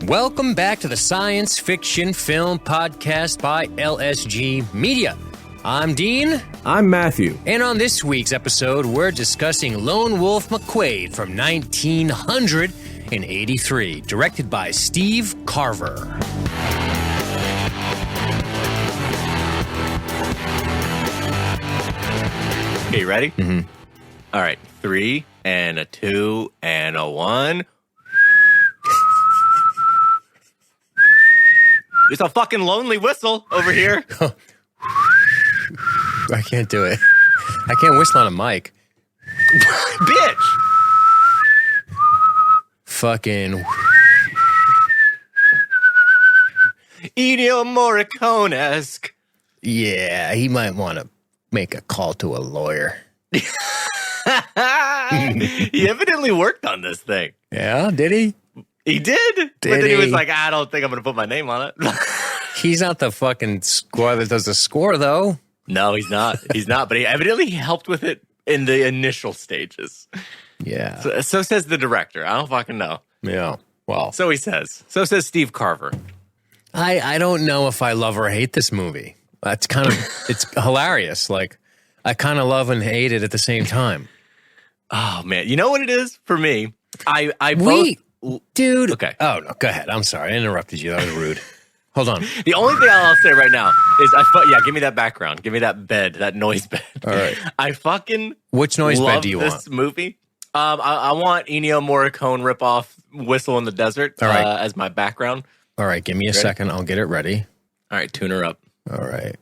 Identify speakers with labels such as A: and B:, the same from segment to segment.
A: Welcome back to the Science Fiction Film Podcast by LSG Media. I'm Dean.
B: I'm Matthew.
A: And on this week's episode, we're discussing Lone Wolf McQuade from 1983, directed by Steve Carver.
C: Okay, you ready?
A: Mm-hmm.
C: All right, 3 and a 2 and a 1. It's a fucking lonely whistle over here.
A: I can't do it. I can't whistle on a mic.
C: Bitch!
A: Fucking...
C: Ennio Morricone-esque.
A: Yeah, he might want to make a call to a lawyer.
C: He evidently worked on this thing.
A: Yeah, did he?
C: He did? But then he was like, I don't think I'm going to put my name on it.
A: He's not the fucking score that does the score, though.
C: No, he's not. He's not. But he evidently helped with it in the initial stages.
A: Yeah.
C: So says the director. I don't fucking know.
A: Yeah. Well.
C: So he says. So says Steve Carver.
A: I don't know if I love or hate this movie. That's kind of, it's hilarious. Like, I kind of love and hate it at the same time.
C: Oh, man. You know what it is for me?
A: Wait, dude.
C: Okay.
A: Oh, no, go ahead. I'm sorry. I interrupted you. That was rude. Hold on.
C: The only thing I'll say right now is give me that background. Give me that bed, that noise bed.
A: All right.
C: I fucking
A: Which noise
C: love
A: bed do you
C: this
A: want?
C: movie. I want Ennio Morricone ripoff Whistle in the Desert
A: All right.
C: as my background.
A: All right. Give me a second. I'll get it ready.
C: All right, tune her up.
A: All right.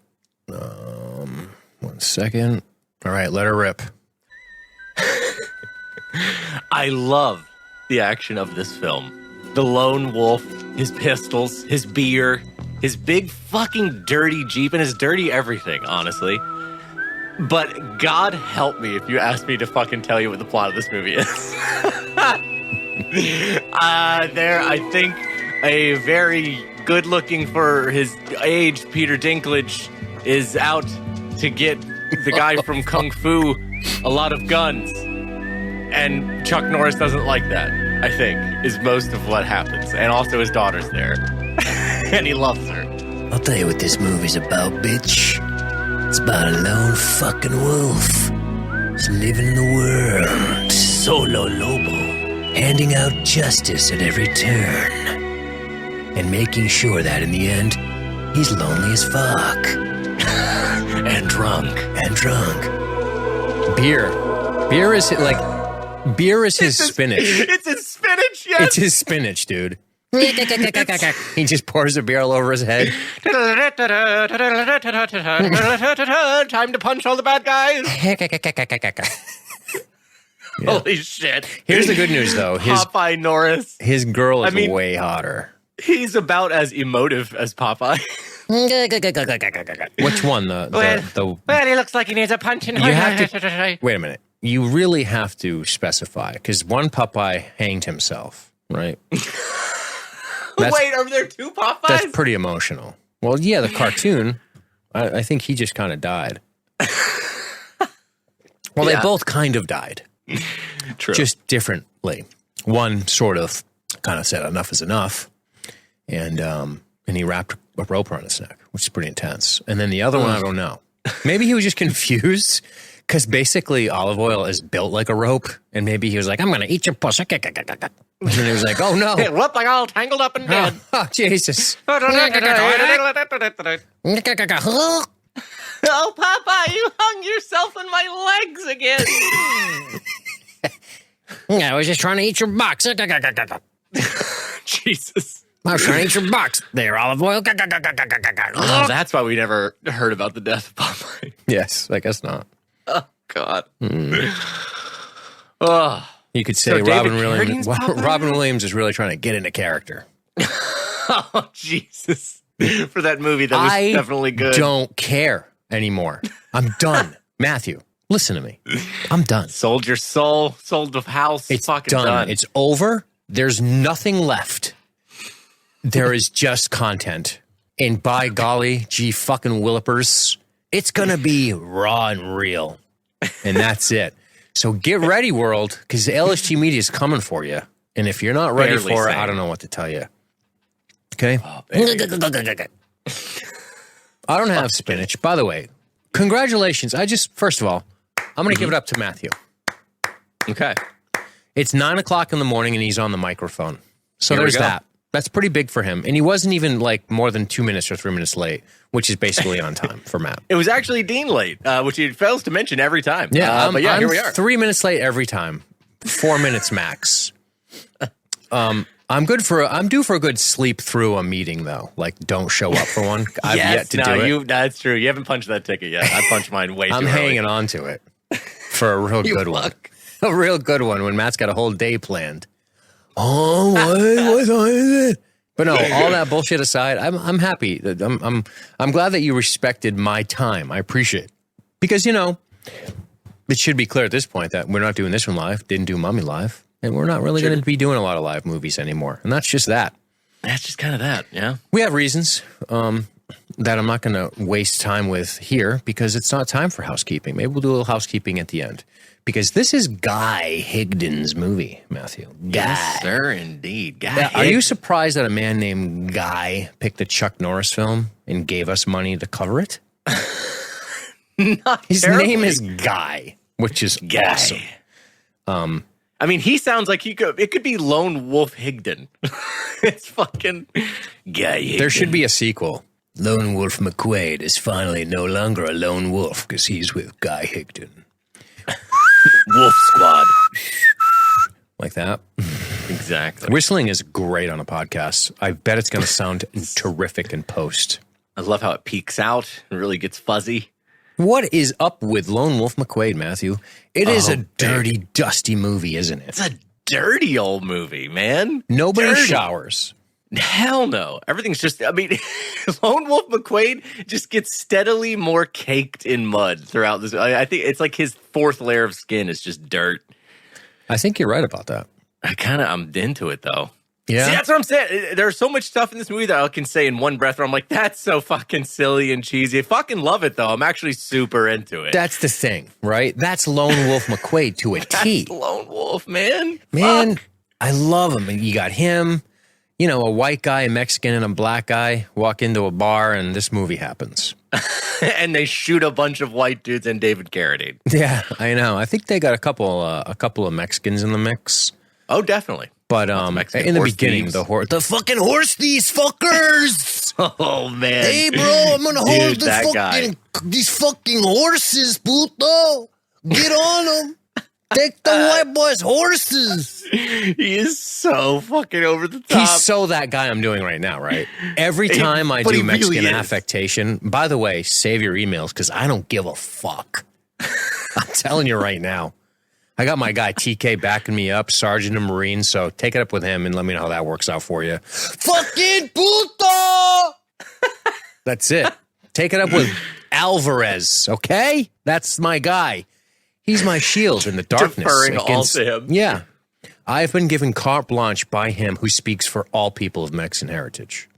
A: 1 second. All right. Let her rip.
C: I love the action of this film. The lone wolf, his pistols, his beer, his big fucking dirty Jeep, and his dirty everything, honestly. But God help me if you ask me to fucking tell you what the plot of this movie is. I think a very good-looking for his age Peter Dinklage is out to get the guy from Kung Fu a lot of guns. And Chuck Norris doesn't like that, I think, is most of what happens. And also his daughter's there. And he loves her.
A: I'll tell you what this movie's about, bitch. It's about a lone fucking wolf. He's living in the world. Solo lobo. Handing out justice at every turn. And making sure that in the end, he's lonely as fuck.
C: And drunk.
A: And drunk. Beer. Beer is like... Beer is his spinach.
C: It's his spinach, yes.
A: It's his spinach, dude. He just pours a beer all over his head.
C: Time to punch all the bad guys.
A: Yeah.
C: Holy shit.
A: Here's the good news, though.
C: Popeye Norris.
A: His girl is way hotter.
C: He's about as emotive as Popeye.
A: Which one?
C: Well, he looks like he needs a punch in.
A: You have to, wait a minute. You really have to specify, because one Popeye hanged himself, right?
C: Wait, are there two Popeyes?
A: That's pretty emotional. Well, yeah, the cartoon, I think he just kind of died. Well, they both kind of died.
C: True.
A: Just differently. One sort of kind of said enough is enough, and he wrapped a rope around his neck, which is pretty intense. And then the other one, I don't know. Maybe he was just confused, because basically olive oil is built like a rope, and maybe he was like, I'm going to eat your pussy. And then he was like, oh, no.
C: Whoop, like all tangled up and dead.
A: Oh, Jesus.
C: Oh, Popeye, you hung yourself in my legs again.
A: I was just trying to eat your box.
C: Jesus.
A: I was trying to eat your box. There, olive oil.
C: Oh, that's why we never heard about the death of Popeye.
A: Yes, I guess not.
C: Oh, God. Oh.
A: You could say Robin Williams is really trying to get into character.
C: Oh, Jesus. For that movie that was definitely good.
A: I don't care anymore. I'm done. Matthew, listen to me. I'm done.
C: Sold your soul. Sold the house.
A: It's
C: fucking
A: done. It's over. There's nothing left. There is just content. And by golly, gee fucking willipers, it's going to be raw and real. And that's it. So get ready, world, because LSG Media is coming for you. And if you're not ready for it, I don't know what to tell you. Okay.
C: Oh,
A: I don't have spinach. By the way, congratulations. First of all, I'm going to give it up to Matthew.
C: Okay.
A: It's 9 o'clock in the morning and he's on the microphone. So
C: Here we
A: there's
C: go.
A: that. That's pretty big for him. And he wasn't even like more than 2 minutes or 3 minutes late, which is basically on time for Matt.
C: It was actually Dean late, which he fails to mention every time.
A: Yeah,
C: but yeah, here we are.
A: 3 minutes late every time. 4 minutes max. I'm due for a good sleep through a meeting though. Like, don't show up for one. I've yet to do it.
C: That's true. You haven't punched that ticket yet. I punched mine way too
A: I'm
C: early.
A: hanging on to it for a real good one. A real good one when Matt's got a whole day planned. Oh, what time is it? But no, all that bullshit aside, I'm happy. I'm glad that you respected my time. I appreciate it. Because, you know, it should be clear at this point that we're not doing this one live, didn't do Mummy live, and we're not really going to be doing a lot of live movies anymore. And that's just that.
C: That's just kind of that, yeah.
A: We have reasons that I'm not going to waste time with here because it's not time for housekeeping. Maybe we'll do a little housekeeping at the end. Because this is Guy Higdon's movie, Matthew.
C: Yes, sir, indeed. Guy.
A: Are you surprised that a man named Guy picked a Chuck Norris film and gave us money to cover it?
C: Not
A: His
C: terribly.
A: name is Guy, which is awesome.
C: I mean, he sounds like it could be Lone Wolf Higdon. It's fucking Guy Higdon.
A: There should be a sequel. Lone Wolf McQuade is finally no longer a lone wolf because he's with Guy Higdon.
C: Wolf Squad.
A: Like that.
C: Exactly.
A: Whistling is great on a podcast. I bet it's going to sound terrific in post.
C: I love how it peaks out. It really gets fuzzy.
A: What is up with Lone Wolf McQuade, Matthew? It is a dirty, dusty movie, isn't it?
C: It's a dirty old movie, man.
A: Nobody
C: Dirty.
A: showers.
C: Hell no. Everything's just, I mean, Lone Wolf McQuade just gets steadily more caked in mud throughout this. I think it's like his fourth layer of skin is just dirt.
A: I think you're right about that.
C: I'm into it though.
A: Yeah.
C: See, that's what I'm saying. There's so much stuff in this movie that I can say in one breath where I'm like, that's so fucking silly and cheesy. I fucking love it though. I'm actually super into it.
A: That's the thing, right? That's Lone Wolf McQuade to a T.
C: That's Lone Wolf, man.
A: Man,
C: Fuck.
A: I love him. You got him, you know, a white guy, a Mexican, and a black guy walk into a bar and this movie happens.
C: And they shoot a bunch of white dudes and David Carradine.
A: Yeah, I know. I think they got a couple of Mexicans in the mix.
C: Oh, definitely.
A: But
C: Mexican
A: in the
C: horse
A: beginning,
C: thieves.
A: the fucking horse thieves fuckers.
C: Oh man.
A: Hey, bro, I'm gonna hold these fucking horses, puto. Get on them. Take the white boy's horses.
C: He is so fucking over the top.
A: He's so that guy I'm doing right now, right? Every time I
C: but
A: do
C: he really
A: Mexican
C: is.
A: affectation, by the way, save your emails because I don't give a fuck. I'm telling you right now. I got my guy TK backing me up, Sergeant of Marines, so take it up with him and let me know how that works out for you. Fucking puto! That's it. Take it up with Alvarez, okay? That's my guy. He's my shield in the darkness.
C: Deferring all to him.
A: Yeah. I've been given carte blanche by him who speaks for all people of Mexican heritage.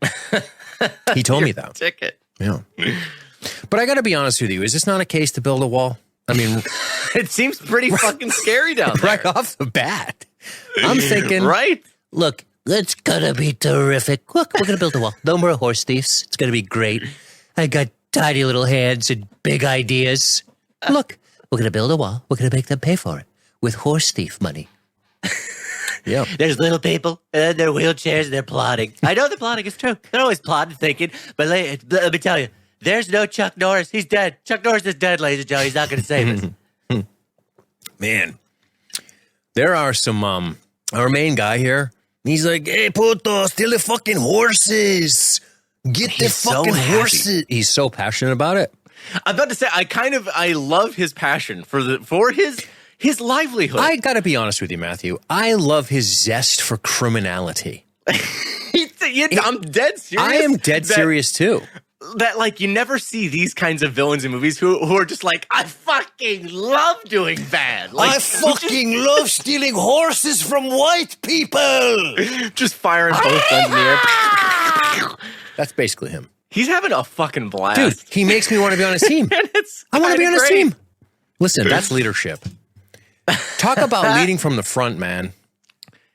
A: He told me that.
C: Ticket.
A: Yeah. But I got to be honest with you. Is this not a case to build a wall? I mean,
C: It seems pretty fucking scary down there.
A: right off the bat, I'm thinking,
C: Right?
A: look, it's going to be terrific. Look, we're going to build a wall. No more horse thieves. It's going to be great. I got tiny little hands and big ideas. Look, we're going to build a wall. We're going to make them pay for it with horse thief money. Yeah.
C: There's little people in their wheelchairs and they're plotting. I know the plotting is true. They're always plotting, thinking. But let me tell you, there's no Chuck Norris. He's dead. Chuck Norris is dead, ladies and gentlemen. He's not going to save us.
A: Man, there are some, our main guy here, he's like, hey, puto, steal the fucking horses. Get the
C: He's so
A: fucking
C: happy.
A: horses. He's so passionate about it.
C: I'm about to say, I love his passion for his livelihood.
A: I got to be honest with you, Matthew. I love his zest for criminality.
C: I'm dead serious.
A: I am dead serious too.
C: That like you never see these kinds of villains in movies who are just like, I fucking love doing bad. Like,
A: I fucking love stealing horses from white people.
C: just firing both guns in the air.
A: That's basically him.
C: He's having a fucking blast.
A: Dude, he makes me want to be on his team.
C: And it's
A: I want to be on
C: kinda
A: his
C: great.
A: team. Listen, that's leadership. Talk about leading from the front, man.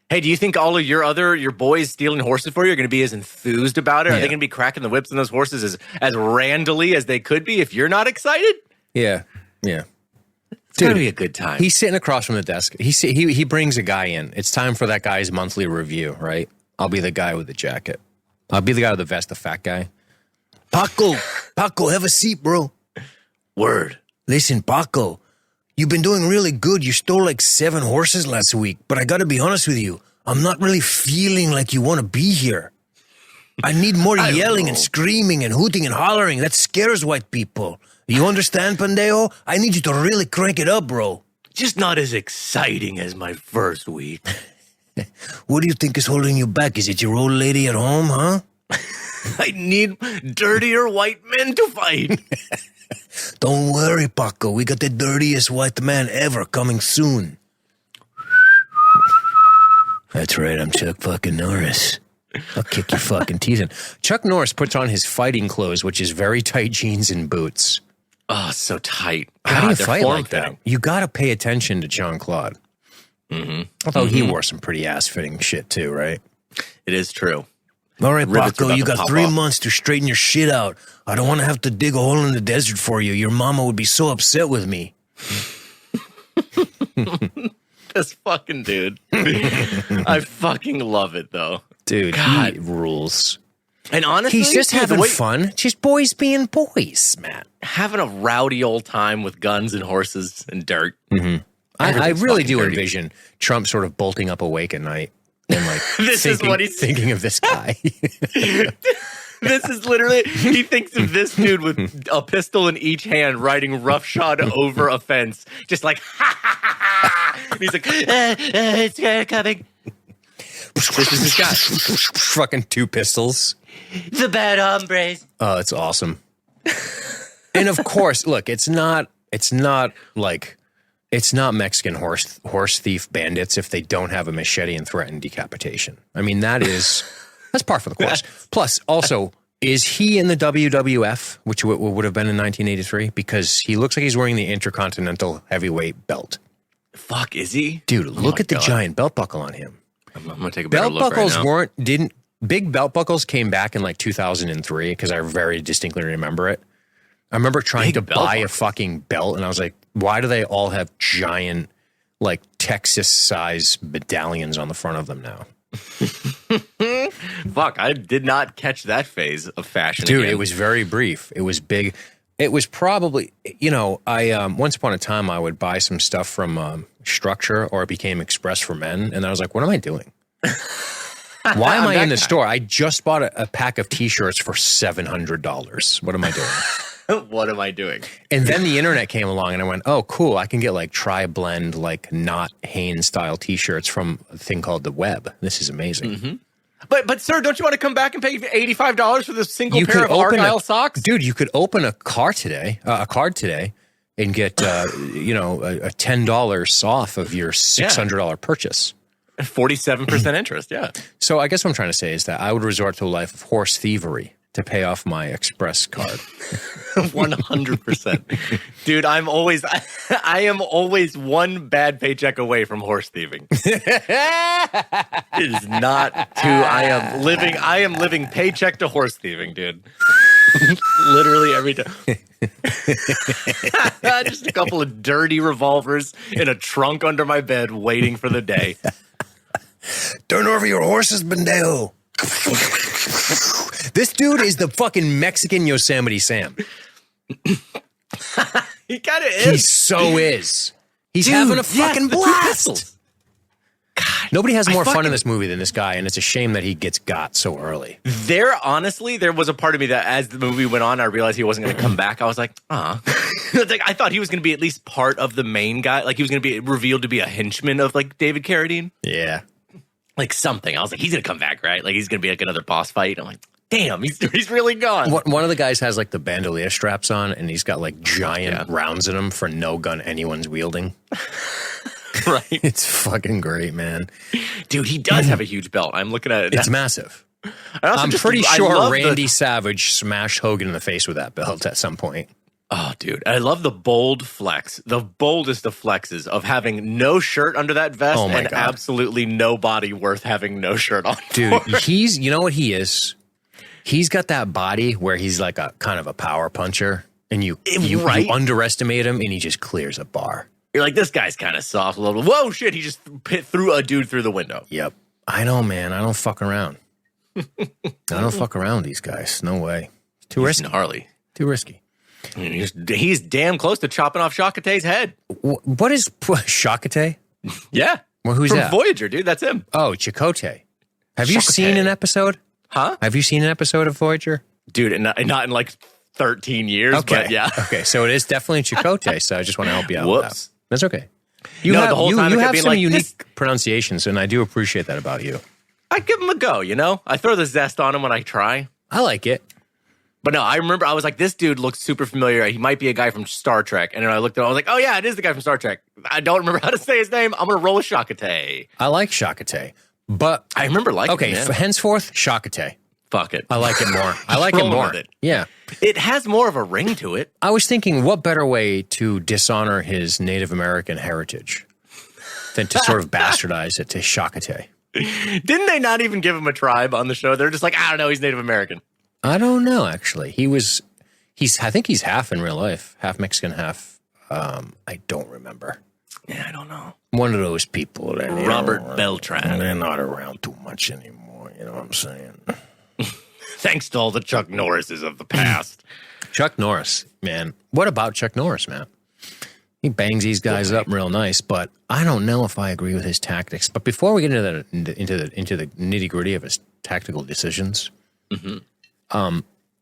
C: Hey, do you think all of your boys stealing horses for you are going to be as enthused about it? Are
A: Yeah.
C: they going to be cracking the whips on those horses as randally as they could be if you're not excited?
A: Yeah.
C: It's going to be a good time.
A: He's sitting across from the desk. He brings a guy in. It's time for that guy's monthly review, right? I'll be the guy with the jacket. I'll be the guy with the vest, the fat guy. Paco, have a seat, bro.
C: Word.
A: Listen, Paco, you've been doing really good. You stole like 7 horses last week, but I got to be honest with you. I'm not really feeling like you want to be here. I need more yelling and screaming and hooting and hollering. That scares white people. You understand, Pendejo? I need you to really crank it up, bro.
C: Just not as exciting as my first week.
A: What do you think is holding you back? Is it your old lady at home, huh?
C: I need dirtier white men to fight.
A: Don't worry, Paco. We got the dirtiest white man ever coming soon. That's right. I'm Chuck fucking Norris. I'll kick your fucking teeth in. Chuck Norris puts on his fighting clothes, which is very tight jeans and boots.
C: Oh, so tight.
A: How do you
C: they're
A: fight like
C: form-fitting.
A: that? You got to pay attention to Jean-Claude.
C: Mm-hmm.
A: Although he wore some pretty ass-fitting shit too, right?
C: It is true.
A: All right,
C: Rivets are
A: Paco,
C: about
A: you
C: to
A: got
C: pop
A: 3
C: off.
A: months to straighten your shit out. I don't want to have to dig a hole in the desert for you. Your mama would be so upset with me.
C: This fucking dude. I fucking love it, though.
A: Dude,
C: God.
A: he rules.
C: And honestly,
A: He's just
C: dude, the
A: having
C: way-
A: fun. Just boys being boys, Matt.
C: having a rowdy old time with guns and horses and dirt.
A: I
C: Everything's
A: really
C: fucking
A: do
C: dirty.
A: envision Trump sort of bolting up awake at night and like
C: This is what he's-
A: thinking of this guy.
C: This is literally, he thinks of this dude with a pistol in each hand riding roughshod over a fence. Just like, ha ha ha ha. And he's like, it's coming. This is his guy.
A: Fucking 2 pistols.
C: The bad hombres.
A: Oh, it's awesome. And of course, look, it's not Mexican horse thief bandits if they don't have a machete and threaten decapitation. I mean, that's par for the course. Plus, also, is he in the WWF, which would have been in 1983? Because he looks like he's wearing the Intercontinental Heavyweight belt.
C: Fuck, is he?
A: Dude, look at the
C: God.
A: giant belt buckle on him.
C: I'm going to take a better
A: Belt
C: look
A: buckles
C: right now.
A: big belt buckles came back in like 2003 because I very distinctly remember it. I remember trying
C: Big
A: to
C: belt
A: buy a
C: buckles.
A: fucking belt and I was like, why do they all have giant, like Texas size medallions on the front of them now?
C: Fuck, I did not catch that phase of fashion.
A: Dude,
C: again.
A: it was very brief. It was big. It was probably, I once upon a time I would buy some stuff from Structure or it became Express for Men. And I was like, what am I doing? Why am I
C: That
A: in the
C: guy.
A: store? I just bought a pack of T-shirts for $700. What am I doing?
C: What am I doing?
A: And then the internet came along and I went, oh, cool. I can get like tri-blend, like not Hanes style T-shirts from a thing called the web. This is amazing.
C: But sir, don't you want to come back and pay $85 for this single pair of
A: open
C: Argyle socks?
A: Dude, you could open a card today, and get, a $10 off of your $600 purchase.
C: 47% interest, yeah.
A: So I guess what I'm trying to say is that I would resort to a life of horse thievery to pay off my Express card.
C: 100%. Dude, I am always one bad paycheck away from horse thieving. It is not too, I am living paycheck to horse thieving, dude. Literally every time. Just a couple of dirty revolvers in a trunk under my bed waiting for the day.
A: Turn over your horses, Bendejo. This dude is the fucking Mexican Yosemite Sam.
C: He kind of
A: He
C: is.
A: so is. He's
C: Dude,
A: having a
C: yes,
A: fucking
C: the two
A: blast.
C: pistols.
A: Nobody has more fun
C: fucking-
A: in this movie than this guy, and it's a shame that he gets got so early.
C: There was a part of me that as the movie went on, I realized he wasn't going to come back. I was like, like, I thought he was going to be at least part of the main guy. Like he was going to be revealed to be a henchman of like David Carradine.
A: Yeah.
C: Like something. I was like, he's going to come back, right? Like he's going to be like another boss fight. I'm like, damn, he's really gone.
A: One of the guys has like the bandolier straps on, and he's got like giant rounds in him for no gun anyone's wielding.
C: Right.
A: It's fucking great, man.
C: Dude, he does have a huge belt. I'm looking at it.
A: It's massive.
C: I also
A: I'm
C: just-
A: pretty
C: I
A: sure
C: love
A: Randy Savage smashed Hogan in the face with that belt at some point.
C: Oh, dude, I love the bold flex, the boldest of flexes of having no shirt under that vest and
A: God.
C: absolutely no body worth having no shirt on.
A: Dude, you know what he is? He's got that body where he's like a kind of a power puncher, and you underestimate him, and he just clears a bar.
C: You're like, this guy's kind of soft a little. Whoa, shit! He just threw a dude through the window.
A: Yep, I know, man. I don't fuck around. I don't fuck around with these guys. No way. Too risky.
C: Gnarly.
A: Too risky.
C: And he's damn close to chopping off Shakate's head.
A: What is Shakate?
C: Yeah.
A: Well, who's
C: From
A: that?
C: Voyager, dude. That's him.
A: Oh, Chakotay. Have you seen an episode?
C: Huh?
A: Have you seen an episode of Voyager?
C: Dude, and not in like 13 years,
A: Okay.
C: but yeah.
A: Okay, so it is definitely Chakotay, so I just want to help you out
C: Whoops.
A: with that. That's okay.
C: The whole time
A: you
C: I kept
A: have
C: being
A: some
C: like,
A: unique pronunciations, and I do appreciate that about you.
C: I give him a go, you know? I throw the zest on him when I try.
A: I like it.
C: But no, I remember I was like, this dude looks super familiar. He might be a guy from Star Trek. And then I looked at him, I was like, oh yeah, it is the guy from Star Trek. I don't remember how to say his name. I'm going to roll with Shakate.
A: I like Shakate, but
C: I remember liking
A: okay,
C: him.
A: henceforth, Shakate.
C: Fuck it.
A: I like it more. I like it
C: Rolling
A: more.
C: with it.
A: Yeah.
C: It has more of a ring to it.
A: I was thinking, what better way to dishonor his Native American heritage than to sort of bastardize it to Shakate?
C: Didn't they not even give him a tribe on the show? They're just like, I don't know, he's Native American.
A: I don't know, actually. I think he's half in real life, half Mexican, half, I don't remember.
C: Yeah, I don't know.
A: One of those people. That,
C: Robert Beltran.
A: They're not around too much anymore, you know what I'm saying?
C: Thanks to all the Chuck Norrises of the past.
A: Chuck Norris, man. What about Chuck Norris, man? He bangs these guys up real nice, but I don't know if I agree with his tactics. But before we get into the nitty-gritty of his tactical decisions,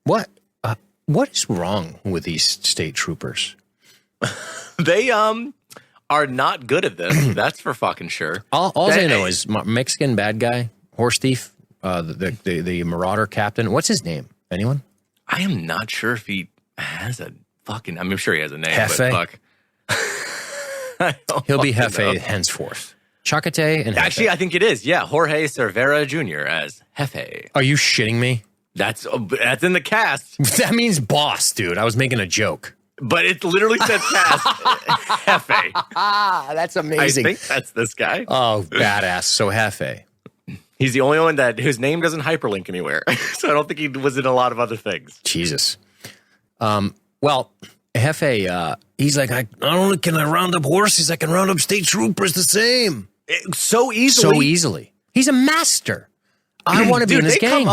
A: what is wrong with these state troopers?
C: They are not good at this. That's for fucking sure.
A: All I know is Mexican bad guy, horse thief, the marauder captain. What's his name? Anyone?
C: I am not sure if he has a fucking. I'm sure he has a name.
A: Jefe?
C: But fuck.
A: He'll be Jefe henceforth. Chakate and Jefe.
C: Actually, I think it is. Yeah, Jorge Cervera Jr. as Jefe.
A: Are you shitting me?
C: That's in the cast.
A: That means boss, dude. I was making a joke.
C: But it literally says cast Jefe.
A: That's amazing.
C: I think that's this guy.
A: Oh, badass. So Jefe.
C: He's the only one whose name doesn't hyperlink anywhere. So I don't think he was in a lot of other things.
A: Jesus. Well, Jefe, he's like, not only can I round up horses, I can round up state troopers the same.
C: So easily.
A: So easily. He's a master. I want to be in his gang.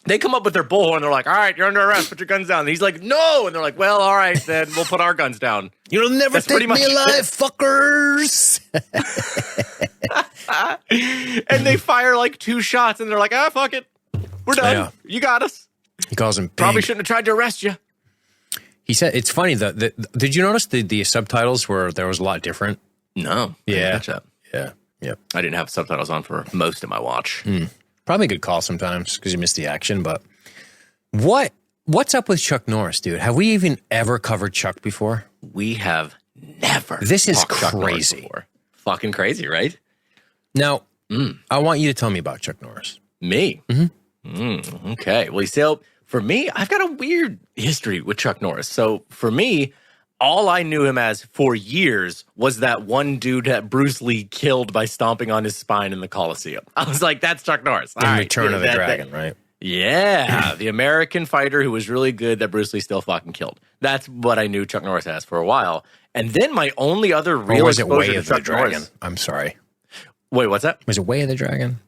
C: They come up with their bullhorn. They're like, all right, you're under arrest. Put your guns down. And he's like, no. And they're like, well, all right, then we'll put our guns down.
A: You'll never take me alive, fuckers.
C: And they fire like 2 shots. And they're like, fuck it. We're done.
A: Yeah.
C: You got us.
A: He calls him big.
C: Probably shouldn't have tried to arrest you.
A: He said, it's funny. Did you notice the subtitles where there was a lot different?
C: No.
A: Yeah.
C: Catch up.
A: Yeah. Yep.
C: I didn't have subtitles on for most of my watch.
A: Probably a good call sometimes because you miss the action. But what's up with Chuck Norris, dude? Have we even ever covered Chuck before?
C: We have never.
A: This is
C: talked Chuck Norris
A: crazy.
C: before. Fucking crazy, right?
A: Now, I want you to tell me about Chuck Norris.
C: Me? Okay. Well, so for me, I've got a weird history with Chuck Norris. So for me, all I knew him as for years was that one dude that Bruce Lee killed by stomping on his spine in the Coliseum. I was like, that's Chuck Norris.
A: In Return of the Dragon, right?
C: Yeah. The American fighter who was really good that Bruce Lee still fucking killed. That's what I knew Chuck Norris as for a while. And then my only other real
A: was it
C: exposure
A: Way
C: to
A: of the
C: Chuck
A: Dragon?
C: Norris.
A: I'm sorry.
C: Wait, what's that?
A: Was it Way of the Dragon?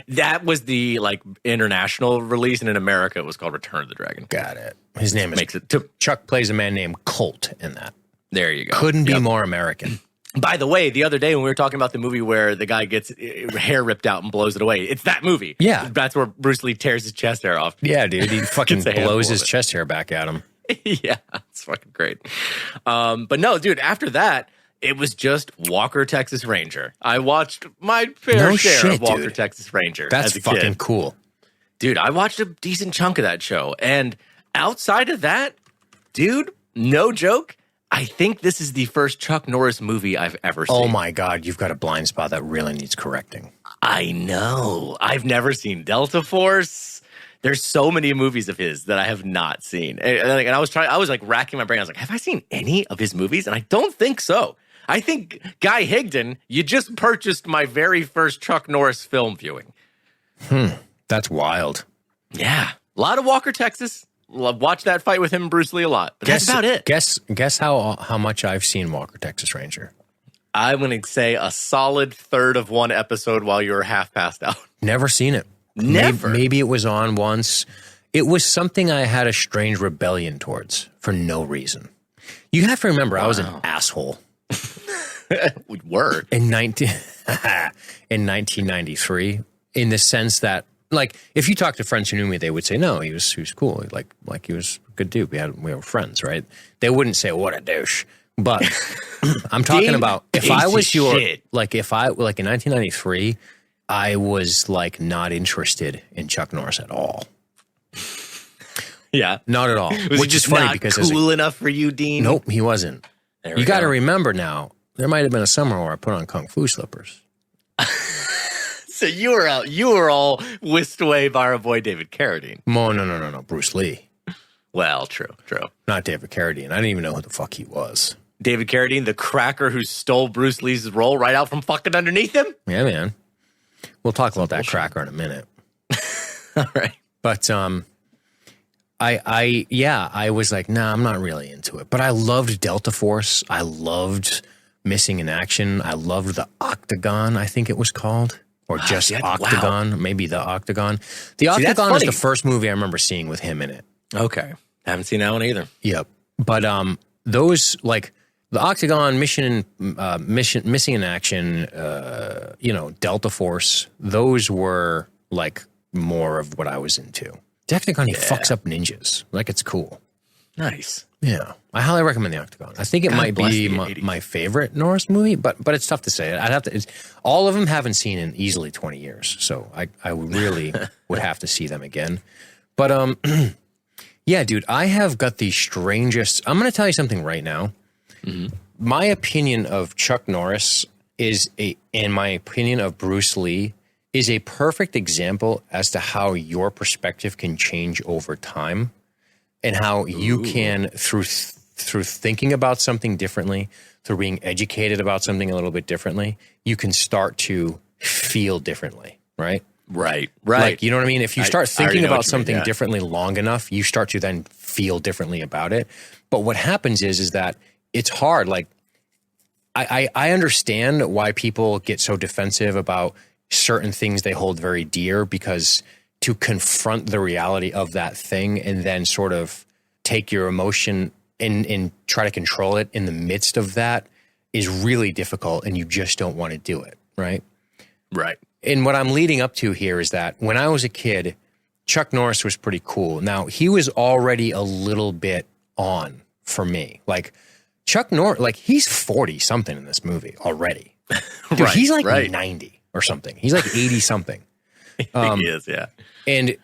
C: That was the international release, and in America it was called Return of the Dragon.
A: Got it. His name is
C: to
A: Chuck plays a man named Colt in that.
C: There you go.
A: Couldn't be more American.
C: By the way, the other day when we were talking about the movie where the guy gets hair ripped out and blows it away, it's that movie.
A: Yeah.
C: That's where Bruce Lee tears his chest hair off.
A: Yeah, dude. He fucking blows his
C: it.
A: chest hair back at him.
C: Yeah, it's fucking great. But no, dude, after that, it was just Walker, Texas Ranger. I watched my fair share of Walker, Texas Ranger.
A: That's
C: as a
A: fucking
C: kid.
A: cool.
C: Dude, I watched a decent chunk of that show. And outside of that, dude, no joke, I think this is the first Chuck Norris movie I've ever seen.
A: Oh my God, you've got a blind spot that really needs correcting.
C: I know. I've never seen Delta Force. There's so many movies of his that I have not seen. And I was like racking my brain. I was like, have I seen any of his movies? And I don't think so. I think, Guy Higdon, you just purchased my very first Chuck Norris film viewing.
A: That's wild.
C: Yeah. A lot of Walker, Texas. Watch that fight with him and Bruce Lee a lot. But that's about it.
A: Guess how much I've seen Walker, Texas Ranger.
C: I'm going to say a solid third of one episode while you were half passed out.
A: Never seen it.
C: Never.
A: Maybe it was on once. It was something I had a strange rebellion towards for no reason. You have to remember, I was an asshole.
C: We were.
A: In 1993, in the sense that, like, if you talk to friends who knew me, they would say, no, he was cool. Like he was a good dude. We were friends, right? They wouldn't say, what a douche. But I'm talking about if I was in 1993, I was like not interested in Chuck Norris at all.
C: Yeah.
A: Not at all.
C: Which is funny because cool enough for you, Dean?
A: Nope, he wasn't. You got to remember now, there might have been a summer where I put on Kung Fu slippers.
C: So you were all whisked away by our boy David Carradine.
A: No. Bruce Lee.
C: Well, true.
A: Not David Carradine. I didn't even know who the fuck he was.
C: David Carradine, the cracker who stole Bruce Lee's role right out from fucking underneath him?
A: Yeah, man. We'll talk about that cracker in a minute.
C: All right.
A: But I was like, nah, I'm not really into it. But I loved Delta Force. I loved Missing in Action. I loved The Octagon, I think it was called. Or just Octagon. Wow. Maybe The Octagon. The Octagon is the first movie I remember seeing with him in it.
C: Okay. Haven't seen that one either.
A: Yep. But those, like, The Octagon, Missing in Action, Delta Force, those were, like, more of what I was into. The Octagon, he fucks up ninjas. Like, it's cool.
C: Nice.
A: Yeah. I highly recommend The Octagon. I think it might be my favorite Norris movie, but it's tough to say. I'd have to. All of them haven't seen in easily 20 years, so I really would have to see them again. But yeah, dude, I have got the strangest. I'm going to tell you something right now. Mm-hmm. My opinion of Chuck Norris and my opinion of Bruce Lee is a perfect example as to how your perspective can change over time. And how you can, through thinking about something differently, through being educated about something a little bit differently, you can start to feel differently, right?
C: Right.
A: Like, you know what I mean? If you start thinking about something differently long enough, you start to then feel differently about it. But what happens is that it's hard. Like, I understand why people get so defensive about certain things they hold very dear, because to confront the reality of that thing and then sort of take your emotion and try to control it in the midst of that is really difficult, and you just don't want to do it, right?
C: Right.
A: And what I'm leading up to here is that when I was a kid, Chuck Norris was pretty cool. Now, he was already a little bit on for me. Like, Chuck Norris, like, he's 40-something in this movie already. Dude, he's like 90 or something. He's like 80-something.
C: He is, yeah.
A: And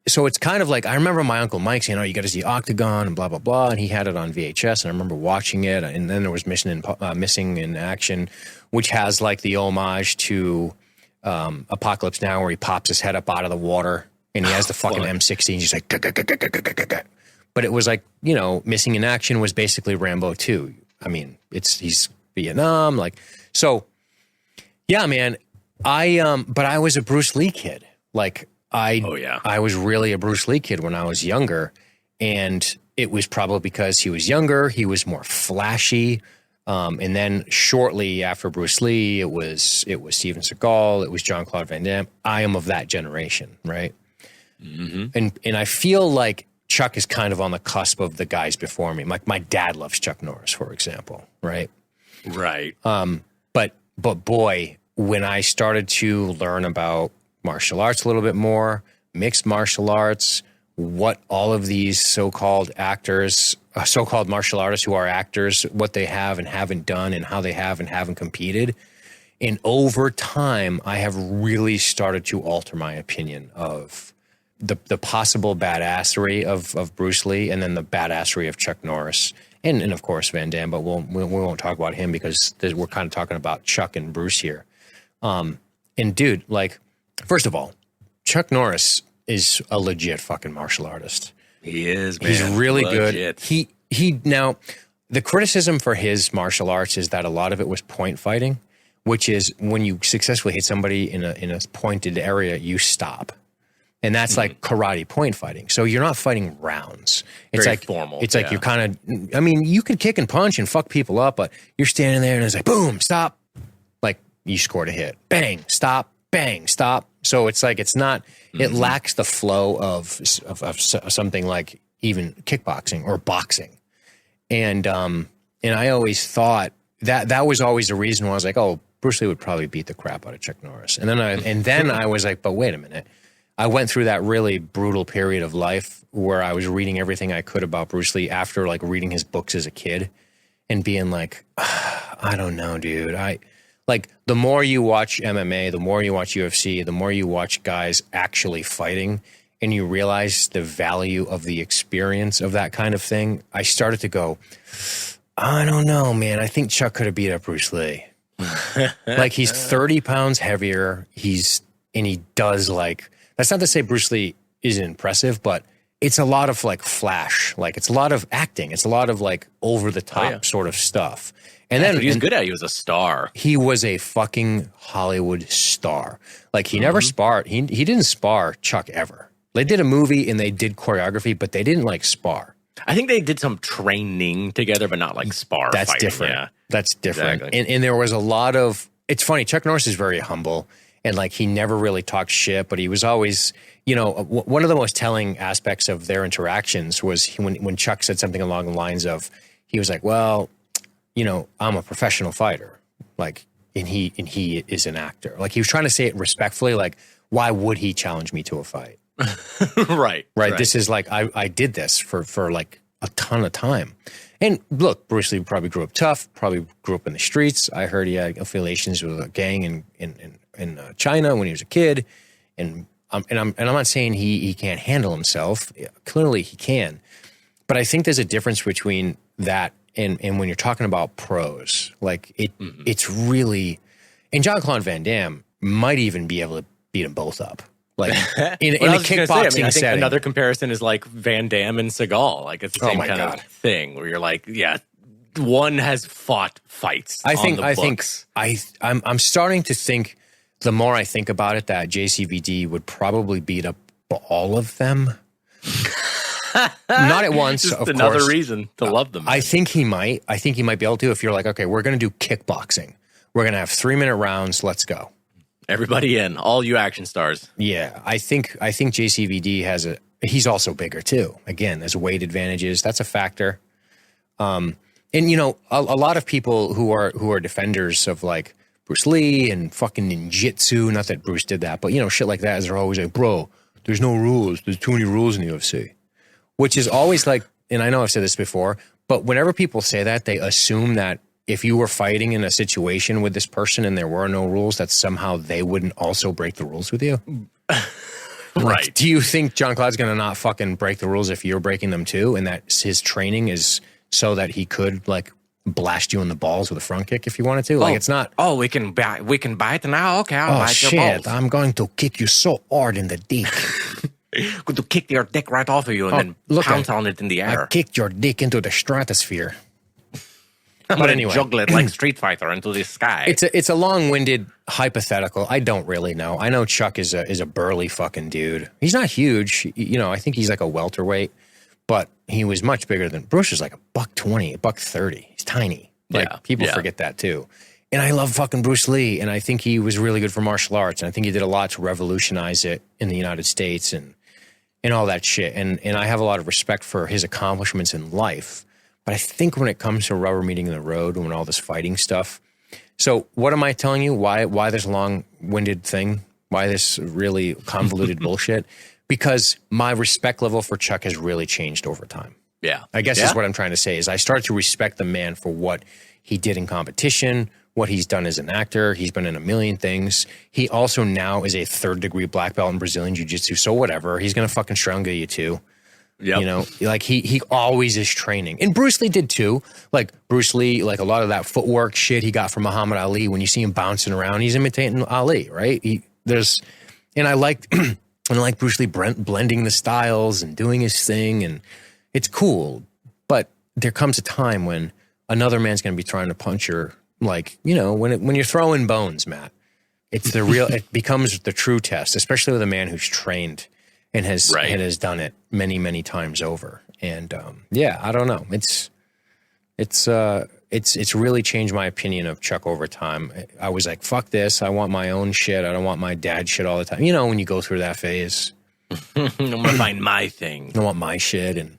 A: so it's kind of like, I remember my Uncle Mike saying, oh, you got to see Octagon and blah, blah, blah. And he had it on VHS. And I remember watching it. And then there was Missing in Action, which has like the homage to Apocalypse Now, where he pops his head up out of the water and he has the fucking M16. He's like, but it was like, Missing in Action was basically Rambo 2. I mean, he's Vietnam. Like, so yeah, man, but I was a Bruce Lee kid. Like, I was really a Bruce Lee kid when I was younger, and it was probably because he was younger, he was more flashy, and then shortly after Bruce Lee, it was Steven Seagal, it was Jean-Claude Van Damme. I am of that generation, right? Mm-hmm. And I feel like Chuck is kind of on the cusp of the guys before me. Like, my dad loves Chuck Norris, for example, right?
C: Right.
A: But boy, when I started to learn about martial arts a little bit more, mixed martial arts, what all of these so-called actors, so-called martial artists who are actors, what they have and haven't done and how they have and haven't competed. And over time, I have really started to alter my opinion of the possible badassery of Bruce Lee, and then the badassery of Chuck Norris. And of course, Van Damme, but we won't talk about him because we're kind of talking about Chuck and Bruce here. And dude, like, first of all, Chuck Norris is a legit fucking martial artist.
C: He is, man.
A: He's really
C: Legit.
A: good. He now, the criticism for his martial arts is that a lot of it was point fighting, which is when you successfully hit somebody in a pointed area, you stop. And that's like karate point fighting. So you're not fighting rounds. It's
C: Very
A: like
C: formal.
A: It's like you're kind of, I mean, you can kick and punch and fuck people up, but you're standing there and it's like, boom, stop. Like you scored a hit. Bang, stop, bang, stop. So it's like, it's not, it lacks the flow of something like even kickboxing or boxing. And I always thought that was always the reason why I was like, oh, Bruce Lee would probably beat the crap out of Chuck Norris. And then I was like, but wait a minute. I went through that really brutal period of life where I was reading everything I could about Bruce Lee after like reading his books as a kid and being like, I don't know, dude. Like the more you watch MMA, the more you watch UFC, the more you watch guys actually fighting and you realize the value of the experience of that kind of thing. I started to go, I don't know, man. I think Chuck could have beat up Bruce Lee. Like he's 30 pounds heavier. He does like, that's not to say Bruce Lee isn't impressive, but it's a lot of like flash. Like it's a lot of acting. It's a lot of like over the top sort of stuff. And then
C: he was good at it. He was a star.
A: He was a fucking Hollywood star. Like he never sparred. He didn't spar Chuck ever. They did a movie and they did choreography, but they didn't like spar.
C: I think they did some training together, but not like spar.
A: That's
C: fighting.
A: different.
C: Yeah.
A: That's different.
C: Exactly.
A: And there was a lot of, it's funny, Chuck Norris is very humble. And like he never really talked shit, but he was always, you know, one of the most telling aspects of their interactions was when Chuck said something along the lines of, he was like, well, you know, I'm a professional fighter, like, and he is an actor. Like he was trying to say it respectfully, like, why would he challenge me to a fight?
C: Right.
A: This is like, I did this for like a ton of time. And look, Bruce Lee probably grew up tough, probably grew up in the streets. I heard he had affiliations with a gang in China when he was a kid. And I'm not saying he can't handle himself. Clearly he can. But I think there's a difference between that and when you're talking about pros. Like it's really, and Jean-Claude Van Damme might even be able to beat them both up. Like in a kickboxing
C: I think
A: setting.
C: another comparison is like Van Damme and Seagal. Like it's the same kind of thing where you're like, yeah, one has fought fights.
A: I'm starting to think, the more I think about it, that JCVD would probably beat up all of them. Not at once,
C: just
A: of
C: another
A: course.
C: reason to love them.
A: I think he might. I think he might be able to. If you're like, okay, we're going to do kickboxing. We're going to have 3-minute rounds. Let's go.
C: Everybody in, all you action stars.
A: Yeah, I think JCVD he's also bigger too. Again, there's weight advantages. That's a factor. And you know, a lot of people who are defenders of like Bruce Lee and fucking ninjutsu, not that Bruce did that, but you know, shit like that, is they're always like, bro, there's no rules. There's too many rules in the UFC. Which is always like, and I know I've said this before, but whenever people say that, they assume that if you were fighting in a situation with this person and there were no rules, that somehow they wouldn't also break the rules with you.
C: Right.
A: Like, do you think John Claude's going to not fucking break the rules if you're breaking them too? And that his training is so that he could like blast you in the balls with a front kick if you wanted to? Like it's not.
C: Oh, we can bite now. Okay, I'll bite your balls.
A: I'm going to kick you so hard in the dick.
C: Going to kick your dick right off of you and then pounce on it in the air.
A: I kicked your dick into the stratosphere.
C: But anyway, juggle it like Street Fighter into the sky.
A: It's a long-winded hypothetical. I don't really know. I know Chuck is a burly fucking dude. He's not huge. You know, I think he's like a welterweight, but he was much bigger than Bruce. Was like $120, $130. He's tiny. Like people forget that too. And I love fucking Bruce Lee, and I think he was really good for martial arts, and I think he did a lot to revolutionize it in the United States and all that shit. And I have a lot of respect for his accomplishments in life. But I think when it comes to rubber meeting in the road and all this fighting stuff. So what am I telling you? Why this long-winded thing? Why this really convoluted bullshit? Because my respect level for Chuck has really changed over time.
C: Yeah.
A: I guess that's what I'm trying to say is I started to respect the man for what he did in competition, what he's done as an actor. He's been in a million things. He also now is a 3rd-degree black belt in Brazilian Jiu-Jitsu. So whatever. He's going to fucking strangle you too. Yep. You know, like he always is training. And Bruce Lee did too. Like Bruce Lee, like a lot of that footwork shit he got from Muhammad Ali, when you see him bouncing around, he's imitating Ali, right? And I liked And I like Bruce Lee blending the styles and doing his thing, and it's cool. But there comes a time when another man's going to be trying to punch your, like, you know, when you're throwing bones, Matt, it's the real, it becomes the true test, especially with a man who's trained and has done it many, many times over. And yeah, I don't know. It's really changed my opinion of Chuck over time. I was like, fuck this. I want my own shit. I don't want my dad's shit all the time. You know, when you go through that phase.
C: I'm going to find my thing.
A: I want my shit. And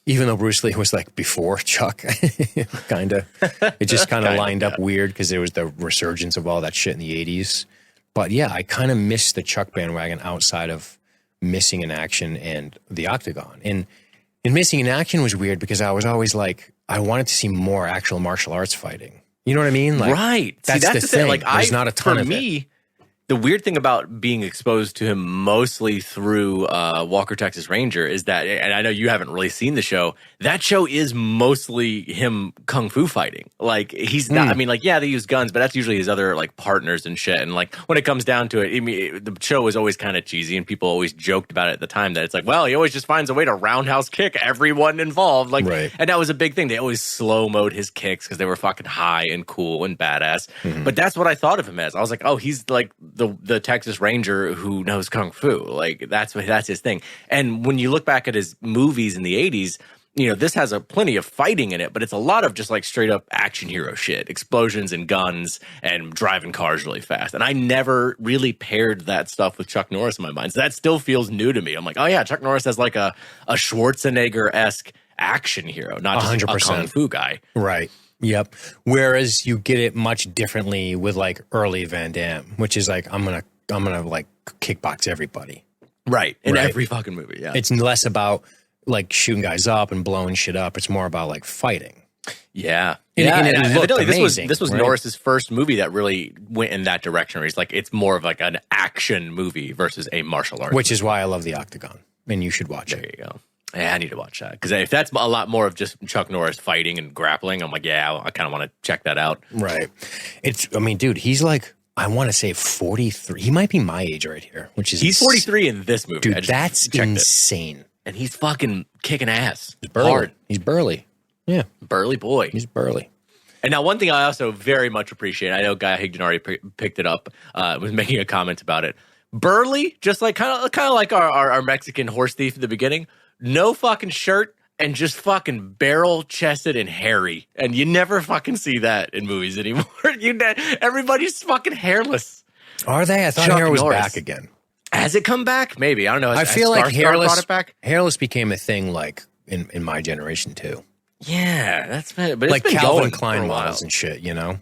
A: even though Bruce Lee was like before Chuck, kind of, it just kind of lined up weird because there was the resurgence of all that shit in the 80s. But yeah, I kind of missed the Chuck bandwagon outside of Missing in Action and the Octagon. And Missing in Action was weird because I was always like, I wanted to see more actual martial arts fighting. You know what I mean? Like,
C: right.
A: That's the thing. Like, there's not a ton of it.
C: The weird thing about being exposed to him mostly through Walker, Texas Ranger is that, and I know you haven't really seen the show, that show is mostly him kung fu fighting. Like, he's not, I mean, like, yeah, they use guns, but that's usually his other, like, partners and shit. And, like, when it comes down to it, I mean, the show was always kind of cheesy, and people always joked about it at the time that it's like, well, he always just finds a way to roundhouse kick everyone involved. Like, and that was a big thing. They always slow-mode his kicks because they were fucking high and cool and badass. But that's what I thought of him as. I was like, oh, he's, like, the Texas Ranger who knows kung fu. Like, that's his thing. And when you look back at his movies in the 80s, you know, this has plenty of fighting in it, but it's a lot of just like straight up action hero shit, explosions and guns and driving cars really fast. And I never really paired that stuff with Chuck Norris in my mind. So that still feels new to me. I'm like, oh yeah, Chuck Norris has like a Schwarzenegger-esque action hero, not just 100%. A kung fu guy.
A: Right. Yep. Whereas you get it much differently with like early Van Damme, which is like, I'm gonna like kickbox everybody.
C: Right. In every fucking movie. Yeah.
A: It's less about like shooting guys up and blowing shit up. It's more about like fighting.
C: Yeah.
A: And it looked amazing.
C: This was Norris's first movie that really went in that direction. Where he's like, it's more of like an action movie versus a martial arts.
A: Which is why I love The Octagon. And you should watch it.
C: There you go. Yeah, I need to watch that. Because if that's a lot more of just Chuck Norris fighting and grappling, I'm like, yeah, I kind of want to check that out.
A: Right. I mean, dude, he's like, I want to say 43. He might be my age right here, which is...
C: He's 43 in this movie.
A: Dude, that's insane.
C: And he's fucking kicking ass.
A: He's burly. Hard. He's burly. Yeah.
C: Burly boy.
A: He's burly.
C: And now one thing I also very much appreciate, I know Guy Higdon already picked it up, was making a comment about it. Burly, just like kind of like our Mexican horse thief at the beginning, no fucking shirt and just fucking barrel-chested and hairy. And you never fucking see that in movies anymore. Everybody's fucking hairless.
A: Are they? I thought hair was back again.
C: Has it come back? Maybe. I don't know.
A: I feel like hairless became a thing like in my generation too.
C: Yeah, that's been, but
A: like
C: it's been
A: Calvin Klein models and shit, you know?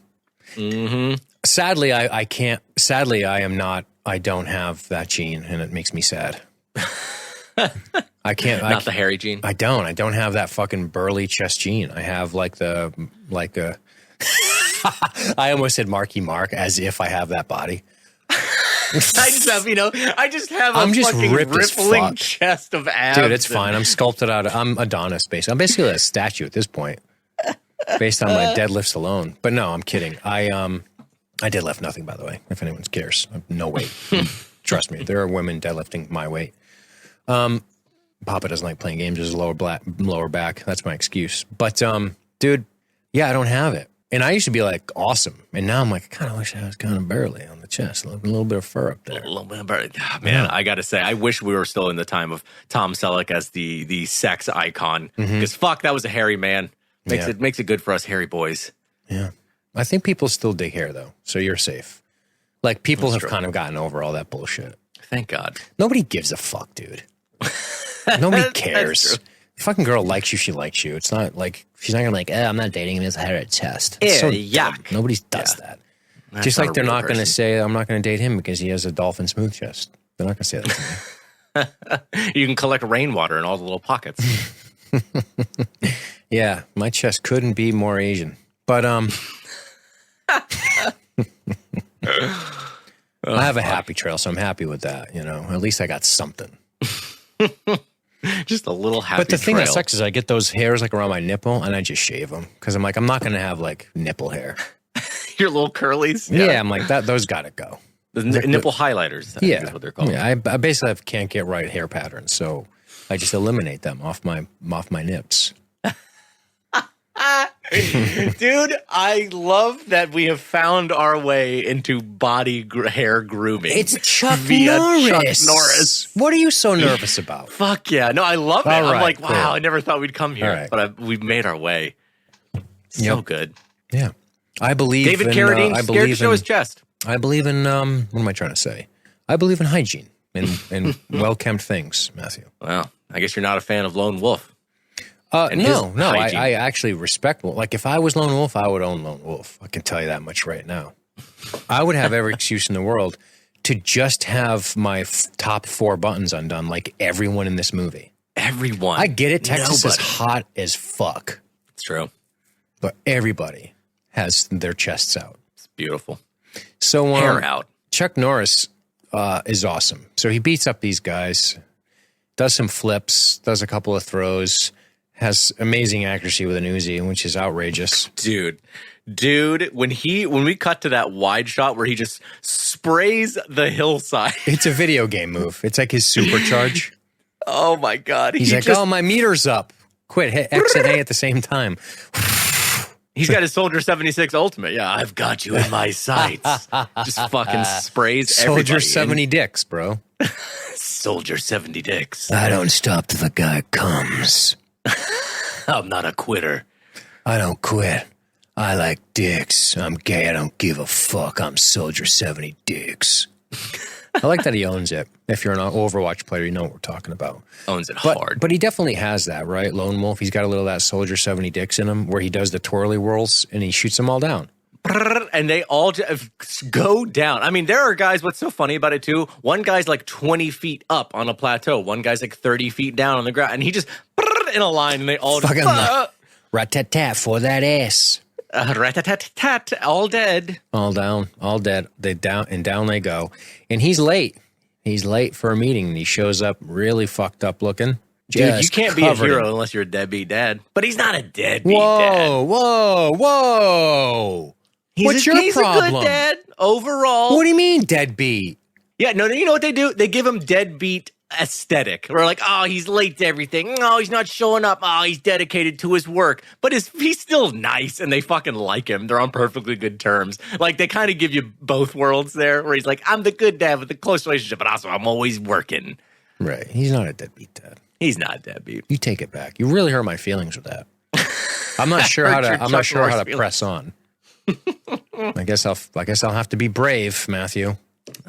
C: Mm-hmm.
A: Sadly, I can't. Sadly, I don't have that gene, and it makes me sad. I can't.
C: Not the hairy gene.
A: I don't have that fucking burly chest gene. I have like a. I almost said Marky Mark as if I have that body.
C: I just have a fucking rippling chest of abs.
A: Dude, it's fine. I'm sculpted out. I'm Adonis, basically. I'm basically a statue at this point, based on my deadlifts alone. But no, I'm kidding. I deadlift nothing, by the way, if anyone cares. No weight. Trust me. There are women deadlifting my weight. Papa doesn't like playing games. There's a lower back. That's my excuse. But, dude, yeah, I don't have it. And I used to be like, awesome. And now I'm like, I kind of wish I was kind of burly on the chest. A little bit of fur up there.
C: A little bit of burly. Oh, man, I got to say, I wish we were still in the time of Tom Selleck as the sex icon. Because fuck, that was a hairy man. Makes it good for us hairy boys.
A: Yeah. I think people still dig hair, though. So you're safe. Like, people have kind of gotten over all that bullshit.
C: Thank God.
A: Nobody gives a fuck, dude. Nobody cares. The fucking girl likes you, she likes you. It's not like, she's not going to be like, I'm not dating him, he has a hair at chest.
C: Ew, so yuck.
A: Nobody does that. That's just like they're not going to say, I'm not going to date him because he has a dolphin smooth chest. They're not going to say that to
C: me. You can collect rainwater in all the little pockets.
A: Yeah, my chest couldn't be more Asian. But, I have a happy trail, so I'm happy with that, you know. At least I got something.
C: Just a little happy trail.
A: But the thing that sucks is I get those hairs like around my nipple and I just shave them because I'm like, I'm not going to have like nipple hair.
C: Your little curlies?
A: Yeah, I'm like, those got to go.
C: The nipple highlighters, I think is what they're called.
A: Yeah, I basically can't get right hair patterns, so I just eliminate them off my nips.
C: Dude, I love that we have found our way into hair grooming.
A: It's Chuck
C: via
A: Norris.
C: Chuck Norris.
A: What are you so nervous about?
C: Fuck yeah. No, I love it.
A: All
C: I'm
A: right,
C: like, wow,
A: cool.
C: I never thought we'd come here.
A: All right.
C: But we've made our way. So good.
A: Yeah. I believe
C: David
A: in,
C: Carradine scared to show his chest.
A: I believe in, what am I trying to say? I believe in hygiene and well-kept things, Matthew.
C: Well, I guess you're not a fan of Lone Wolf.
A: No. I actually respect, like if I was Lone Wolf, I would own Lone Wolf. I can tell you that much right now. I would have every excuse in the world to just have my top 4 buttons undone like everyone in this movie.
C: Everyone.
A: I get it. Texas is hot as fuck.
C: It's true.
A: But everybody has their chests out.
C: It's beautiful.
A: So
C: hair out.
A: Chuck Norris is awesome. So he beats up these guys, does some flips, does a couple of throws, has amazing accuracy with an Uzi, which is outrageous.
C: Dude, when we cut to that wide shot where he just sprays the hillside.
A: It's a video game move. It's like his supercharge.
C: Oh my God.
A: He's like, oh, my meter's up. Quit, hit X and A at the same time.
C: He's got his Soldier 76 Ultimate. Yeah, I've got you in my sights. Just fucking sprays everybody.
A: Soldier 70 dicks, bro.
C: Soldier 70 dicks.
A: I don't stop till the guy comes.
C: I'm not a quitter.
A: I don't quit. I like dicks. I'm gay. I don't give a fuck. I'm Soldier 70 dicks. I like that he owns it. If you're an Overwatch player, you know what we're talking about.
C: Owns it hard.
A: But he definitely has that, right? Lone Wolf, he's got a little of that Soldier 70 dicks in him where he does the twirly whirls and he shoots them all down.
C: And they all go down. I mean, there are guys, what's so funny about it too, one guy's like 20 feet up on a plateau. One guy's like 30 feet down on the ground. And he just in a line and they all
A: fucking rat-tat-tat for that ass.
C: Rat-tat-tat-tat, all dead.
A: All down, all dead. Down they go. And he's late. He's late for a meeting. And he shows up really fucked up looking.
C: Dude, you can't be a hero unless you're a deadbeat dad. But he's not a deadbeat dad.
A: Whoa. What's your problem?
C: He's a good dad overall.
A: What do you mean deadbeat?
C: Yeah, no, you know what they do? They give him deadbeat aesthetic. We're like, oh, he's late to everything. Oh, he's not showing up. Oh, he's dedicated to his work. But he's still nice, and they fucking like him. They're on perfectly good terms. Like, they kind of give you both worlds there, where he's like, I'm the good dad with a close relationship, but also I'm always working.
A: Right. He's not a deadbeat dad.
C: He's not a deadbeat.
A: You take it back. You really hurt my feelings with that. I'm not sure how to press on. I guess I'll have to be brave, Matthew.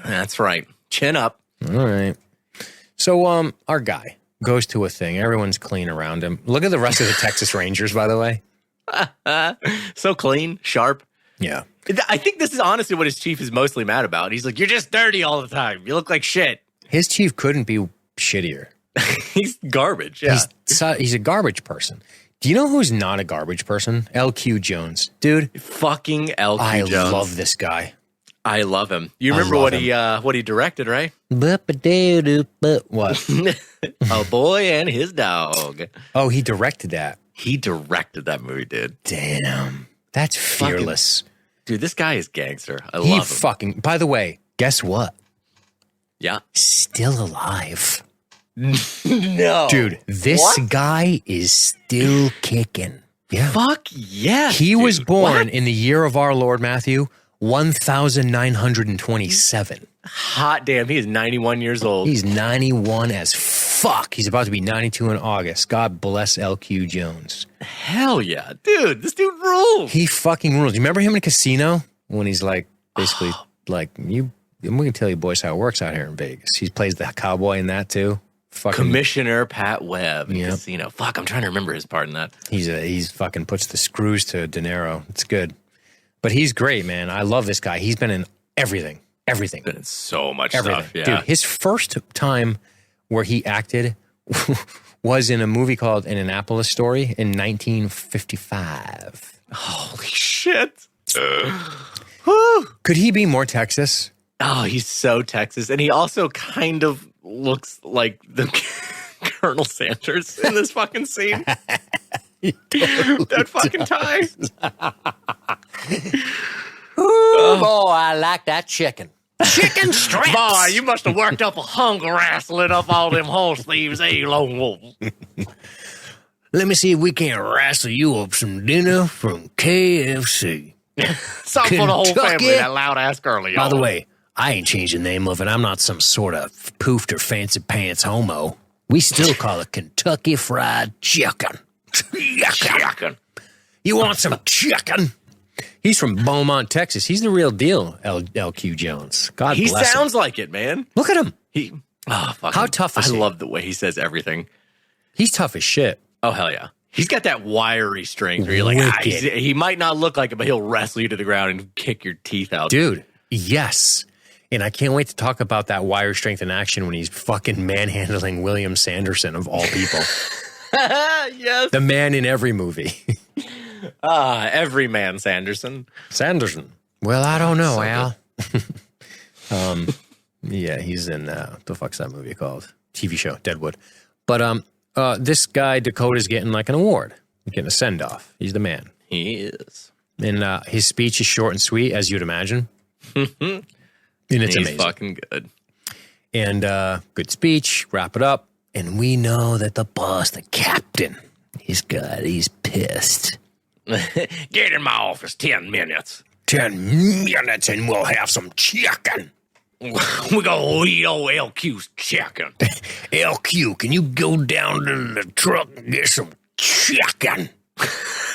C: That's right. Chin up.
A: All right. So our guy goes to a thing. Everyone's clean around him. Look at the rest of the Texas Rangers, by the way.
C: So clean, sharp.
A: Yeah.
C: I think this is honestly what his chief is mostly mad about. He's like, you're just dirty all the time. You look like shit.
A: His chief couldn't be shittier.
C: He's garbage. Yeah.
A: He's a garbage person. Do you know who's not a garbage person? LQ Jones. Dude.
C: Fucking LQ Jones.
A: I love this guy.
C: I love him. You remember what he directed, right?
A: What?
C: A Boy and His Dog.
A: Oh, he directed that.
C: He directed that movie, dude.
A: Damn. That's fearless.
C: Dude, this guy is gangster. I love him.
A: By the way, guess what?
C: Yeah.
A: Still alive.
C: No.
A: Dude, this guy is still kicking. Yeah.
C: Fuck yeah.
A: He was born in the year of our Lord, Matthew, 1927.
C: Hot damn. He is 91 years old.
A: He's 91 as fuck. He's about to be 92 in August. God bless LQ Jones.
C: Hell yeah. Dude, this dude rules.
A: He fucking rules. You remember him in Casino? When he's like, basically, like, we can tell you boys how it works out here in Vegas. He plays the cowboy in that too. Fucking
C: Commissioner Pat Webb in Casino. Fuck, I'm trying to remember his part in that.
A: He's fucking puts the screws to De Niro. It's good. But he's great, man. I love this guy. He's been in everything. Everything.
C: Been in so much stuff. Yeah.
A: Dude, his first time where he acted was in a movie called An Annapolis Story in 1955.
C: Holy shit.
A: Could he be more Texas?
C: Oh, he's so Texas. And he also kind of looks like the Colonel Sanders in this fucking scene. That fucking tie.
A: Ooh, boy, I like that chicken. Chicken strips.
C: Boy, you must have worked up a hunger wrestling up all them horse thieves, lone wolves.
A: Let me see if we can't wrestle you up some dinner from KFC.
C: Something for the whole
A: Kentucky.
C: family, that loud-ass girly.
A: By the way, I ain't changed the name of it. I'm not some sort of poofed or fancy pants homo. We still call it Kentucky Fried Chicken.
C: Chicken.
A: You want some chicken? He's from Beaumont, Texas. He's the real deal, LQ Jones. God
C: He
A: bless him.
C: sounds like it, man.
A: Look at him.
C: Fuck
A: How
C: him.
A: tough is
C: I
A: he?
C: love the way he says everything.
A: He's tough as shit.
C: Oh, hell yeah. He's got that wiry strength where you're like,
A: Wicked.
C: he might not look like it, but he'll wrestle you to the ground and kick your teeth out.
A: Dude, yes. And I can't wait to talk about that wire strength in action when he's fucking manhandling William Sanderson of all people.
C: Yes.
A: The man in every movie.
C: Every man, Sanderson.
A: Sanderson. Well, I don't know,
C: So
A: Al. Yeah, he's in, the fuck's that movie called? TV show, Deadwood. But this guy, Dakota's getting like an award. He's getting a send-off. He's the man.
C: He is.
A: And his speech is short and sweet, as you'd imagine. And it's
C: He's
A: amazing.
C: fucking good.
A: And good speech, wrap it up. And we know that the boss, the captain, he's pissed.
C: Get in my office 10 minutes.
A: 10 minutes and we'll have some chicken.
C: We're going to eat old LQ's chicken.
A: LQ, can you go down to the truck and get some chicken?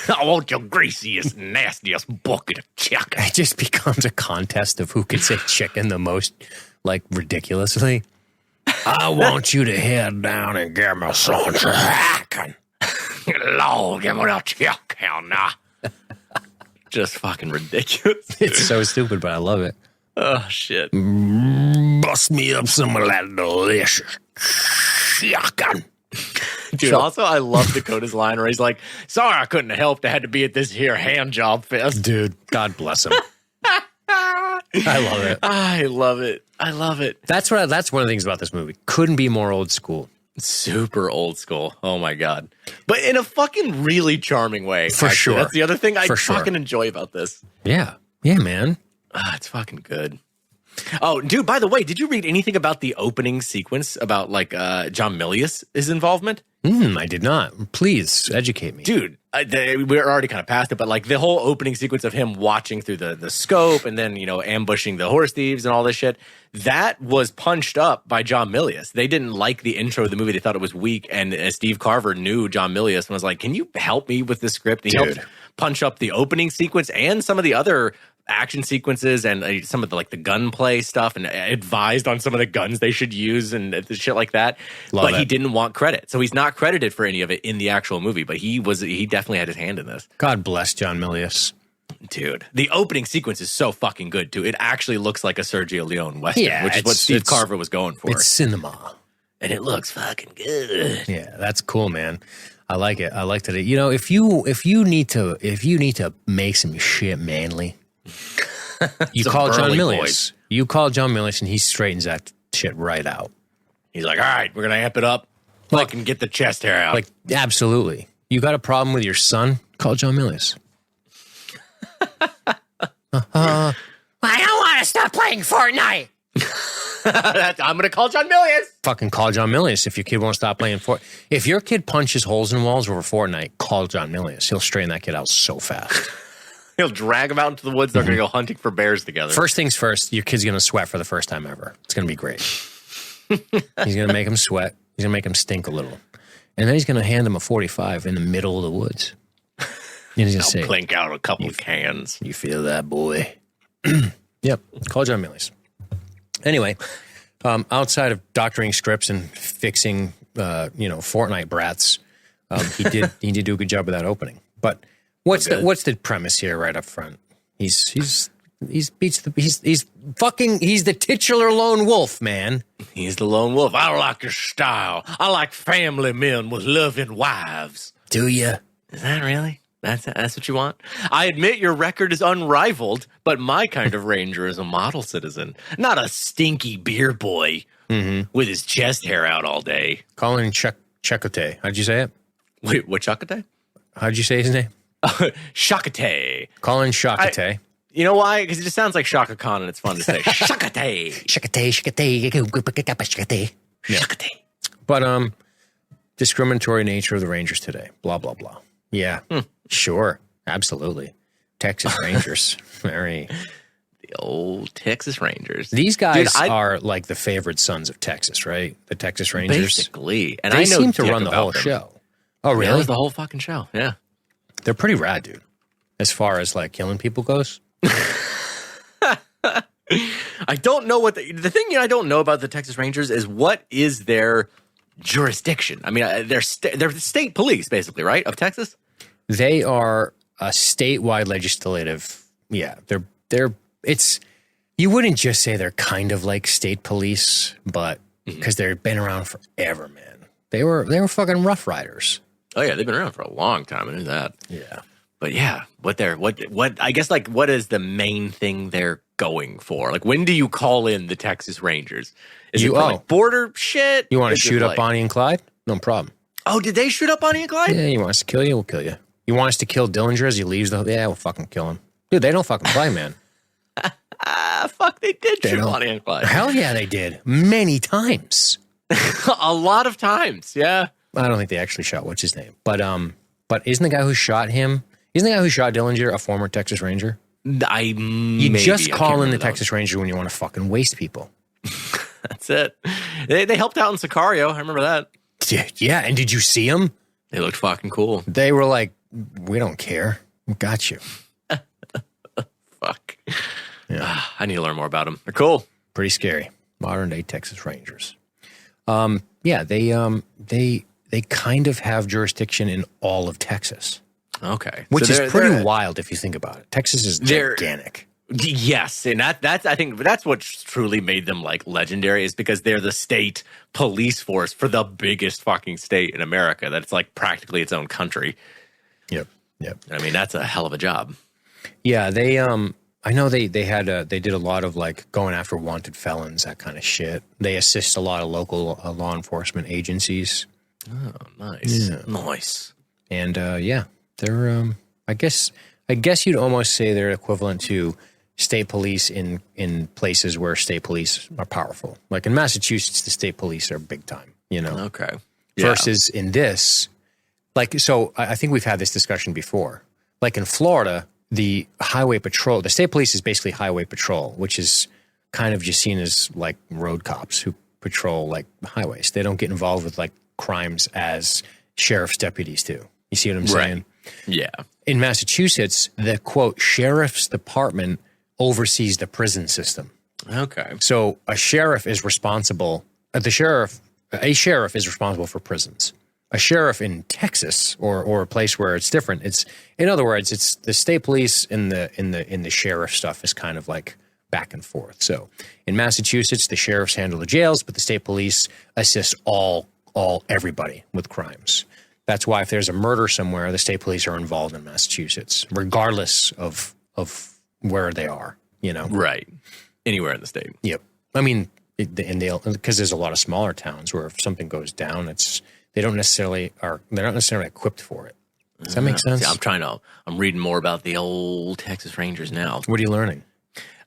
C: I want your greasiest, nastiest bucket of chicken.
A: It just becomes a contest of who can say chicken the most, like, ridiculously. I want you to head down and get me some chicken.
C: Lord, give me that chicken now. Just fucking ridiculous.
A: It's so stupid, but I love it.
C: Oh, shit.
A: Bust me up some of that delicious chicken.
C: Dude, also, I love Dakota's line where he's like, sorry I couldn't have helped. I had to be at this here hand job fest.
A: Dude, God bless him. I love it.
C: I love it. I love it.
A: That's one of the things about this movie. Couldn't be more old school.
C: Super old school. Oh, my God. But in a fucking really charming way.
A: For sure.
C: That's the other thing I
A: For sure.
C: fucking enjoy about this.
A: Yeah. Yeah, man.
C: It's fucking good. Oh, dude, by the way, did you read anything about the opening sequence about like John Milius' involvement?
A: I did not. Please educate me.
C: Dude, we're already kind of past it, but like the whole opening sequence of him watching through the scope and then, ambushing the horse thieves and all this shit, that was punched up by John Milius. They didn't like the intro of the movie. They thought it was weak. And Steve Carver knew John Milius and was like, can you help me with the script? And he helped punch up the opening sequence and some of the other action sequences and some of the gunplay stuff and advised on some of the guns they should use and shit like that. But he didn't want credit. So he's not credited for any of it in the actual movie, but he definitely had his hand in this.
A: God bless John Milius.
C: Dude, the opening sequence is so fucking good too. It actually looks like a Sergio Leone Western, which is what Steve Carver was going for.
A: It's cinema.
C: And it looks fucking good.
A: Yeah, that's cool, man. I like it. I like that. If you need to make some shit manly, you call John Milius.
C: Boys.
A: You call John Milius, and he straightens that shit right out.
C: He's like, all right, we're gonna amp it up. Fucking get the chest hair out.
A: Like, absolutely. You got a problem with your son? Call John Milius.
B: I don't want to stop playing Fortnite.
C: I'm gonna call John Milius.
A: Fucking call John Milius if your kid won't stop playing Fortnite. If your kid punches holes in walls over Fortnite, call John Milius. He'll straighten that kid out so fast.
C: He'll drag him out into the woods. They're gonna go hunting for bears together.
A: First things first, your kid's going to sweat for the first time ever. It's going to be great. He's going to make him sweat. He's going to make him stink a little. And then he's going to hand him a 45 in the middle of the woods. And he's going to say,
C: clink out a couple of cans.
A: you feel that, boy? Yep. Call John Milius. Anyway, outside of doctoring scripts and fixing, Fortnite brats, he did do a good job with that opening. But what's the premise here right up front? He's the titular lone wolf, man.
C: He's the lone wolf. I don't like your style. I like family men with loving wives.
A: Do you?
C: Is that really? That's what you want? I admit your record is unrivaled, but my kind of ranger is a model citizen, not a stinky beer boy with his chest hair out all day.
A: Colin Chakotay. How'd you say it?
C: Wait, what Chakotay?
A: How'd you say his name?
C: Chakotay.
A: Colin Chakotay.
C: You know why? Because it just sounds like Shaka Khan, and it's fun to say. Shakate.
A: Shakate. Yeah. But discriminatory nature of the Rangers today. Blah, blah, blah. Yeah. Sure. Absolutely. Texas Rangers. Very.
C: The old Texas Rangers.
A: These guys are like the favored sons of Texas, right? The Texas Rangers.
C: Basically. And
A: they
C: I know
A: seem to run the whole show. Oh, really?
C: Yeah, it was the whole fucking show. Yeah.
A: They're pretty rad, dude. As far as like killing people goes.
C: I don't know what the thing I don't know about the Texas Rangers is what is their jurisdiction? I mean, they're the state police, basically, right? Of Texas?
A: They are a statewide legislative. Yeah, it's, you wouldn't just say they're kind of like state police, but because they've been around forever, man. They were fucking Rough Riders.
C: Oh yeah, they've been around for a long time. I knew that.
A: Yeah.
C: But yeah, what I guess like what is the main thing they're going for? Like when do you call in the Texas Rangers? Is it for, like, border shit?
A: You want to shoot up Bonnie and Clyde? No problem.
C: Oh, did they shoot up Bonnie and Clyde?
A: Yeah, you want us to kill you? We'll kill you. You want us to kill Dillinger as he leaves we'll fucking kill him. Dude, they don't fucking play, man.
C: Fuck, they did shoot Bonnie and Clyde.
A: Hell yeah, they did. Many times.
C: A lot of times, yeah.
A: I don't think they actually shot what's his name. But isn't the guy who shot him, isn't the guy who shot Dillinger a former Texas Ranger? You just call in the Texas Ranger when you want to fucking waste people.
C: That's it. They helped out in Sicario. I remember that.
A: Yeah, and did you see them?
C: They looked fucking cool.
A: They were like, we don't care. We got you.
C: Fuck.
A: Yeah.
C: I need to learn more about them. They're cool.
A: Pretty scary. Modern day Texas Rangers. Yeah, they kind of have jurisdiction in all of Texas.
C: Okay.
A: Which is pretty wild if you think about it. Texas is gigantic.
C: Yes, and that's I think that's what truly made them like legendary is because they're the state police force for the biggest fucking state in America. That's like practically its own country.
A: Yep.
C: I mean, that's a hell of a job.
A: Yeah, they I know they did a lot of like going after wanted felons, that kind of shit. They assist a lot of local law enforcement agencies.
C: Oh, nice.
A: Yeah.
C: Nice.
A: And yeah, they're I guess you'd almost say they're equivalent to state police in places where state police are powerful. Like in Massachusetts, the state police are big time, you know.
C: Okay.
A: Yeah. Versus in this, like, so I think we've had this discussion before. Like in Florida, the highway patrol, the state police is basically highway patrol, which is kind of just seen as like road cops who patrol like highways. They don't get involved with like crimes as sheriff's deputies do. You see what I'm saying?
C: Yeah.
A: In Massachusetts, the quote sheriff's department oversees the prison system.
C: Okay.
A: So a sheriff is responsible. A sheriff is responsible for prisons. A sheriff in Texas or a place where it's different. It's, in other words, it's the state police and the sheriff stuff is kind of like back and forth. So in Massachusetts, the sheriffs handle the jails, but the state police assist everybody with crimes. That's why if there's a murder somewhere, the state police are involved in Massachusetts, regardless of where they are, you know?
C: Right. Anywhere in the state.
A: Yep. I mean, because there's a lot of smaller towns where if something goes down, they're not necessarily equipped for it. Does that make sense?
C: See, I'm reading more about the old Texas Rangers now.
A: What are you learning?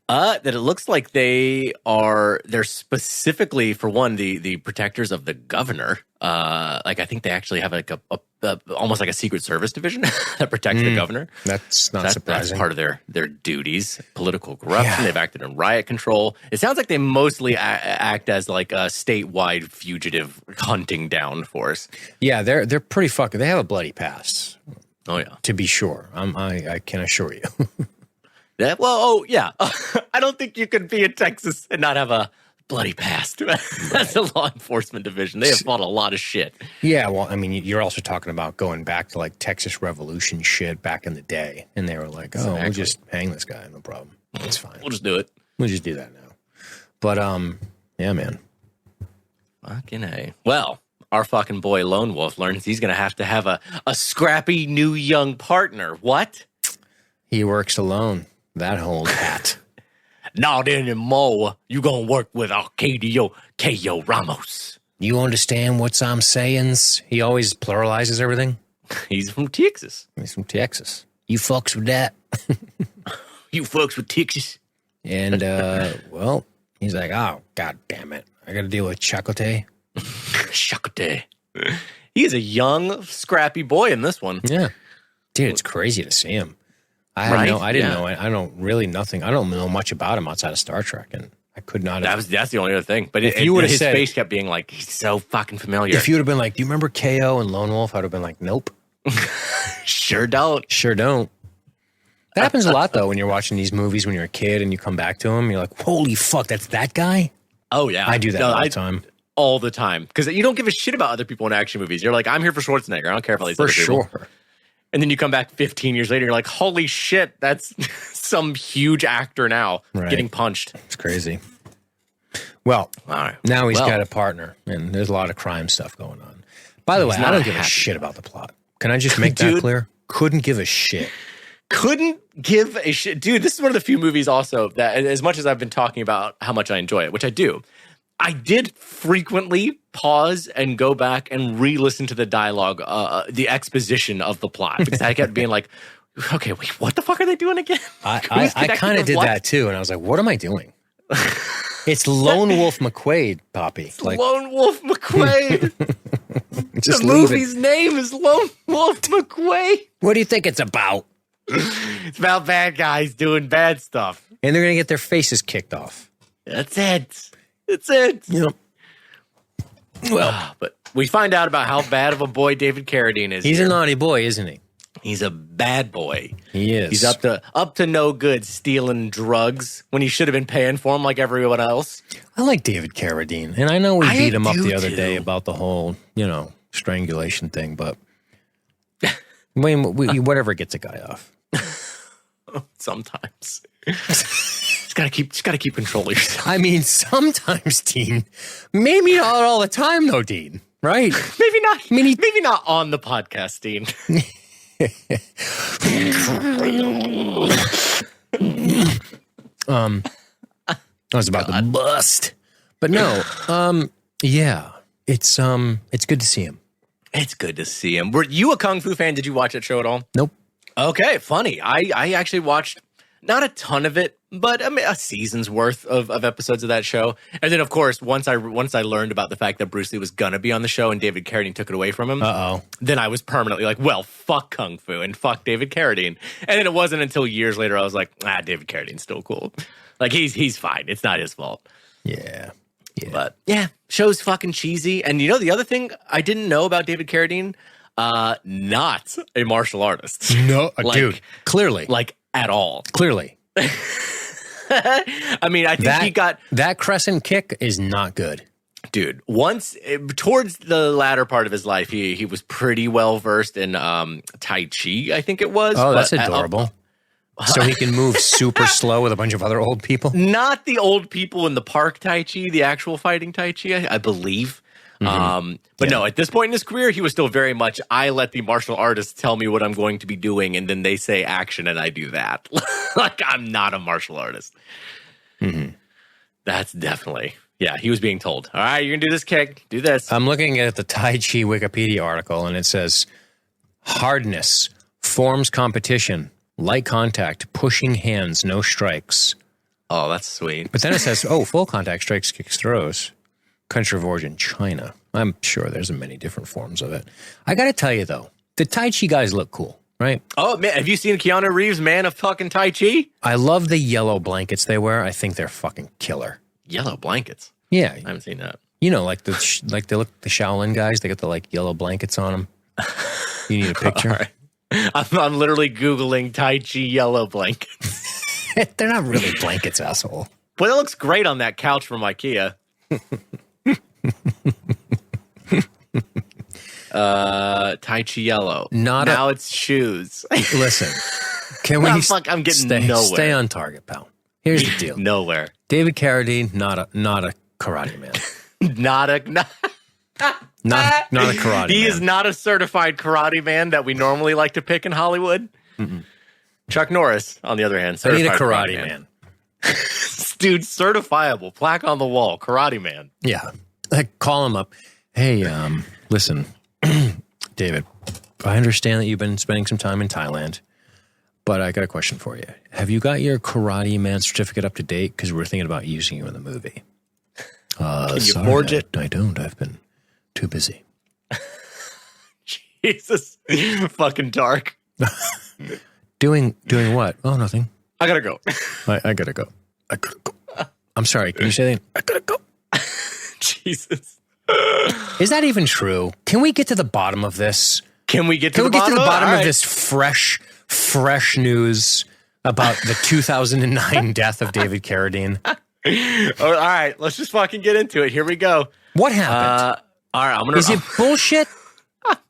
C: That it looks like they're specifically, for one, the protectors of the governor. Like I think they actually have like a almost like a Secret Service division that protects the governor.
A: That's not surprising.
C: That's part of their duties. Political corruption. Yeah. They've acted in riot control. It sounds like they mostly act as like a statewide fugitive hunting down force.
A: Yeah, they're pretty fucking. They have a bloody past.
C: Oh yeah,
A: to be sure. I can assure you.
C: Yeah, well, oh yeah. I don't think you could be in Texas and not have a bloody past. That's a law enforcement division. They have fought a lot of shit.
A: Yeah, well, I mean, you're also talking about going back to like Texas Revolution shit back in the day, and they were like, "Oh, we'll just hang this guy, no problem. It's fine.
C: We'll just do it.
A: We'll just do that now." But yeah, man.
C: Fucking A. Well, our fucking boy Lone Wolf learns he's gonna have to have a scrappy new young partner. What?
A: He works alone. That whole cat.
C: Not anymore. You gonna work with Arcadio K.O. Ramos.
A: You understand what I'm saying? He always pluralizes everything.
C: He's from Texas.
A: He's from Texas. You fucks with that?
C: You folks with Texas.
A: And, well, he's like, oh, God damn it. I got to deal with Chakotay.
C: Chakotay. He's a young, scrappy boy in this one.
A: Yeah. Dude, it's crazy to see him. I didn't know. I don't know much about him outside of Star Trek. And I could not have.
C: That's the only other thing. But his face kept being like, he's so fucking familiar.
A: If you would have been like, do you remember KO and Lone Wolf? I would have been like, nope.
C: Sure don't.
A: Sure don't. That happens a lot, though, when you're watching these movies when you're a kid and you come back to them. You're like, holy fuck, that's that guy?
C: Oh, yeah.
A: I do that all the time.
C: All the time. Because you don't give a shit about other people in action movies. You're like, I'm here for Schwarzenegger. I don't care about these other people. For sure. And then you come back 15 years later, you're like, holy shit, that's some huge actor now getting punched.
A: It's crazy. Well, now he's got a partner, and there's a lot of crime stuff going on. By the way, I don't give a shit about the plot. Can I just make that clear? Couldn't give a shit.
C: Couldn't give a shit. Dude, this is one of the few movies also that, as much as I've been talking about how much I enjoy it, which I do, I did frequently pause and go back and re-listen to the dialogue, the exposition of the plot, because I kept being like, okay, wait, what the fuck are they doing again?
A: I kind of did that too, and I was like, what am I doing? It's Lone Wolf McQuade, Poppy.
C: Lone Wolf McQuade. The movie's name is Lone Wolf McQuade.
A: What do you think it's about?
C: It's about bad guys doing bad stuff.
A: And they're going to get their faces kicked off.
C: That's it. That's it.
A: Yep.
C: Well, but we find out about how bad of a boy David Carradine is.
A: He's a naughty boy, isn't he?
C: He's a bad boy.
A: He is.
C: He's up to no good, stealing drugs when he should have been paying for them like everyone else.
A: I like David Carradine, and I know we beat him up the other day about the whole, strangulation thing, but I mean, whatever gets a guy off.
C: Sometimes. Just gotta keep control of yourself.
A: I mean, sometimes, Dean. Maybe not all the time, though, Dean. Right?
C: Maybe not. Maybe not on the podcast, Dean.
A: I was about to bust, but no. Yeah, it's good to see him.
C: It's good to see him. Were you a Kung Fu fan? Did you watch that show at all?
A: Nope.
C: Okay, funny. I actually watched not a ton of it, but I mean a season's worth of episodes of that show. And then, of course, once I learned about the fact that Bruce Lee was gonna be on the show and David Carradine took it away from him, then I was permanently like, well, fuck Kung Fu and fuck David Carradine. And then it wasn't until years later I was like, David Carradine's still cool. Like he's fine. It's not his fault.
A: Yeah.
C: But yeah, show's fucking cheesy. And the other thing I didn't know about David Carradine, not a martial artist.
A: No, dude, clearly.
C: Like at all.
A: Clearly.
C: I mean, I think he got...
A: That crescent kick is not good.
C: Dude, towards the latter part of his life, he was pretty well versed in Tai Chi, I think it was.
A: Oh, that's adorable. So he can move super slow with a bunch of other old people?
C: Not the old people in the park Tai Chi, the actual fighting Tai Chi, I believe. But no, at this point in his career, he was still very much, I let the martial artists tell me what I'm going to be doing, and then they say action, and I do that. Like, I'm not a martial artist.
A: Mm-hmm.
C: That's definitely, he was being told, all right, you're going to do this kick, do this.
A: I'm looking at the Tai Chi Wikipedia article, and it says, hardness, forms competition, light contact, pushing hands, no strikes.
C: Oh, that's sweet.
A: But then it says, full contact, strikes, kicks, throws. Country of origin, China. I'm sure there's many different forms of it. I got to tell you, though, the Tai Chi guys look cool, right?
C: Oh, man, have you seen Keanu Reeves, man of fucking Tai Chi?
A: I love the yellow blankets they wear. I think they're fucking killer.
C: Yellow blankets?
A: Yeah.
C: I haven't seen that.
A: Like the Shaolin guys, they got the yellow blankets on them. You need a picture?
C: All right. I'm literally Googling Tai Chi yellow blankets.
A: They're not really blankets, asshole.
C: But it looks great on that couch from IKEA. Tai Chi yellow. Now it's shoes.
A: Listen, can we?
C: I'm getting nowhere.
A: Stay on target, pal. Here's the deal.
C: Nowhere.
A: David Carradine, not a karate man.
C: not a
A: karate man.
C: He is not a certified karate man that we normally like to pick in Hollywood. Mm-mm. Chuck Norris, on the other hand,
A: I need a karate man.
C: Dude, certifiable, plaque on the wall, karate man.
A: Yeah. Like, call him up. Hey, listen, David, I understand that you've been spending some time in Thailand, But I got a question for you. Have you got your Karate Man certificate up to date? Because we're thinking about using you in the movie.
C: Can you
A: sorry,
C: forge it?
A: I don't. I've been too busy.
C: Jesus. Fucking dark.
A: Doing what? Oh, nothing.
C: I gotta go.
A: I gotta go. I gotta go. I'm sorry. Can you say that? I gotta go.
C: Jesus.
A: Is that even true? Can we get to the bottom of this?
C: Can we get to
A: Can
C: the
A: we get
C: bottom
A: to the bottom
C: All
A: of
C: right.
A: this fresh news about the 2009 death of David Carradine?
C: All right, let's just fucking get into it. Here we go.
A: What happened?
C: All right, I'm gonna.
A: Is it bullshit?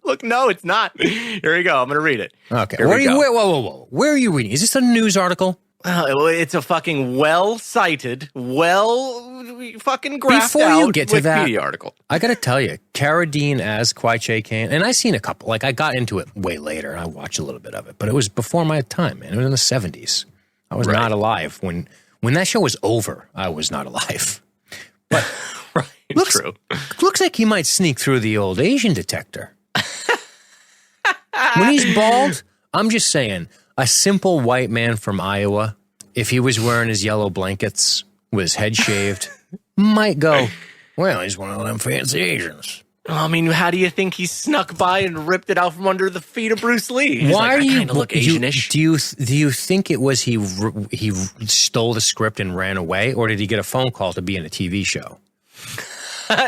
C: Look, no, it's not. Here we go. I'm gonna read it.
A: Okay.
C: Here we go.
A: Whoa. Where are you reading? Is this a news article?
C: Well, it's a fucking well-cited, fucking graphed
A: Before you
C: out
A: get to that,
C: Wikipedia article.
A: I got to tell you, Carradine as Kwai Kane, and I seen a couple. Like, I got into it way later. I watched a little bit of it, but it was before my time, man. It was in the 70s. I was not alive when that show was over. I was not alive. But
C: Right, true.
A: looks like he might sneak through the old Asian detector. When he's bald, I'm just saying, a simple white man from Iowa, if he was wearing his yellow blankets with his head shaved, might go, well, he's one of them fancy Asians.
C: I mean, how do you think he snuck by and ripped it out from under the feet of Bruce Lee? He's
A: Why
C: like,
A: are you
C: I kinda look Asianish?
A: Do you think it was he stole the script and ran away, or did he get a phone call to be in a TV show?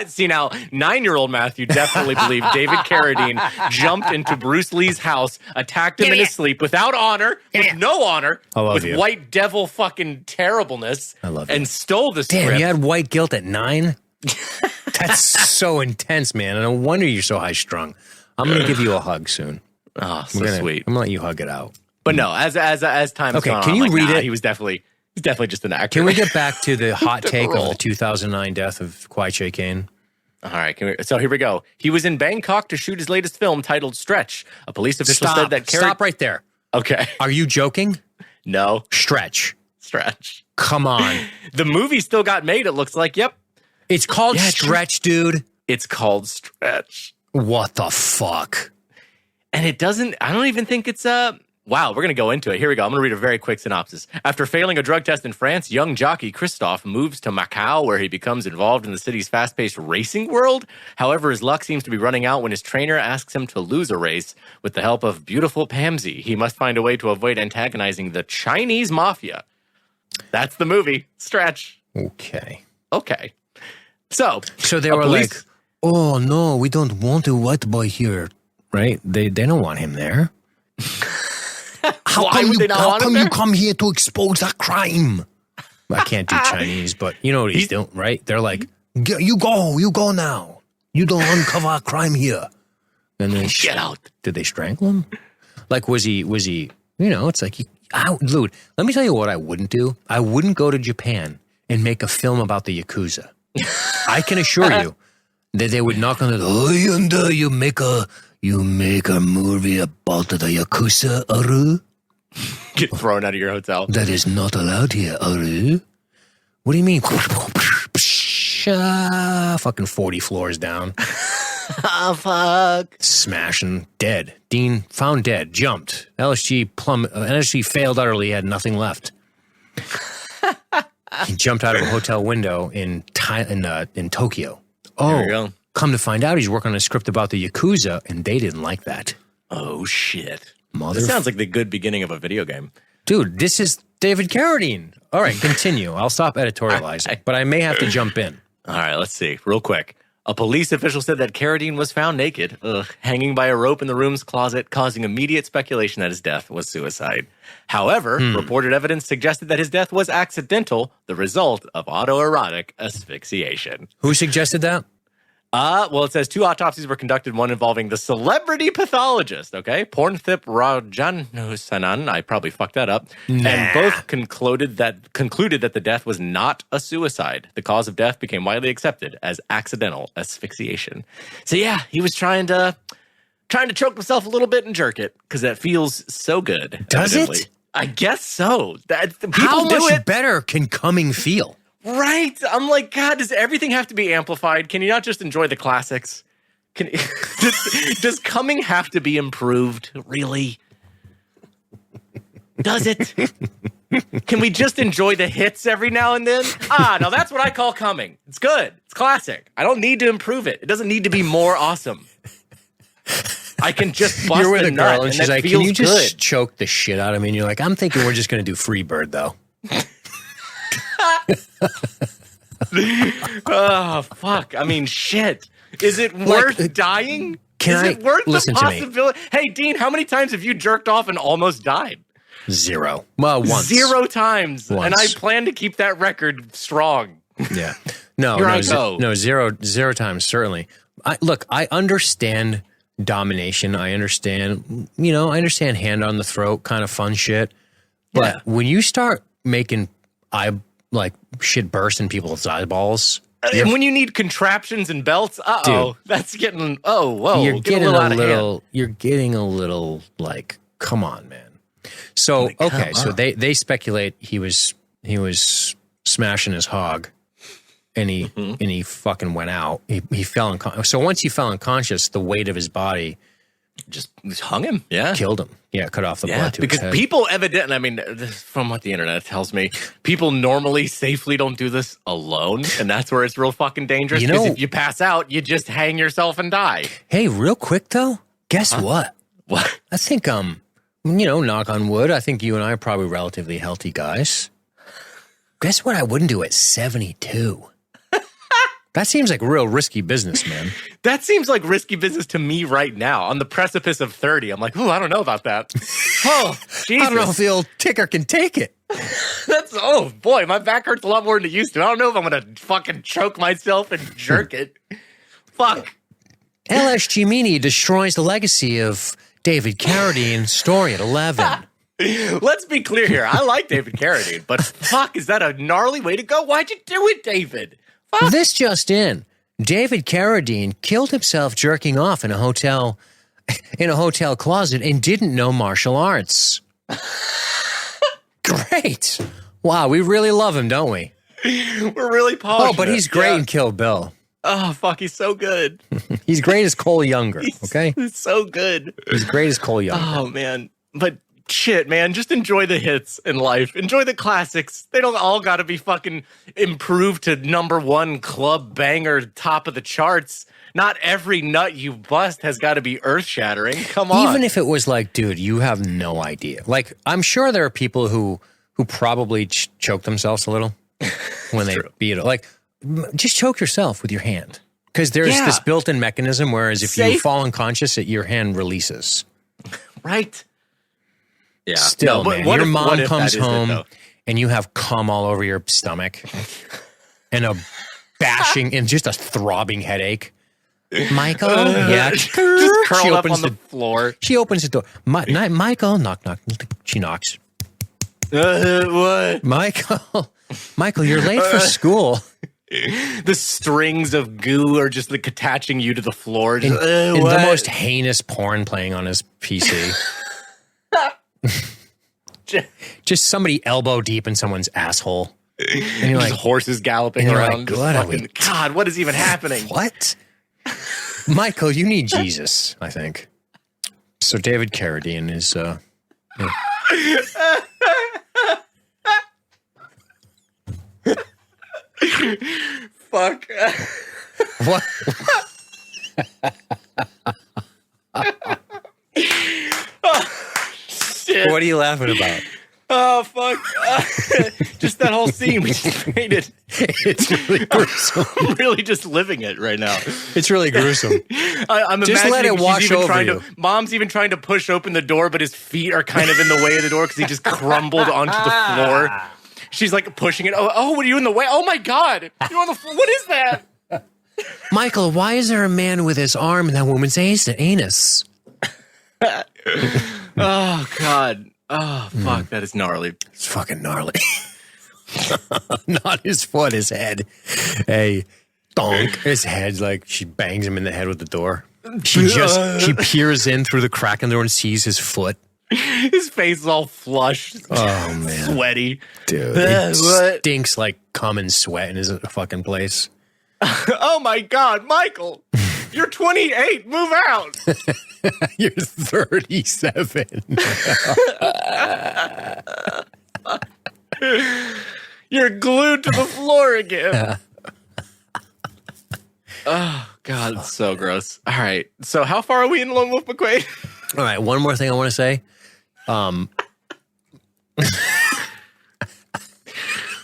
C: See, now, 9-year-old Matthew definitely believed David Carradine jumped into Bruce Lee's house, attacked him in his sleep without honor, with no honor,
A: I love
C: with
A: you.
C: white devil fucking terribleness,
A: I love you.
C: and stole the
A: Damn,
C: script.
A: you had white guilt at 9? That's so intense, man. And no wonder you're so high strung. I'm going to give you a hug soon.
C: Oh, so sweet.
A: I'm going to let you hug it out.
C: But no, as time
A: Okay,
C: gone
A: can
C: on,
A: you
C: I'm like,
A: read
C: nah,
A: it?
C: He's definitely just an actor.
A: Can we get back to the hot take of
C: role.
A: the 2009 death of Kwai Kane?
C: All right, so here we go. He was in Bangkok to shoot his latest film titled Stretch. A police official said that
A: Stop right there.
C: Okay.
A: Are you joking?
C: No.
A: Stretch.
C: Stretch.
A: Come on.
C: The movie still got made, it looks like. Yep.
A: It's called
C: Yeah,
A: Stretch, dude.
C: It's called Stretch.
A: What the fuck?
C: And it doesn't, I don't even think it's wow, we're going to go into it. Here we go. I'm going to read a very quick synopsis. After failing a drug test in France, young jockey Christophe moves to Macau, where he becomes involved in the city's fast-paced racing world. However, his luck seems to be running out when his trainer asks him to lose a race. With the help of beautiful Pamsy, he must find a way to avoid antagonizing the Chinese mafia. That's the movie. Stretch.
A: Okay.
C: Okay. So
A: they were like, oh, no, we don't want a white boy here. Right? They don't want him there.
C: Why would they not want him there?
A: you come here to expose that crime? I can't do Chinese, but you know what he's doing, right? They're like, you go now. You don't uncover a crime here. And they
C: Get out.
A: Did they strangle him? Like, was he, you know, it's like, dude, let me tell you what I wouldn't do. I wouldn't go to Japan and make a film about the Yakuza. I can assure you that they would knock on the door. Oh, and you make a movie about the Yakuza, Aru?
C: Get thrown out of your hotel.
A: That is not allowed here, Aru. What do you mean? Fucking 40 floors down.
C: Oh, fuck.
A: Smashing, dead. Dean found dead, jumped. LSG failed utterly, had nothing left. He jumped out of a hotel window in Tokyo.
C: There we go.
A: Come to find out, he's working on a script about the Yakuza, and they didn't like that.
C: Oh, shit. This sounds like the good beginning of a video game.
A: Dude, this is David Carradine. All right, continue. I'll stop editorializing, but I may have to jump in.
C: All right, let's see. Real quick. A police official said that Carradine was found naked, hanging by a rope in the room's closet, causing immediate speculation that his death was suicide. However, reported evidence suggested that his death was accidental, the result of autoerotic asphyxiation.
A: Who suggested that?
C: Well, it says 2 autopsies were conducted, one involving the celebrity pathologist, okay? Pornthip Rajanusanan, I probably fucked that up, and both concluded that the death was not a suicide. The cause of death became widely accepted as accidental asphyxiation. So yeah, he was trying to choke himself a little bit and jerk it because that feels so good.
A: Does
C: evidently.
A: it?
C: I guess so.
A: How
C: People do
A: much
C: it.
A: better can coming feel?
C: Right. I'm like, God, does everything have to be amplified? Can you not just enjoy the classics? Does coming have to be improved? Really? Does it? Can we just enjoy the hits every now and then? No, that's what I call coming. It's good. It's classic. I don't need to improve it. It doesn't need to be more awesome. I can just bust
A: You're with
C: a
A: a
C: nut,
A: girl and she's like, can you just choke the shit out of me? And you're like, I'm thinking we're just going to do free bird, though.
C: Oh, fuck. I mean, shit. Is it worth dying? Is it worth the possibility? Hey, Dean, how many times have you jerked off and almost died?
A: 0. Well, once.
C: 0 times.
A: Once.
C: And I plan to keep that record strong.
A: Yeah. No, zero times, certainly. I understand domination. I understand, I understand hand on the throat kind of fun shit. But when you start making shit burst in people's eyeballs.
C: And when you need contraptions and belts, that's getting,
A: You're getting you're getting a little like, come on, man. So, so they speculate he was smashing his hog and he fucking went out. He fell unconscious. So once he fell unconscious, the weight of his body
C: just hung him. Yeah.
A: Killed him. Yeah. Cut off the blood to
C: because
A: his head.
C: People evidently, I mean, from what the internet tells me, people normally safely don't do this alone. And that's where it's real fucking dangerous. Because if you pass out, you just hang yourself and die.
A: Hey, real quick though, guess what?
C: What?
A: I think, knock on wood, I think you and I are probably relatively healthy guys. Guess what I wouldn't do at 72? That seems like real risky business, man.
C: That seems like risky business to me right now. On the precipice of 30, I'm like, I don't know about that. Oh, Jesus.
A: I don't know if the old ticker can take it.
C: Oh boy, my back hurts a lot more than it used to. I don't know if I'm going to fucking choke myself and jerk it. Fuck.
A: LSG Media destroys the legacy of David Carradine's story at 11.
C: Let's be clear here. I like David Carradine, but fuck, is that a gnarly way to go? Why'd you do it, David? Fuck.
A: This just in. David Carradine killed himself jerking off in a hotel closet and didn't know martial arts. Great. Wow, we really love him, don't we?
C: We're really passionate.
A: Oh, but he's great in Kill Bill.
C: Oh, fuck, he's so good.
A: He's great as Cole Younger, okay?
C: He's so good.
A: He's great as Cole Younger.
C: Oh, man. But shit, man, just enjoy the hits in life. Enjoy the classics. They don't all got to be fucking improved to #1 club banger, top of the charts. Not every nut you bust has got to be earth-shattering. Come on.
A: Even if it was like, dude, you have no idea. Like, I'm sure there are people who probably choke themselves a little when they beat it. Like, just choke yourself with your hand. Because there's this built-in mechanism, whereas if you fall unconscious, your hand releases.
C: Right. Yeah.
A: Still, man, your mom comes home and you have cum all over your stomach and a bashing and just a throbbing headache. Michael?
C: Just curl up on the floor.
A: She opens the door. Michael, knock, knock. She knocks.
C: What?
A: Michael, you're late for school.
C: The strings of goo are just like attaching you to the floor. Just,
A: the most heinous porn playing on his PC. Just somebody elbow deep in someone's asshole. And you're like,
C: horses galloping around.
A: Like,
C: God, what is even happening?
A: What? Michael, you need Jesus, I think. So David Carradine is
C: Fuck.
A: What?
C: Shit.
A: What are you laughing about?
C: Oh, fuck. Just that whole scene we just painted.
A: It's really gruesome.
C: I'm really just living it right now.
A: It's really gruesome.
C: I'm
A: just let it wash over you.
C: Mom's even trying to push open the door, but his feet are kind of in the way of the door because he just crumbled onto the floor. She's like pushing it. Oh, what are you in the way? Oh, my God. You're on the floor. What is that?
A: Michael, why is there a man with his arm in that woman's anus?
C: Oh, God. Oh, fuck. That is gnarly.
A: It's fucking gnarly. Not his foot, his head. Hey, donk. His head, like, she bangs him in the head with the door. She peers in through the crack in the door and sees his foot.
C: His face is all flushed.
A: Oh, man.
C: Sweaty.
A: Dude, it stinks like cum and sweat in his fucking place.
C: Oh, my God. Michael, you're 28. Move out.
A: You're 37.
C: You're glued to the floor again. Oh, God, it's so gross. All right. So how far are we in Lone Wolf McQuade?
A: All right, one more thing I want to say.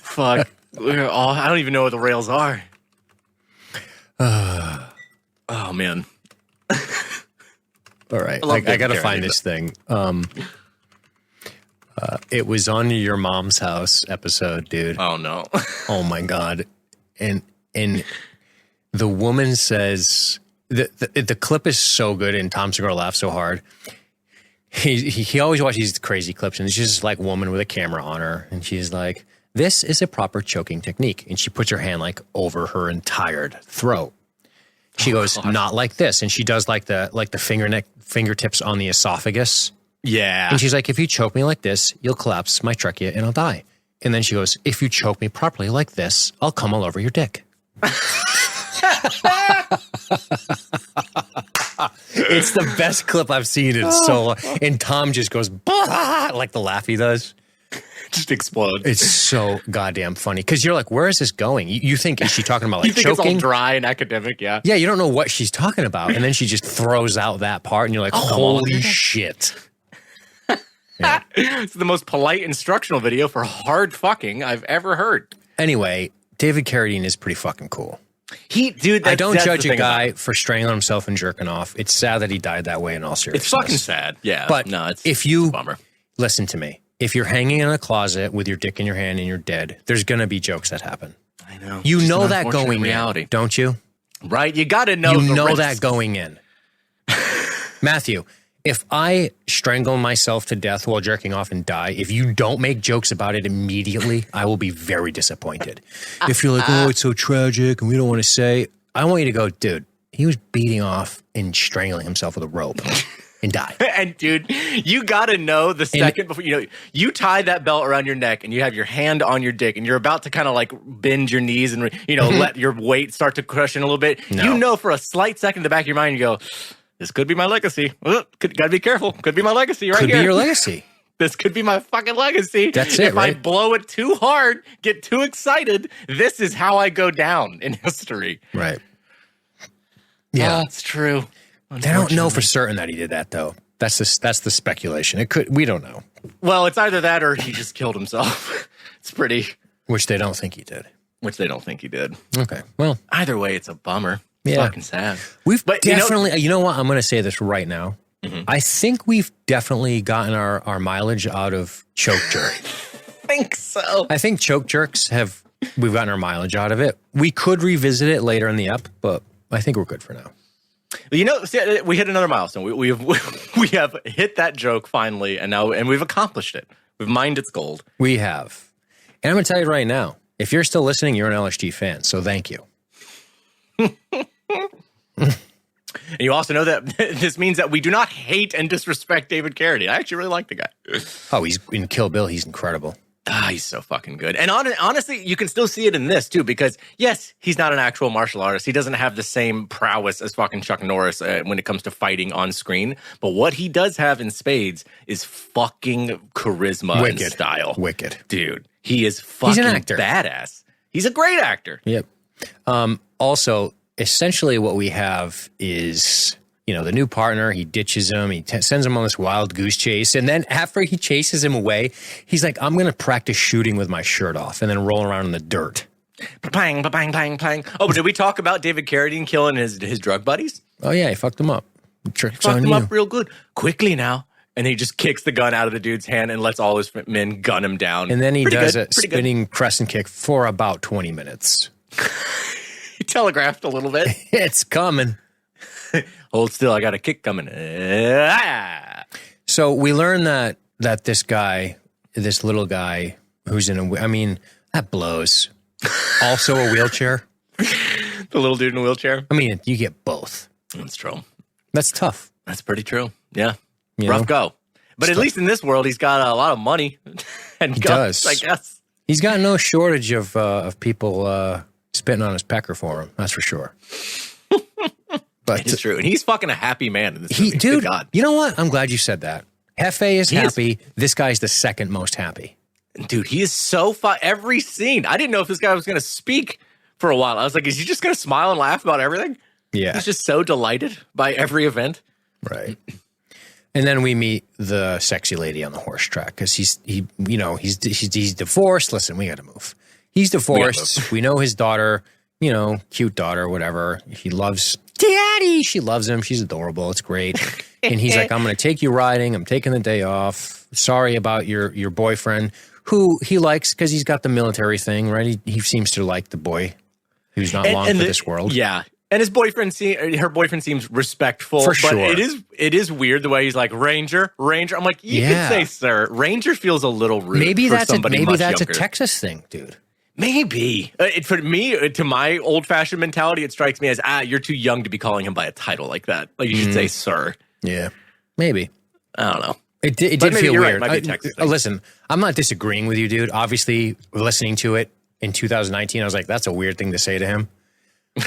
C: Fuck. I don't even know what the rails are. Oh, man.
A: All right, I got to find this thing. It was on Your Mom's House episode, dude.
C: Oh, no.
A: Oh, my God. And the woman says, the clip is so good, and Tom Segura laughs so hard. He always watches these crazy clips, and it's just like woman with a camera on her, and she's like, this is a proper choking technique. And she puts her hand like over her entire throat. She goes, God. Not like this. And she does like the fingertips on the esophagus.
C: Yeah.
A: And she's like, if you choke me like this, you'll collapse my trachea and I'll die. And then she goes, if you choke me properly like this, I'll come all over your dick. It's the best clip I've seen in so long. And Tom just goes, bah! Like the laugh he does.
C: Just explode.
A: It's so goddamn funny. Because you're like, where is this going? You think, is she talking about like
C: you think
A: choking?
C: It's all dry and academic, yeah.
A: Yeah, you don't know what she's talking about. And then she just throws out that part and you're like, holy shit. Yeah.
C: It's the most polite instructional video for hard fucking I've ever heard.
A: Anyway, David Carradine is pretty fucking cool.
C: I
A: don't judge a guy for strangling himself and jerking off. It's sad that he died that way in all seriousness.
C: It's fucking sad. Yeah.
A: But
C: no, it's
A: a
C: bummer.
A: Listen to me. If you're hanging in a closet with your dick in your hand and you're dead, there's going to be jokes that happen.
C: I know.
A: You know that going in, don't you?
C: Right. You got to know
A: You know that going in. Matthew, if I strangle myself to death while jerking off and die, if you don't make jokes about it immediately, I will be very disappointed. If you're like, oh, it's so tragic and we don't want to say, I want you to go, dude, he was beating off and strangling himself with a rope and die.
C: And dude, you got to know the second before, you tie that belt around your neck and you have your hand on your dick and you're about to kind of like bend your knees and, let your weight start to crush in a little bit. No. You know, for a slight second in the back of your mind, you go, this could be my legacy. Gotta be careful. Could be my legacy right here.
A: Could be your legacy.
C: This could be my fucking legacy.
A: That's it,
C: If
A: right?
C: I blow it too hard, get too excited, this is how I go down in history.
A: Right. Yeah.
C: That's true.
A: They don't know for certain that he did that, though. That's the speculation. We don't know.
C: Well, it's either that or he just killed himself. It's pretty.
A: Which they don't think he did. Okay. Well.
C: Either way, it's a bummer. It's fucking sad.
A: But definitely, you know what? I'm going to say this right now. Mm-hmm. I think we've definitely gotten our mileage out of choke jerk.
C: I think so.
A: I think choke jerks we've gotten our mileage out of it. We could revisit it later in the ep, but I think we're good for now.
C: See, we hit another milestone. We have hit that joke finally, and we've accomplished it. We've mined its gold.
A: We have. And I'm going to tell you right now, if you're still listening, you're an LSG fan, so thank you.
C: And you also know that this means that we do not hate and disrespect David Carradine. I actually really like the guy.
A: Oh, he's in Kill Bill. He's incredible.
C: He's so fucking good. And honestly, you can still see it in this, too, because, yes, he's not an actual martial artist. He doesn't have the same prowess as fucking Chuck Norris when it comes to fighting on screen. But what he does have in spades is fucking charisma and style.
A: Wicked.
C: Dude, he is fucking badass. He's a great actor.
A: Yep. Also, essentially what we have is, the new partner, he ditches him, he sends him on this wild goose chase, and then after he chases him away, he's like, I'm going to practice shooting with my shirt off and then roll around in the dirt.
C: Bang, bang, bang, bang. Oh, but did we talk about David Carradine killing his drug buddies?
A: Oh, yeah, he fucked him up.
C: Fucked him up real good. Quickly now. And he just kicks the gun out of the dude's hand and lets all his men gun him down.
A: And then he does a spinning crescent kick for about 20 minutes.
C: He telegraphed a little bit.
A: It's coming.
C: Hold still, I got a kick coming.
A: So we learn that this little guy who's that blows. Also a wheelchair.
C: The little dude in a wheelchair.
A: You get both.
C: That's true.
A: That's tough.
C: That's pretty true. Yeah. Rough go. But at least in this world, he's got a lot of money and guns, I guess.
A: He's got no shortage of people spitting on his pecker for him. That's for sure. But
C: it's true. And he's fucking a happy man in this movie.
A: Dude,
C: Good God.
A: you know what? I'm glad you said that. Hefe is happy. This guy's the second most happy.
C: Dude, he is so fun. Every scene. I didn't know if this guy was going to speak for a while. I was like, is he just going to smile and laugh about everything?
A: Yeah.
C: He's just so delighted by every event.
A: Right. And then we meet the sexy lady on the horse track because he's divorced. Listen, we got to move. He's divorced. We know his daughter, cute daughter, whatever. He loves Daddy. She loves him. She's adorable. It's great. And he's like, I'm going to take you riding. I'm taking the day off. Sorry about your boyfriend, who he likes because he's got the military thing, right? He seems to like the boy who's not long for this world.
C: Yeah. And her boyfriend seems respectful.
A: For sure.
C: But it is weird the way he's like, Ranger. I'm like, you can say sir. Ranger feels a little rude. Maybe that's
A: a Texas thing, dude.
C: Maybe. For me, to my old-fashioned mentality, it strikes me as, you're too young to be calling him by a title like that. Like, you should say sir.
A: Yeah. Maybe.
C: I don't know.
A: It did feel weird.
C: Right.
A: Listen, I'm not disagreeing with you, dude. Obviously, listening to it in 2019, I was like, that's a weird thing to say to him.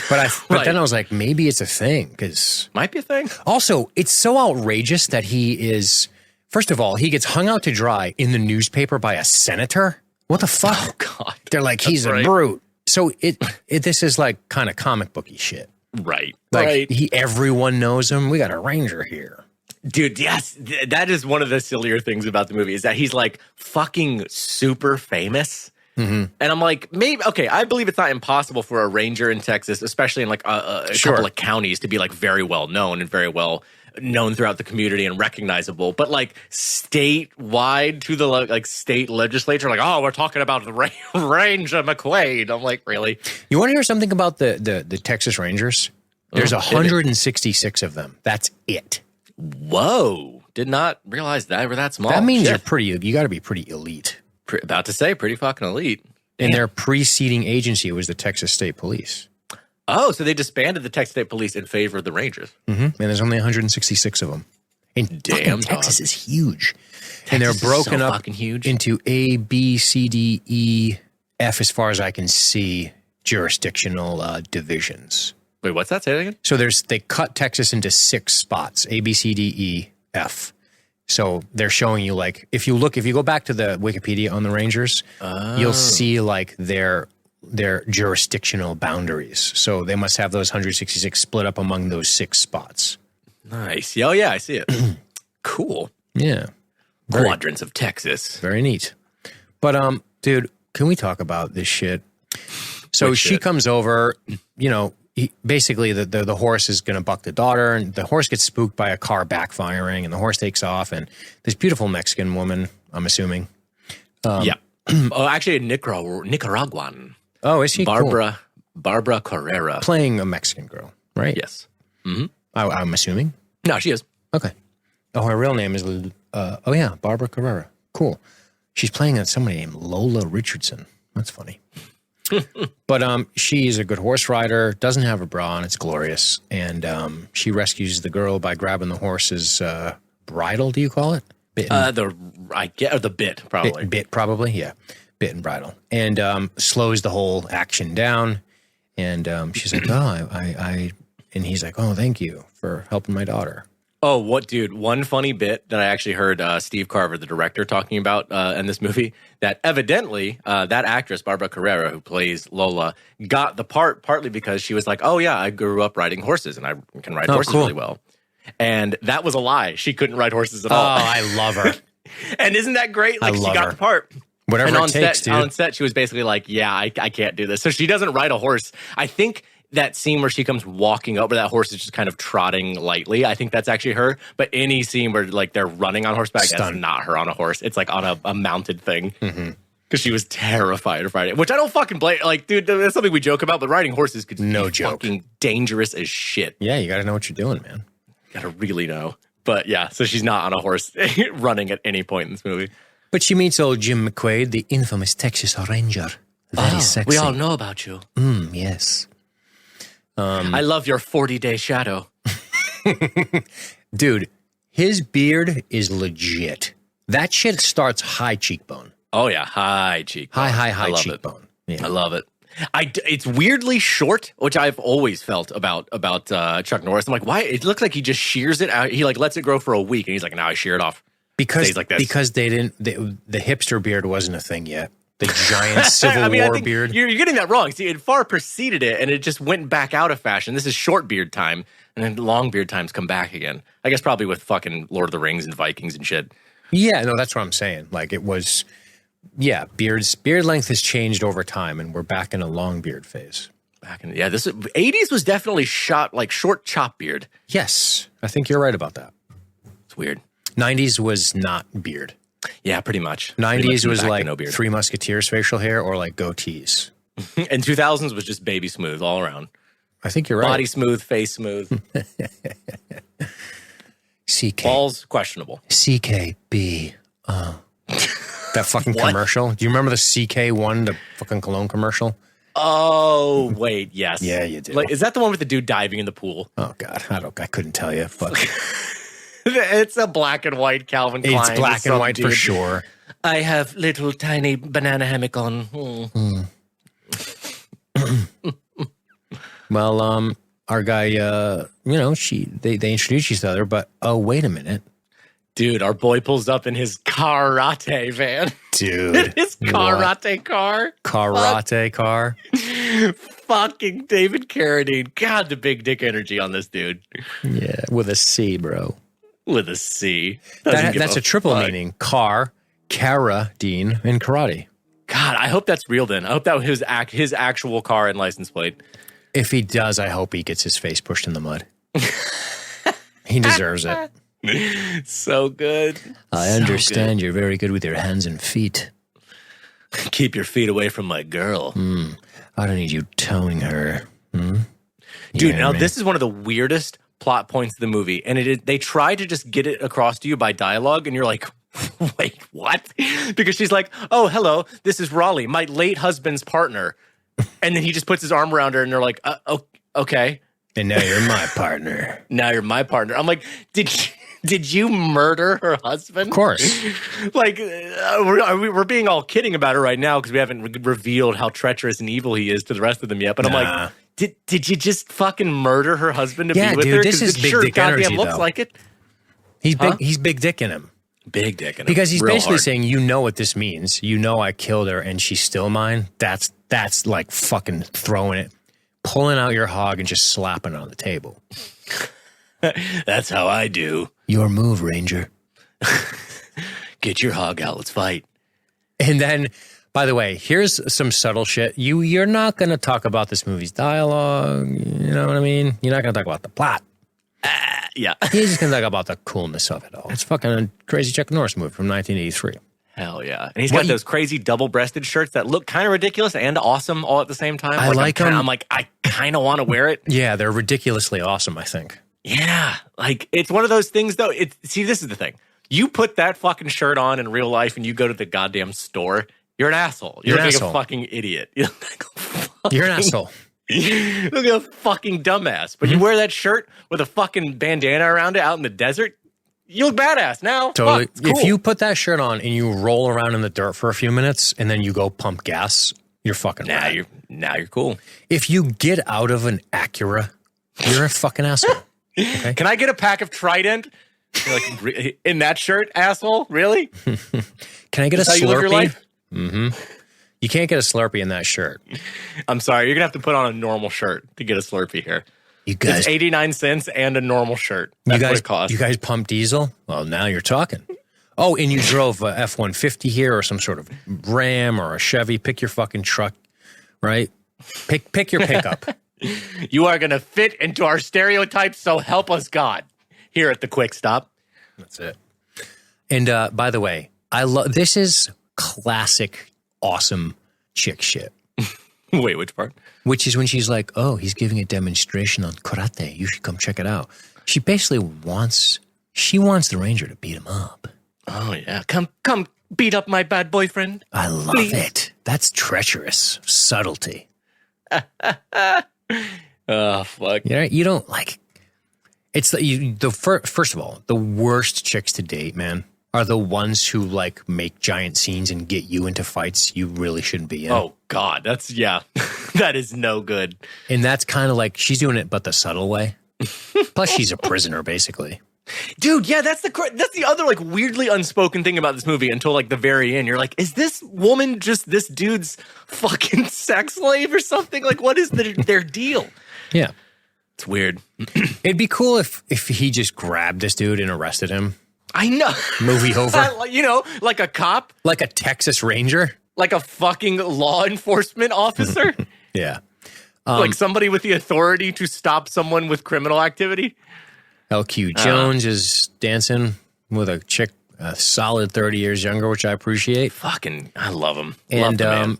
A: But then I was like, maybe it's a thing because
C: might be a thing.
A: Also, it's so outrageous that he is. First of all, he gets hung out to dry in the newspaper by a senator. What the fuck?
C: Oh God!
A: They're like, he's a brute. So this is like kind of comic booky shit,
C: right?
A: Like everyone knows him. We got a ranger here.
C: Dude, yes, that is one of the sillier things about the movie is that he's like fucking super famous. Mm-hmm. And I'm like, maybe, okay, I believe it's not impossible for a ranger in Texas, especially in like a couple of counties, to be like very well known and very well known throughout the community and recognizable. But like statewide to the like state legislature, like, oh, we're talking about the Ranger McQuade. I'm like, really? You
A: want to hear something about the Texas Rangers? There's 166 of them. That's it.
C: Whoa. Did not realize that we're that small.
A: That means you got to be pretty elite.
C: About to say, pretty fucking elite.
A: And their preceding agency was the Texas State Police.
C: Oh, so they disbanded the Texas State Police in favor of the Rangers.
A: Mm-hmm. And there's only 166 of them. And
C: damn,
A: Texas is huge. And they're broken up into A, B, C, D, E, F, as far as I can see, jurisdictional divisions.
C: Wait, what's that? Say that again?
A: So they cut Texas into 6 spots, A, B, C, D, E, F. So they're showing you like, if you go back to the Wikipedia on the Rangers, you'll see like their jurisdictional boundaries. So they must have those 166 split up among those 6 spots.
C: Nice. Oh yeah, I see it. Cool.
A: Yeah.
C: Quadrants of Texas.
A: Very neat. But dude, can we talk about this shit? So she comes over, basically the horse is going to buck the daughter, and the horse gets spooked by a car backfiring, and the horse takes off, and this beautiful Mexican woman, I'm assuming.
C: Yeah. Oh, actually a Nicaraguan.
A: Oh, is she?
C: Barbara Carrera.
A: Playing a Mexican girl, right?
C: Yes. Mm-hmm.
A: I'm assuming.
C: No, she is.
A: Okay. Oh, her real name is, Barbara Carrera. Cool. She's playing somebody named Lola Richardson. That's funny. But she's a good horse rider, doesn't have a bra on, it's glorious. And she rescues the girl by grabbing the horse's bridle, do you call it?
C: The bit, probably.
A: Bit, probably, yeah. Bit and bridle. And slows the whole action down. And she's like, and he's like, oh, thank you for helping my daughter.
C: Oh, what, dude? One funny bit that I actually heard Steve Carver, the director, talking about in this movie, that evidently that actress, Barbara Carrera, who plays Lola, got the part partly because she was like, oh, yeah, I grew up riding horses and I can ride horses really well. And that was a lie. She couldn't ride horses at all.
A: Oh, I love her.
C: And isn't that great? Like, she got the part.
A: Whatever it takes, dude.
C: On set, she was basically like, yeah, I can't do this. So she doesn't ride a horse. I think that scene where she comes walking up, where that horse is just kind of trotting lightly, I think that's actually her. But any scene where like they're running on horseback, that's not her on a horse. It's like on a mounted thing. Because she was terrified of riding, which I don't fucking blame. Like, dude, that's something we joke about, but riding horses could be fucking dangerous as shit.
A: Yeah, you got to know what you're doing, man.
C: Got to really know. But yeah, so she's not on a horse running at any point in this movie.
A: But she meets old Jim McQuade, the infamous Texas Ranger. Very sexy.
C: We all know about you.
A: Yes.
C: I love your 40-day shadow.
A: Dude, his beard is legit. That shit starts high cheekbone.
C: Oh, yeah. High cheekbone.
A: High cheekbone.
C: Yeah. I love it. It's weirdly short, which I've always felt about Chuck Norris. I'm like, why? It looks like he just shears it out. He like lets it grow for a week, and he's like, now I shear it off.
A: Because
C: like this.
A: Because they didn't. The hipster beard wasn't a thing yet. The giant Civil War beard.
C: You're getting that wrong. See, it far preceded it, and it just went back out of fashion. This is short beard time, and then long beard times come back again. I guess probably with fucking Lord of the Rings and Vikings and shit.
A: Yeah, no, that's what I'm saying. Like it was. Yeah, beard length has changed over time, and we're back in a long beard phase.
C: This 80s was definitely shot like short chop beard.
A: Yes, I think you're right about that.
C: It's weird.
A: 90s was not beard.
C: Yeah, pretty much.
A: 90s was like Three Musketeers facial hair or like goatees.
C: And 2000s was just baby smooth all around.
A: I think you're right.
C: Body smooth, face smooth.
A: CK.
C: Balls questionable.
A: CKB. That fucking commercial. Do you remember the CK1, the fucking cologne commercial?
C: Oh, wait, yes.
A: Yeah, you do.
C: Like, is that the one with the dude diving in the pool?
A: Oh, God. I couldn't tell you. Fuck.
C: It's a black and white Calvin Klein.
A: It's black and white for sure.
C: I have little tiny banana hammock on.
A: Well, our guy, they introduced each other, but oh, wait a minute.
C: Dude, our boy pulls up in his karate van.
A: Dude.
C: His karate car.
A: Karate car.
C: Fucking David Carradine. God, the big dick energy on this dude.
A: Yeah, with a C, bro.
C: With a C.
A: That's a triple meaning. Car, Carradine, and karate.
C: God, I hope that's real then. I hope that was his actual car and license plate.
A: If he does, I hope he gets his face pushed in the mud. He deserves it.
C: So good.
A: I understand you're very good with your hands and feet.
C: Keep your feet away from my girl.
A: I don't need you towing her.
C: Dude, now this is one of the weirdest plot points of the movie. And they try to just get it across to you by dialogue. And you're like, wait, what? Because she's like, oh, hello, this is Raleigh, my late husband's partner. And then he just puts his arm around her and they're like, okay.
A: And now you're my partner.
C: Now you're my partner. I'm like, did you murder her husband?
A: Of course.
C: Like, we're being all kidding about it right now because we haven't revealed how treacherous and evil he is to the rest of them yet. But I'm like, did you just fucking murder her husband to be with her?
A: This is big dick energy,
C: looks
A: though.
C: like it.
A: He's big dick in him.
C: Big dick in him.
A: Because he's
C: Real
A: basically
C: hard.
A: saying, you know what this means. You know I killed her and she's still mine. That's like fucking throwing it, pulling out your hog and just slapping it on the table.
C: That's how I do.
A: Your move, Ranger.
C: Get your hog out. Let's fight.
A: And then, by the way, here's some subtle shit. You're not going to talk about this movie's dialogue. You know what I mean? You're not going to talk about the plot.
C: Yeah.
A: You're just going to talk about the coolness of it all. It's fucking a crazy Chuck Norris movie from 1983.
C: Hell yeah. And he's got those crazy double-breasted shirts that look kind of ridiculous and awesome all at the same time.
A: I like them.
C: I'm like, I kind of want to wear it.
A: Yeah, they're ridiculously awesome, I think.
C: Yeah. Like, it's one of those things, though. See, this is the thing. You put that fucking shirt on in real life and you go to the goddamn store, you're an asshole. You're like a fucking idiot.
A: You're an asshole.
C: You look like a fucking dumbass. But you wear that shirt with a fucking bandana around it out in the desert, you look badass now.
A: Totally.
C: Fuck, cool.
A: If you put that shirt on and you roll around in the dirt for a few minutes and then you go pump gas, you're fucking rad.
C: Now you're cool.
A: If you get out of an Acura, you're a fucking asshole. Okay?
C: Can I get a pack of Trident? You're like, in that shirt, asshole? Really?
A: Can I get a
C: That's how you live your
A: Slurpee?
C: life?
A: Mm-hmm. You can't get a Slurpee in that shirt.
C: I'm sorry. You're going to have to put on a normal shirt to get a Slurpee here.
A: You guys,
C: it's 89 cents and a normal shirt. That's what it costs.
A: You guys pump diesel? Well, now you're talking. Oh, and you drove a F-150 here or some sort of Ram or a Chevy. Pick your fucking truck, right? Pick your pickup.
C: You are going to fit into our stereotypes, so help us God. Here at the Quick Stop.
A: That's it. And by the way, this is classic awesome chick shit.
C: Wait, which part?
A: Which is when she's like, oh, he's giving a demonstration on karate. You should come check it out. She basically wants the Ranger to beat him up.
C: Oh, yeah. Come beat up my bad boyfriend.
A: I love it. That's treacherous subtlety.
C: Oh, fuck.
A: Yeah, you don't like... It's first of all, the worst chicks to date, man. are the ones who like make giant scenes and get you into fights you really shouldn't be in.
C: Oh God, that is no good.
A: And that's kind of like she's doing it, but the subtle way. Plus, she's a prisoner, basically.
C: Dude, yeah, that's the other like weirdly unspoken thing about this movie until like the very end. You're like, is this woman just this dude's fucking sex slave or something? Like, what is their deal?
A: Yeah,
C: it's weird.
A: It'd be cool if he just grabbed this dude and arrested him.
C: I know.
A: Movie over.
C: You know, like a cop,
A: like a Texas Ranger,
C: like a fucking law enforcement officer.
A: Yeah,
C: like somebody with the authority to stop someone with criminal activity.
A: LQ Jones is dancing with a chick a solid 30 years younger, which I appreciate.
C: I love him.
A: And
C: love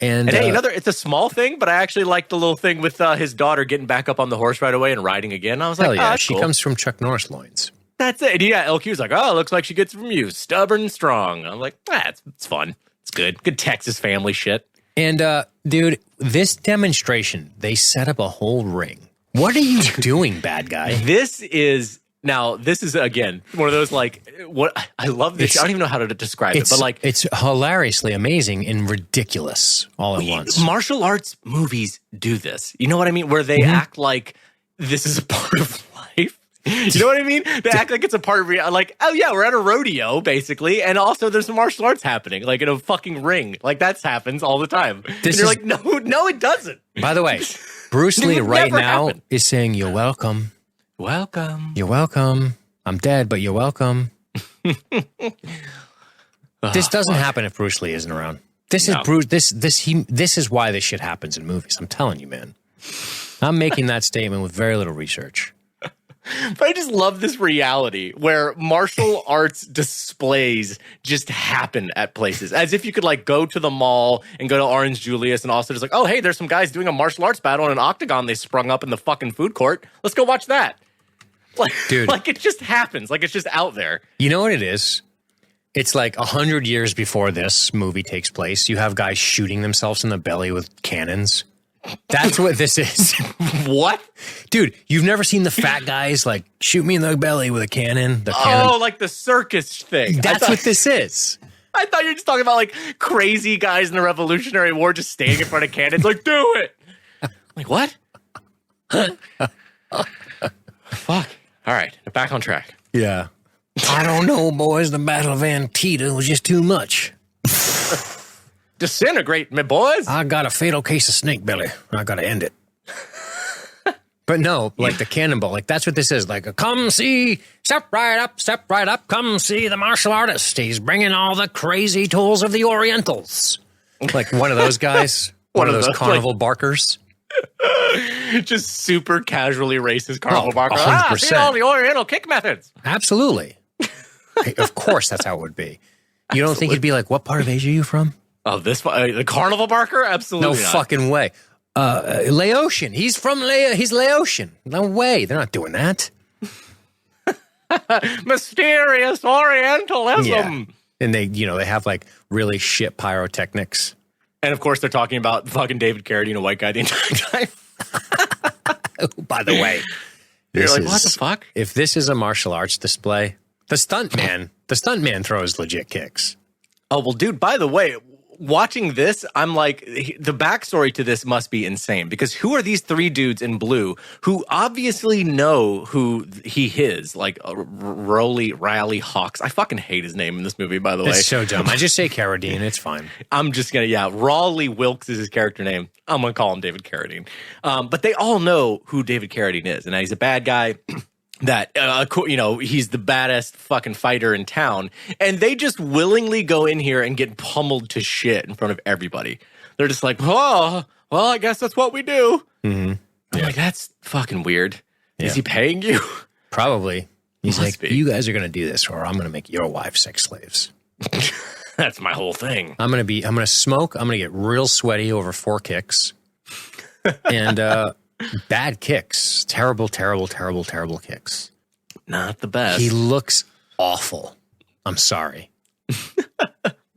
C: and hey, it's a small thing, but I actually like the little thing with his daughter getting back up on the horse right away and riding again. I was like,
A: yeah,
C: oh,
A: she
C: cool.
A: comes from Chuck Norris loins.
C: That's it. Yeah, LQ's like, oh, looks like she gets it from you. Stubborn and strong. I'm like, it's fun. It's good. Good Texas family shit.
A: And, dude, this demonstration, they set up a whole ring. What are you doing, bad guy?
C: This is, again, one of those, like, what I love this. I don't even know how to describe it, but, like.
A: It's hilariously amazing and ridiculous all at once.
C: Martial arts movies do this. You know what I mean? Where they act like this is a part of life. You know what I mean? They act like it's a part of reality. Like, oh yeah, we're at a rodeo, basically, and also there's some martial arts happening, like in a fucking ring. Like that happens all the time. And you're like, no, it doesn't.
A: By the way, Bruce Lee right now is saying, "You're welcome.
C: Welcome.
A: You're welcome. I'm dead, but you're welcome." This doesn't happen if Bruce Lee isn't around. This is Bruce. This is why this shit happens in movies. I'm telling you, man. I'm making that statement with very little research.
C: But I just love this reality where martial arts displays just happen at places. As if you could like go to the mall and go to Orange Julius and also just like, oh, hey, there's some guys doing a martial arts battle in an octagon they sprung up in the fucking food court. Let's go watch that. Like, dude, like it just happens. Like it's just out there.
A: You know what it is? It's like 100 years before this movie takes place. You have guys shooting themselves in the belly with cannons. That's what this is.
C: What?
A: Dude, you've never seen the fat guys like shoot me in the belly with a cannon?
C: Like the circus thing.
A: That's what this is.
C: I thought you were just talking about like crazy guys in the Revolutionary War just standing in front of cannons like, do it. Like, what? Fuck. All right, back on track.
A: Yeah. I don't know, boys. The Battle of Antietam was just too much.
C: Disintegrate me, boys.
A: I got a fatal case of snake belly. I got to end it. But no, like the cannonball, like that's what this is. Like, come see, step right up, come see the martial artist. He's bringing all the crazy tools of the Orientals. Like one of those guys, one of those carnival barkers.
C: Just super casually racist carnival barker.
A: 100%.
C: See all the Oriental kick methods.
A: Absolutely. Of course, that's how it would be. You don't think he'd be like, what part of Asia are you from?
C: Oh, the carnival barker? Absolutely
A: no
C: not.
A: Fucking way. Laotian. He's Laotian. No way. They're not doing that.
C: Mysterious Orientalism. Yeah.
A: And they have like really shit pyrotechnics.
C: And of course, they're talking about fucking David Carradine, a white guy the entire time.
A: By the way,
C: you're like, what the fuck?
A: If this is a martial arts display, the stuntman throws legit kicks.
C: Oh, well, dude, by the way, watching this, I'm like, the backstory to this must be insane because who are these three dudes in blue who obviously know who he is? Like Riley Hawks. I fucking hate his name in this movie, by the way.
A: It's so dumb. I just say Carradine. It's fine.
C: I'm just going to, Raleigh Wilkes is his character name. I'm going to call him David Carradine. But they all know who David Carradine is. And he's a bad guy. That, he's the baddest fucking fighter in town. And they just willingly go in here and get pummeled to shit in front of everybody. They're just like, oh, well, I guess that's what we do. Mm-hmm. I'm like, that's fucking weird. Yeah. Is he paying you?
A: Probably. He's like, you guys are going to do this or I'm going to make your wife sex slaves.
C: That's my whole thing.
A: I'm going to smoke. I'm going to get real sweaty over 4 kicks. And, bad kicks. Terrible kicks.
C: Not the best.
A: He looks awful. I'm sorry.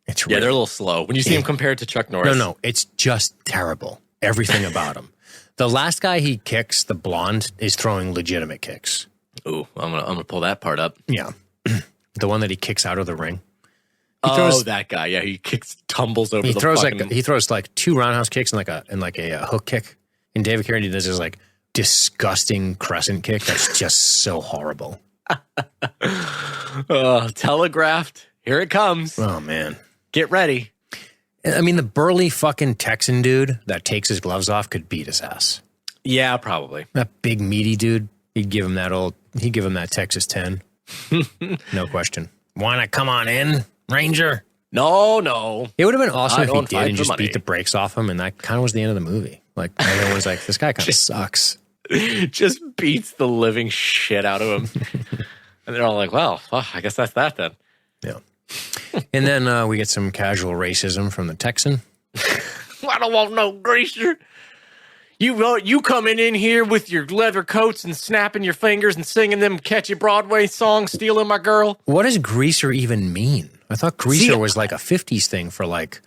A: It's
C: they're a little slow. When you see him compared to Chuck Norris.
A: No, it's just terrible. Everything about him. The last guy he kicks, the blonde, is throwing legitimate kicks.
C: Ooh, I'm gonna pull that part up.
A: Yeah. the one that he kicks out of the ring.
C: That guy. Yeah, he tumbles over.
A: He throws like 2 roundhouse kicks and like a hook kick. And David Carradine does this like disgusting crescent kick that's just so horrible.
C: Telegraphed. Here it comes.
A: Oh man,
C: get ready.
A: I mean, the burly fucking Texan dude that takes his gloves off could beat his ass.
C: Yeah, probably.
A: That big meaty dude, he'd give him that Texas 10. No question. Wanna come on in, Ranger?
C: No.
A: It would have been awesome if he did and just beat the brakes off him, and that kind of was the end of the movie. Like, everyone's like, this guy kind of sucks.
C: Just beats the living shit out of him. And they're all like, well, I guess that's that then.
A: Yeah. And then we get some casual racism from the Texan.
C: I don't want no greaser. You coming in here with your leather coats and snapping your fingers and singing them catchy Broadway songs, stealing my girl.
A: What does greaser even mean? I thought greaser was like a 50s thing for like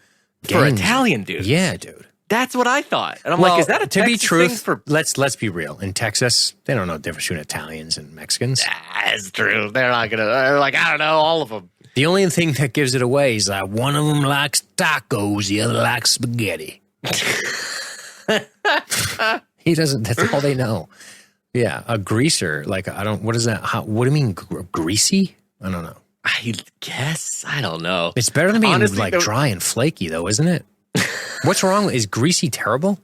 A: gangs.
C: For Italian dudes.
A: Yeah, dude.
C: That's what I thought. And I'm like, is that a Texas thing for...
A: Let's be real. In Texas, they don't know the difference between Italians and Mexicans.
C: That's true. They're like, I don't know, all of them.
A: The only thing that gives it away is that one of them likes tacos, the other likes spaghetti. He doesn't. That's all they know. Yeah, a greaser. Like, what is that? What do you mean, greasy? I don't know.
C: I guess. I don't know.
A: It's better than being dry and flaky, though, isn't it? What's wrong? Is greasy terrible?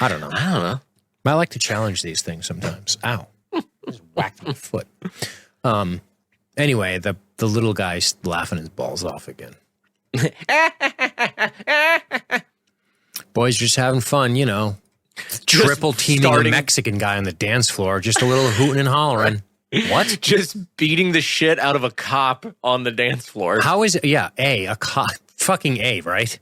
A: I don't know. I like to challenge these things sometimes. Ow. Just whacked my foot. Anyway, the little guy's laughing his balls off again. Boys just having fun, you know. Triple teaming a Mexican guy on the dance floor. Just a little hooting and hollering. What?
C: Just beating the shit out of a cop on the dance floor.
A: How is it? Yeah, a cop. Fucking A, right?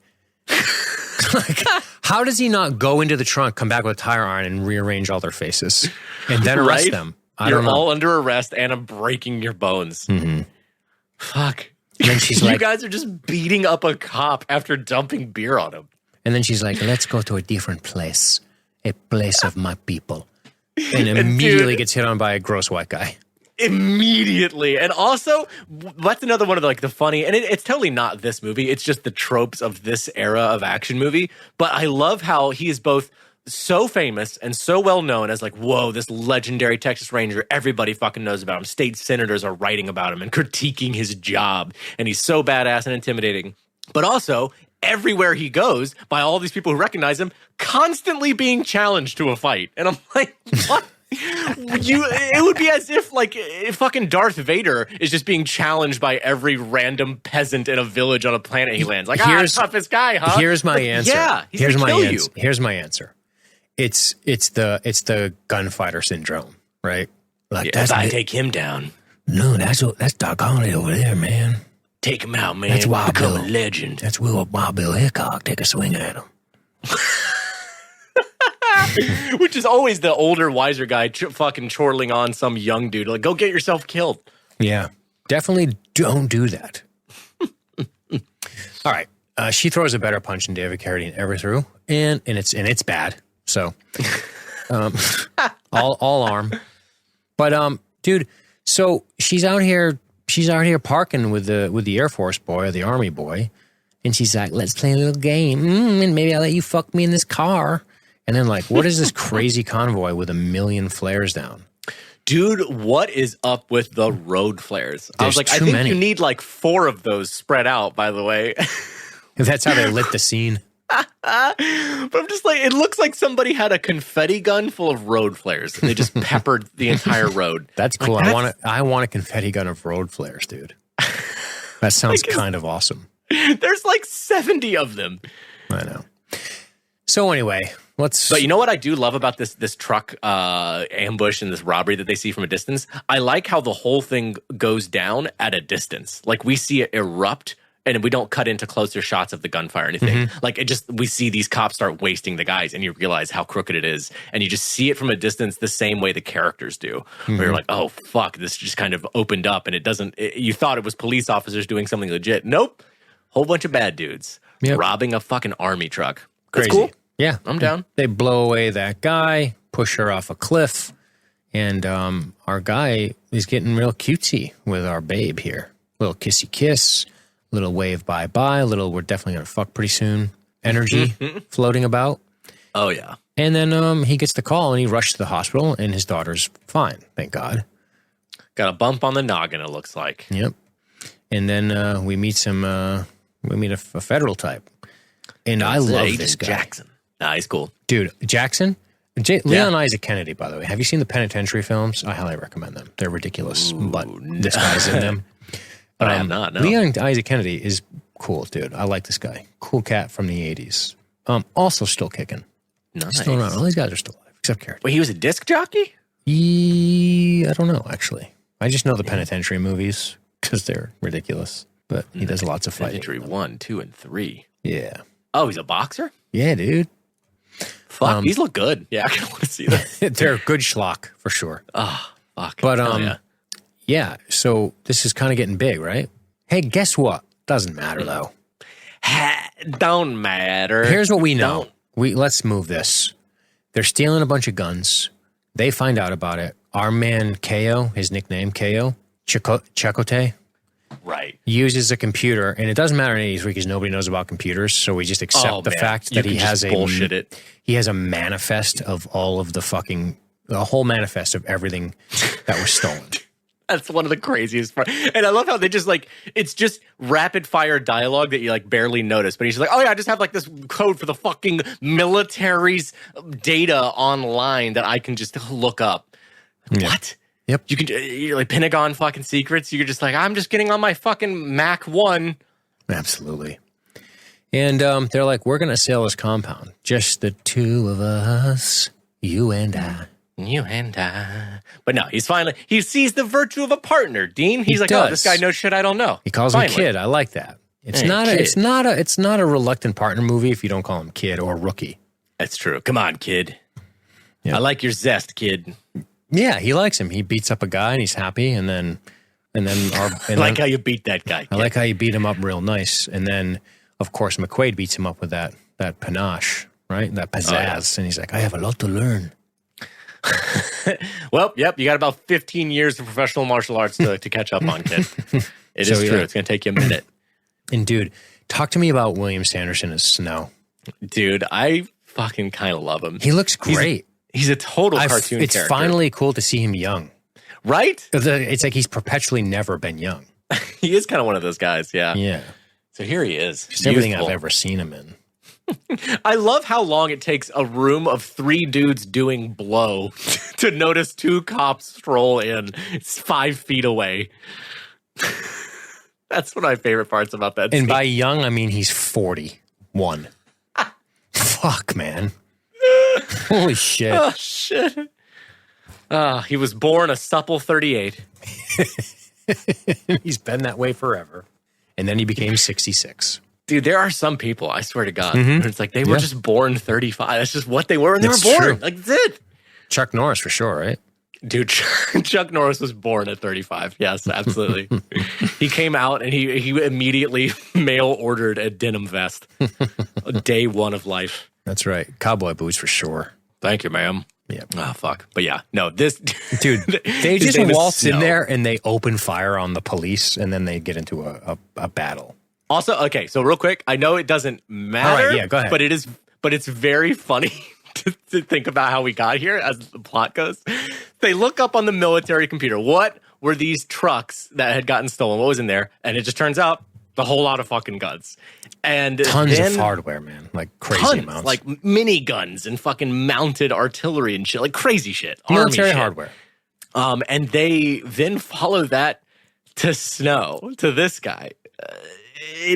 A: Like, how does he not go into the trunk, come back with a tire iron, and rearrange all their faces, and then arrest them?
C: You're all under arrest, and I'm breaking your bones.
A: Mm-hmm.
C: Fuck.
A: And then she's
C: you guys are just beating up a cop after dumping beer on him.
A: And then she's like, let's go to a different place, a place of my people. And immediately gets hit on by a gross white guy.
C: Immediately. And also, that's another one of the funny, and it's totally not this movie. It's just the tropes of this era of action movie. But I love how he is both so famous and so well known as like, whoa, this legendary Texas Ranger. Everybody fucking knows about him. State senators are writing about him and critiquing his job. And he's so badass and intimidating. But also, everywhere he goes, by all these people who recognize him, constantly being challenged to a fight. And I'm like, what? It would be as if fucking Darth Vader is just being challenged by every random peasant in a village on a planet he lands. Like, toughest guy, huh?
A: Here's my answer.
C: Yeah, he's gonna kill you.
A: Here's my answer. It's the gunfighter syndrome, right? Like,
C: if I take him down.
A: No, that's Doc Holly over there, man.
C: Take him out, man.
A: That's Wild
C: Become
A: Bill.
C: a legend.
A: That's Wild Bill Hickok. Take a swing at him.
C: Which is always the older, wiser guy fucking chortling on some young dude. Like, go get yourself killed.
A: Yeah, definitely don't do that. All right. She throws a better punch than David Carradine ever threw, and it's bad. So, all arm. But dude, so she's out here parking with the Air Force boy or the Army boy, and she's like, "Let's play a little game, and maybe I'll let you fuck me in this car." And then, like, what is this crazy convoy with 1 million flares down?
C: Dude, what is up with the road flares? I was like, I think you need like 4 of those spread out, by the way.
A: That's how they lit the scene.
C: But I'm just like, it looks like somebody had a confetti gun full of road flares. And they just peppered the entire road.
A: That's cool. Like, I want a confetti gun of road flares, dude. That sounds kind of awesome.
C: There's like 70 of them.
A: I know. So anyway,
C: But you know what I do love about this truck ambush and this robbery that they see from a distance? I like how the whole thing goes down at a distance. Like, we see it erupt, and we don't cut into closer shots of the gunfire or anything.
A: Mm-hmm.
C: Like, we see these cops start wasting the guys, and you realize how crooked it is. And you just see it from a distance the same way the characters do.
A: Mm-hmm.
C: Where you're like, oh, fuck, this just kind of opened up, and you thought it was police officers doing something legit. Nope. Whole bunch of bad dudes robbing a fucking army truck. That's
A: crazy.
C: Cool.
A: Yeah.
C: I'm down.
A: They blow away that guy, push her off a cliff, and our guy is getting real cutesy with our babe here. Little kissy kiss, little wave bye-bye, little we're definitely going to fuck pretty soon. Energy floating about.
C: Oh, yeah.
A: And then he gets the call and he rushes to the hospital and his daughter's fine, thank God.
C: Got a bump on the noggin, it looks like.
A: Yep. And then we meet a federal type. And I love this guy.
C: Jackson. Nah, he's cool.
A: Dude, Jackson? Leon Isaac Kennedy, by the way. Have you seen the Penitentiary films? I highly recommend them. They're ridiculous, but this guy's in them.
C: But I have not, no.
A: Leon Isaac Kennedy is cool, dude. I like this guy. Cool cat from the 80s. Also still kicking.
C: Nice.
A: Still around. All these guys are still alive, except Carrot.
C: Wait, he was a disc jockey?
A: I don't know, actually. I just know the Penitentiary movies because they're ridiculous. But he does lots of fighting.
C: Penitentiary 1, 2, and 3.
A: Yeah.
C: Oh, he's a boxer?
A: Yeah, dude.
C: Fuck, these look good. Yeah, I kind of want to see that.
A: They're good schlock, for sure.
C: Oh, fuck.
A: But, yeah, so this is kind of getting big, right? Hey, guess what? Doesn't matter, though.
C: Don't matter.
A: Here's what we know. Let's move this. They're stealing a bunch of guns. They find out about it. Our man, KO, his nickname, KO, Chakotay,
C: right,
A: uses a computer, and it doesn't matter in the 80s because nobody knows about computers, so we just accept the fact that he has he has a manifest of all of a whole manifest of everything that was stolen.
C: That's one of the craziest parts. And I love how they just it's just rapid fire dialogue that you barely notice. But he's just like, oh yeah, I just have this code for the fucking military's data online that I can just look up. Yeah. What?
A: Yep.
C: You're like Pentagon fucking secrets. You're just like, I'm just getting on my fucking Mac 1.
A: Absolutely. And they're like, we're going to sail this compound. Just the two of us, you and I.
C: You and I. But no, he sees the virtue of a partner, Dean. He's like, oh, this guy knows shit I don't know.
A: He calls him kid. I like that. It's not a reluctant partner movie if you don't call him kid or rookie.
C: That's true. Come on, kid.
A: Yep.
C: I like your zest, kid.
A: Yeah, he likes him. He beats up a guy and he's happy, and then
C: I like how you beat that guy. Kid.
A: I like how you beat him up real nice, and then of course McQuade beats him up with that panache, right? That pizzazz, and he's like, I have a lot to learn.
C: Well, yep, you got about 15 years of professional martial arts to catch up on, kid. It is true. It's going to take you a minute.
A: And dude, talk to me about William Sanderson as Snow.
C: Dude, I fucking kind of love him.
A: He looks great.
C: He's a total cartoon character.
A: It's finally cool to see him young.
C: Right?
A: It's like he's perpetually never been young.
C: He is kind of one of those guys, yeah.
A: Yeah.
C: So here he is.
A: Just everything I've ever seen him in.
C: I love how long it takes a room of 3 dudes doing blow to notice 2 cops stroll in. It's 5 feet away. That's one of my favorite parts about that scene.
A: And by young, I mean he's 41. Fuck, man. Holy shit.
C: Oh, shit. He was born a supple 38.
A: He's been that way forever. And then he became 66.
C: Dude, there are some people, I swear to God, it's like they were just born 35. That's just what they were when they were born.
A: True.
C: Like, that's it.
A: Chuck Norris for sure, right?
C: Dude, Chuck Norris was born at 35. Yes, absolutely. He came out and he immediately mail ordered a denim vest. Day 1 of life.
A: That's right. Cowboy boots for sure.
C: Thank you, ma'am.
A: Yeah.
C: Oh, fuck. But yeah, no, this
A: dude, they just waltz in there and they open fire on the police and then they get into a battle.
C: Also, okay, so real quick, I know it doesn't matter.
A: All right, yeah, go ahead.
C: But it's very funny to think about how we got here as the plot goes. They look up on the military computer. What were these trucks that had gotten stolen? What was in there? And it just turns out a whole lot of fucking guns. And
A: tons of hardware, man. Like crazy amounts.
C: Like miniguns and fucking mounted artillery and shit. Like crazy shit.
A: Military hardware.
C: And they then follow that to Snow, to this guy.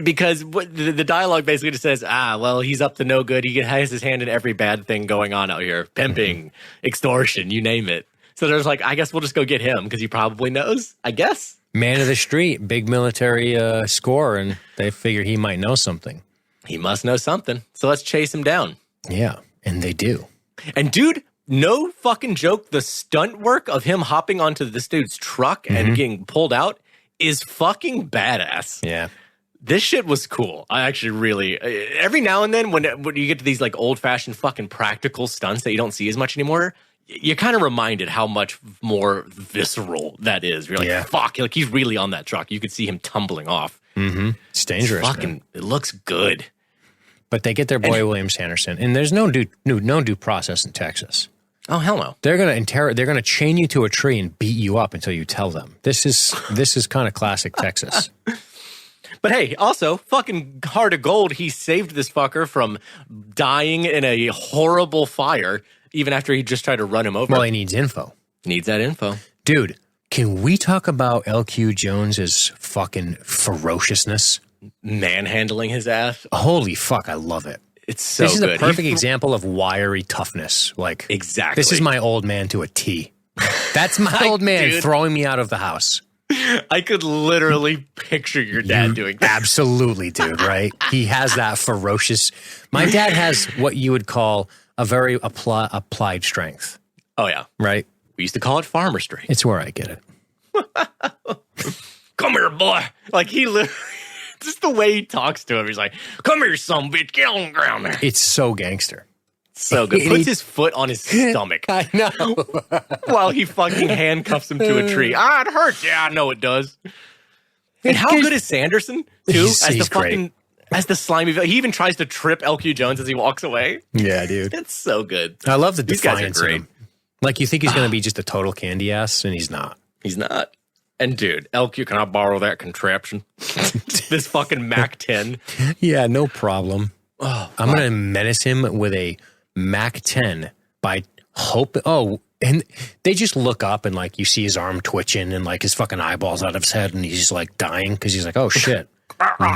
C: Because the dialogue basically just says, well, he's up to no good. He has his hand in every bad thing going on out here. Pimping, extortion, you name it. So there's like, I guess we'll just go get him because he probably knows, I guess.
A: Man of the street, big military score, and they figure he might know something.
C: He must know something. So let's chase him down.
A: Yeah, and they do.
C: And dude, no fucking joke, the stunt work of him hopping onto this dude's truck and getting pulled out is fucking badass.
A: Yeah.
C: This shit was cool. I actually really, every now and then when you get to these like old fashioned fucking practical stunts that you don't see as much anymore, you're kind of reminded how much more visceral that is. You're like, fuck, like he's really on that truck. You could see him tumbling off.
A: Mm-hmm. It's dangerous.
C: It looks good.
A: But they get their boy William Sanderson, and there's no due process in Texas.
C: Oh hell no!
A: They're gonna chain you to a tree and beat you up until you tell them. This is kind of classic Texas.
C: But hey, also fucking heart of gold. He saved this fucker from dying in a horrible fire, even after he just tried to run him over.
A: Well, he needs info.
C: Needs that info,
A: dude. Can we talk about LQ Jones's fucking ferociousness?
C: Manhandling his ass.
A: Holy fuck, I love it.
C: It's so
A: good. This is
C: good.
A: a perfect example of wiry toughness. Like,
C: exactly.
A: This is my old man to a T. That's my old man throwing me out of the house.
C: I could literally picture your dad doing that.
A: Absolutely, dude, right? He has that ferocious... My dad has what you would call a very applied strength.
C: Oh, yeah.
A: Right?
C: We used to call it farmer strength.
A: It's where I get it.
C: Come here, boy. Like, he literally... Just the way he talks to him. He's like, come here, son bitch. Get on the ground there.
A: It's so gangster.
C: So good. Puts his foot on his stomach.
A: I know.
C: While he fucking handcuffs him to a tree. Ah, it hurts. Yeah, I know it does. And how good is Sanderson, too?
A: He's great.
C: As the slimy... He even tries to trip LQ Jones as he walks away.
A: Yeah, dude.
C: It's so good.
A: I love the
C: These guys
A: defiance
C: are great.
A: in him. Like, you think he's going to be just a total candy ass, and he's not.
C: He's not. And dude, LQ, can I borrow that contraption? This fucking Mac 10.
A: Yeah, no problem.
C: Oh,
A: I'm going to menace him with a Mac 10 by hope. Oh, and they just look up and like you see his arm twitching and like his fucking eyeballs out of his head and he's just like dying because he's like, oh shit.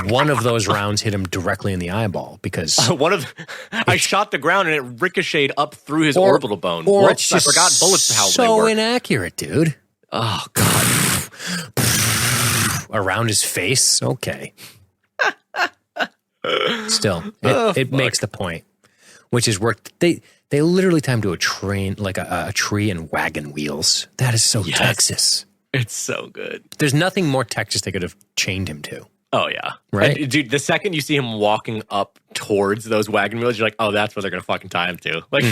A: One of those rounds hit him directly in the eyeball because
C: I shot the ground and it ricocheted up through his orbital bone.
A: Or
C: Whoops,
A: it's just
C: I forgot bullets how
A: so
C: they work.
A: inaccurate, dude.
C: Oh god.
A: Around his face. Okay. Still, it makes the point, which is where they literally tie him to a train, like a tree and wagon wheels. That is so Texas.
C: It's so good.
A: There's nothing more Texas they could have chained him to.
C: Oh yeah,
A: right,
C: and, dude. The second you see him walking up towards those wagon wheels, you're like, oh, that's what they're gonna fucking tie him to. Like,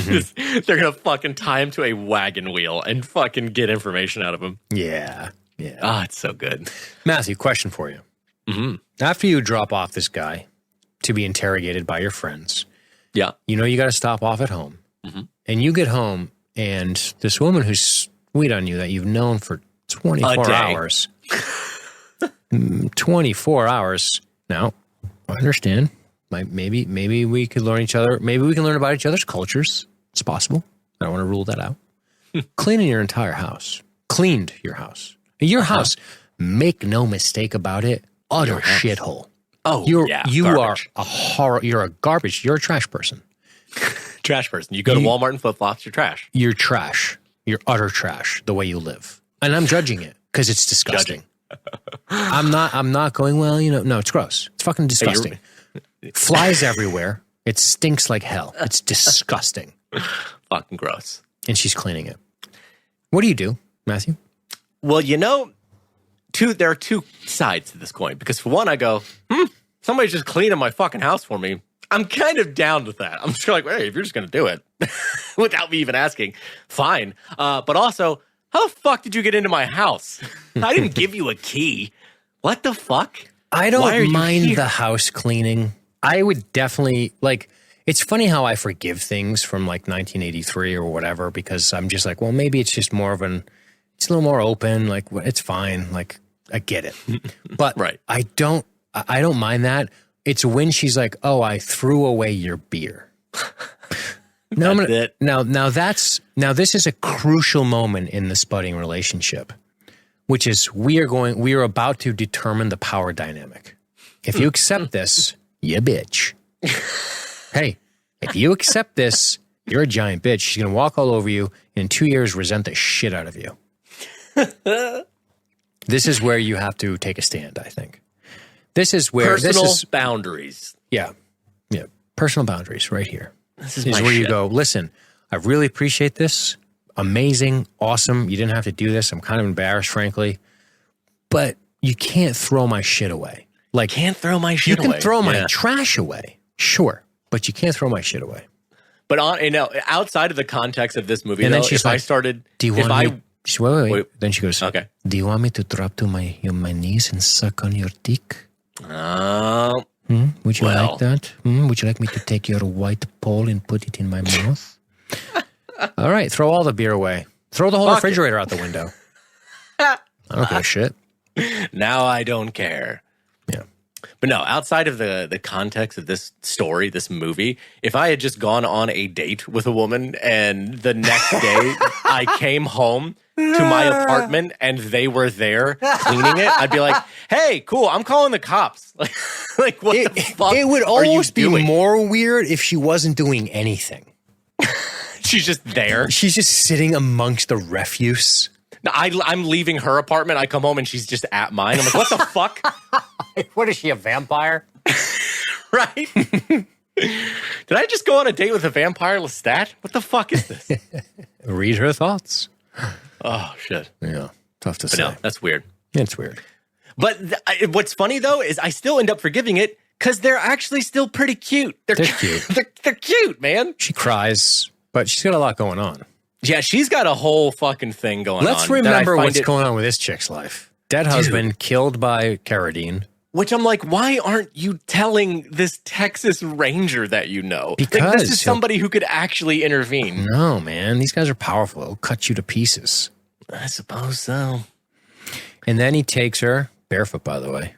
C: they're gonna fucking tie him to a wagon wheel and fucking get information out of him.
A: Yeah. Yeah.
C: Ah, it's so good.
A: Matthew, question for you.
C: Mm-hmm.
A: After you drop off this guy to be interrogated by your friends,
C: yeah,
A: you know you got to stop off at home.
C: Mm-hmm.
A: And you get home, and this woman who's sweet on you that you've known for 24 hours. 24 hours. Now, I understand. Maybe we could learn each other. Maybe we can learn about each other's cultures. It's possible. I don't want to rule that out. Cleaning your entire house. Cleaned your house. Your house, make no mistake about it, utter shithole.
C: Oh,
A: you
C: garbage.
A: are a horror. You're a garbage. You're a trash person.
C: Trash person. You go to Walmart and flip flops. You're trash.
A: You're trash. You're utter trash. The way you live, and I'm judging it because it's disgusting. I'm not going, well, you know. No, it's gross. It's fucking disgusting. Flies everywhere. It stinks like hell. It's disgusting.
C: Fucking gross.
A: And she's cleaning it. What do you do, Matthew?
C: Well, you know, there are two sides to this coin. Because for one, I go, somebody's just cleaning my fucking house for me. I'm kind of down with that. I'm just like, hey, if you're just going to do it without me even asking, fine. But also, how the fuck did you get into my house? I didn't give you a key. What the fuck?
A: I don't mind the house cleaning. I would definitely, like, it's funny how I forgive things from like 1983 or whatever, because I'm just like, well, maybe it's just more of it's a little more open. Like, it's fine. Like, I get it. But
C: right.
A: I don't mind that. It's when she's like, oh, I threw away your beer. Now this is a crucial moment in the spudding relationship, which is we are about to determine the power dynamic. If you accept this, you bitch. Hey, if you accept this, you're a giant bitch. She's going to walk all over you and in 2 years resent the shit out of you. This is where you have to take a stand, I think. This is where
C: personal boundaries.
A: Yeah. Yeah. Personal boundaries right here.
C: This is
A: where you go, listen, I really appreciate this. Amazing. Awesome. You didn't have to do this. I'm kind of embarrassed, frankly. But you can't throw my shit away. Like,
C: can't throw my shit away.
A: You can throw my trash away. Sure. But you can't throw my shit away.
C: But outside of the context of this movie,
A: And then
C: though,
A: she's
C: if I
A: like,
C: started,
A: Do you
C: if
A: want
C: I
A: me? Wait.
C: Wait.
A: Then she goes,
C: okay,
A: do you want me to drop to my knees and suck on your dick? Would you
C: well.
A: like that? Would you like me to take your white pole and put it in my mouth? All right, throw all the beer away. Throw the whole refrigerator out the window. I don't give a shit.
C: now I don't care.
A: Yeah.
C: But no, outside of the context of this story, this movie, if I had just gone on a date with a woman and the next day I came home to my apartment and they were there cleaning it, I'd be like, hey, cool, I'm calling the cops. Like what the fuck
A: It would
C: are you
A: almost be
C: doing?
A: more weird if she wasn't doing anything.
C: She's just there.
A: She's just sitting amongst the refuse.
C: No, I'm leaving her apartment. I come home and she's just at mine. I'm like, what the fuck?
A: What is she, a vampire?
C: Right? Did I just go on a date with a vampire Lestat? What the fuck is this?
A: Read her thoughts.
C: Oh, shit.
A: Yeah, tough to
C: But
A: say.
C: no, that's weird.
A: It's weird.
C: But what's funny, though, is I still end up forgiving it because they're actually still pretty cute. They're
A: cute.
C: They're cute, man.
A: She cries, but she's got a lot going on.
C: Yeah, she's got a whole fucking thing going on.
A: Let's remember what's going on with this chick's life. Dead husband killed by Carradine.
C: Which I'm like, why aren't you telling this Texas Ranger that you know?
A: Because
C: like, this is somebody who could actually intervene.
A: No, man. These guys are powerful. They'll cut you to pieces.
C: I suppose so.
A: And then he takes her, barefoot, by the way,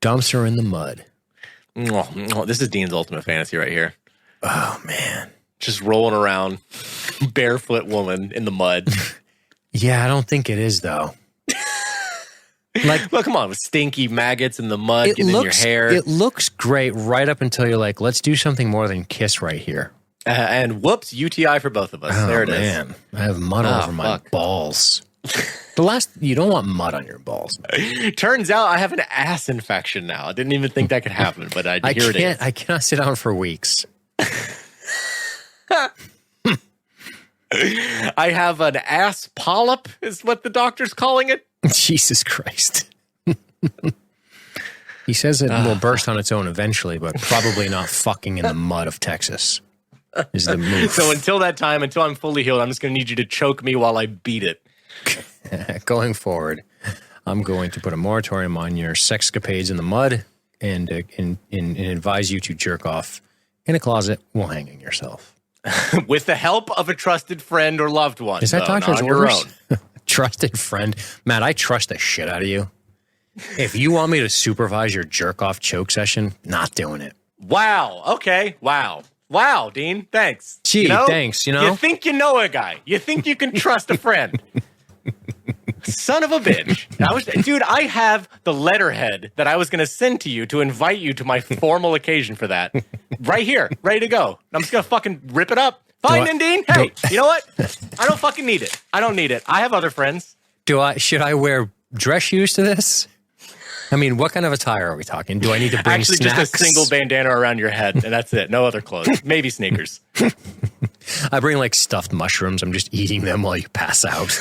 A: dumps her in the mud.
C: Oh, this is Dean's ultimate fantasy right here.
A: Oh, man.
C: Just rolling around, barefoot woman in the mud.
A: Yeah, I don't think it is, though.
C: Like, well, come on, with stinky maggots in the mud getting in your hair.
A: It looks great right up until you're like, let's do something more than kiss right here.
C: And whoops, UTI for both of us. There it is.
A: Man, I have mud all over my balls. You don't want mud on your balls.
C: Turns out I have an ass infection now. I didn't even think that could happen, but here it is.
A: I cannot sit down for weeks.
C: I have an ass polyp, is what the doctor's calling it.
A: Jesus Christ. He says it will burst on its own eventually, but probably not fucking in the mud of Texas is the move.
C: So until that time, until I'm fully healed, I'm just going to need you to choke me while I beat it.
A: Going forward, I'm going to put a moratorium on your sexcapades in the mud and advise you to jerk off in a closet while hanging yourself.
C: With the help of a trusted friend or loved one.
A: Is that
C: though,
A: doctor's
C: not on your
A: orders?
C: own.
A: Trusted friend. Matt, I trust the shit out of you. If you want me to supervise your jerk-off choke session, not doing it.
C: Wow. Okay. Wow. Wow, Dean. Thanks.
A: Gee, thanks, you know?
C: You think you know a guy. You think you can trust a friend. Son of a bitch. Dude, I have the letterhead that I was going to send to you to invite you to my formal occasion for that. Right here. Ready to go. I'm just going to fucking rip it up. Fine, then, Dean. Hey, you know what? I don't fucking need it. I don't need it. I have other friends.
A: Should I wear dress shoes to this? I mean, what kind of attire are we talking? Do I need to bring
C: Actually,
A: snacks?
C: just a single bandana around your head, and that's it. No other clothes. Maybe sneakers.
A: I bring like stuffed mushrooms. I'm just eating them while you pass out.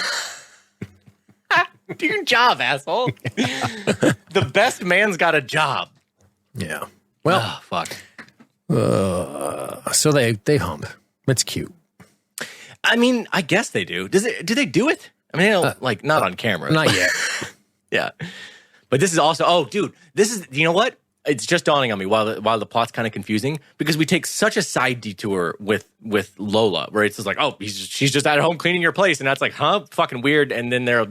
C: Do your job, asshole. The best man's got a job.
A: Yeah. Well,
C: oh, fuck.
A: So they hump. It's cute.
C: I mean, I guess they do. Do they do it? I mean, they don't, like, not on camera.
A: Not yet.
C: Yeah. But this is also, oh, dude, this is, you know what? It's just dawning on me while the plot's kind of confusing because we take such a side detour with Lola where it's just like, oh, she's just at home cleaning your place. And that's like, huh, fucking weird. And then they're,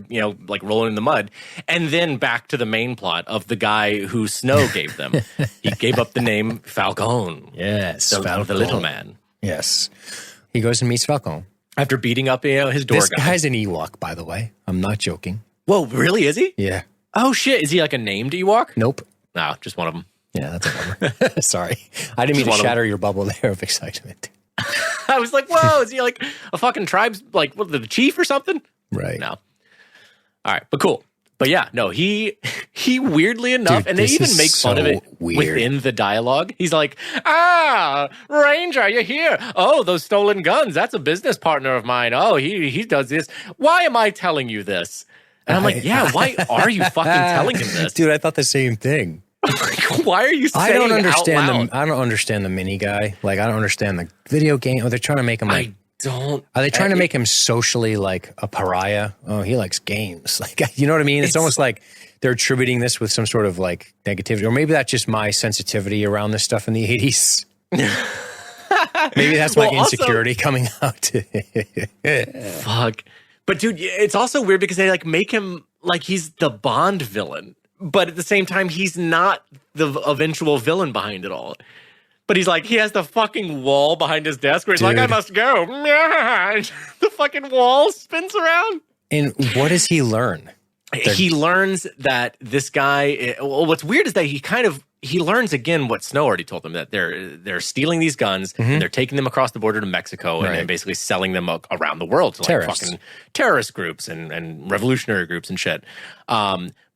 C: like rolling in the mud. And then back to the main plot of the guy who Snow gave them. He gave up the name Falcone.
A: Yes.
C: The little man.
A: Yes. He goes and meets Falcone.
C: After beating up his door
A: This
C: guy.
A: guy's an Ewok, by the way. I'm not joking.
C: Whoa, really? Is he?
A: Yeah.
C: Oh, shit. Is he like a named Ewok?
A: Nope.
C: No, just one of them.
A: Yeah, that's a bummer. Sorry. I didn't mean to shatter your bubble there of excitement.
C: I was like, whoa, is he like a fucking tribe's, like, what, the chief or something?
A: Right.
C: No. All right, but cool. But yeah, no, he weirdly enough, and they even make fun of it within the dialogue. He's like, Ranger, you're here. Oh, those stolen guns. That's a business partner of mine. Oh, he does this. Why am I telling you this? And I'm like, yeah, why are you fucking telling him this?
A: Dude, I thought the same thing.
C: Like, why are you saying
A: I don't understand
C: out loud?
A: I don't understand the mini guy. Like, I don't understand the video game. They're trying to make him like. Are they trying to make him socially like a pariah? Oh, he likes games. Like, you know what I mean? It's almost like they're attributing this with some sort of like negativity, or maybe that's just my sensitivity around this stuff in the 80s. Maybe that's my insecurity coming out.
C: Fuck. But dude, it's also weird because they like make him like he's the Bond villain, but at the same time, he's not the eventual villain behind it all. But he's like, he has the fucking wall behind his desk where he's like, I must go. The fucking wall spins around.
A: And what does he learn?
C: He learns that this guy, well, what's weird is that he learns again what Snow already told him, that they're stealing these guns and they're taking them across the border to Mexico and then basically selling them around the world to like fucking terrorist groups and revolutionary groups and shit.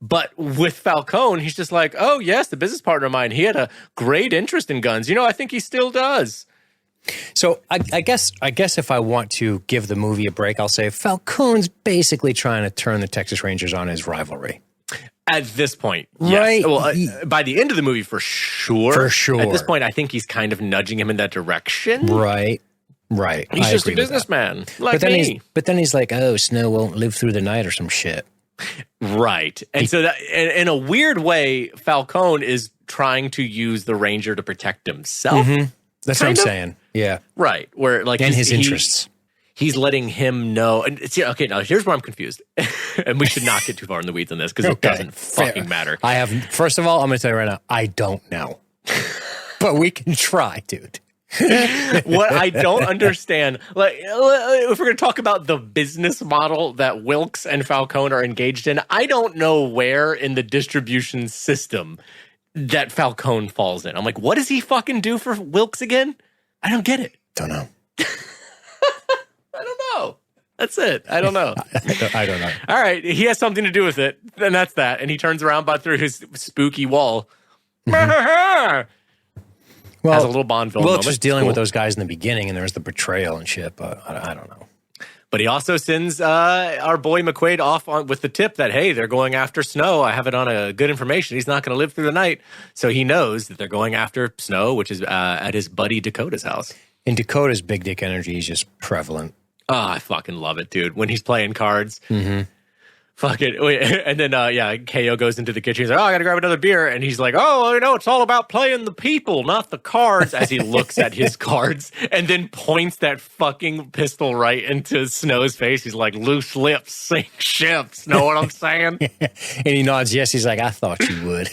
C: But with Falcone, he's just like, oh yes, the business partner of mine, he had a great interest in guns. You know, I think he still does.
A: So I guess if I want to give the movie a break, I'll say Falcone's basically trying to turn the Texas Rangers on his rivalry.
C: At this point, yes.
A: Right.
C: Well, by the end of the movie, for sure.
A: For sure.
C: At this point, I think he's kind of nudging him in that direction.
A: Right.
C: He's just a businessman, like me.
A: But then he's like, oh, Snow won't live through the night or some shit.
C: Right. And so that, in a weird way, Falcone is trying to use the Ranger to protect himself.
A: Mm-hmm. That's what I'm saying. Yeah.
C: Right. Where like
A: and his interests.
C: He's letting him know. And see, okay, now here's where I'm confused. And we should not get too far in the weeds on this because it doesn't fucking matter.
A: First of all, I'm going to tell you right now, I don't know. But we can try, dude.
C: What I don't understand, like, if we're going to talk about the business model that Wilkes and Falcone are engaged in, I don't know where in the distribution system that Falcone falls in. I'm like, what does he fucking do for Wilkes again? I don't get it.
A: Don't know.
C: I don't know. That's it. I don't know.
A: I don't know.
C: All right. He has something to do with it. Then that's that. And he turns around through his spooky wall.
A: Mm-hmm. Well,
C: has a little Bond film.
A: Wilkes was dealing with those guys in the beginning, and there was the betrayal and shit, but I don't know.
C: But he also sends our boy McQuade off with the tip that, hey, they're going after Snow. I have it on a good information. He's not going to live through the night. So he knows that they're going after Snow, which is at his buddy Dakota's house.
A: And Dakota's big dick energy is just prevalent.
C: Oh, I fucking love it, dude. When he's playing cards.
A: Mm-hmm.
C: Fuck it. And then, KO goes into the kitchen. He's like, oh, I got to grab another beer. And he's like, oh, you know, it's all about playing the people, not the cards, as he looks at his cards and then points that fucking pistol right into Snow's face. He's like, loose lips sink ships. Know what I'm saying?
A: And he nods yes. He's like, I thought you would.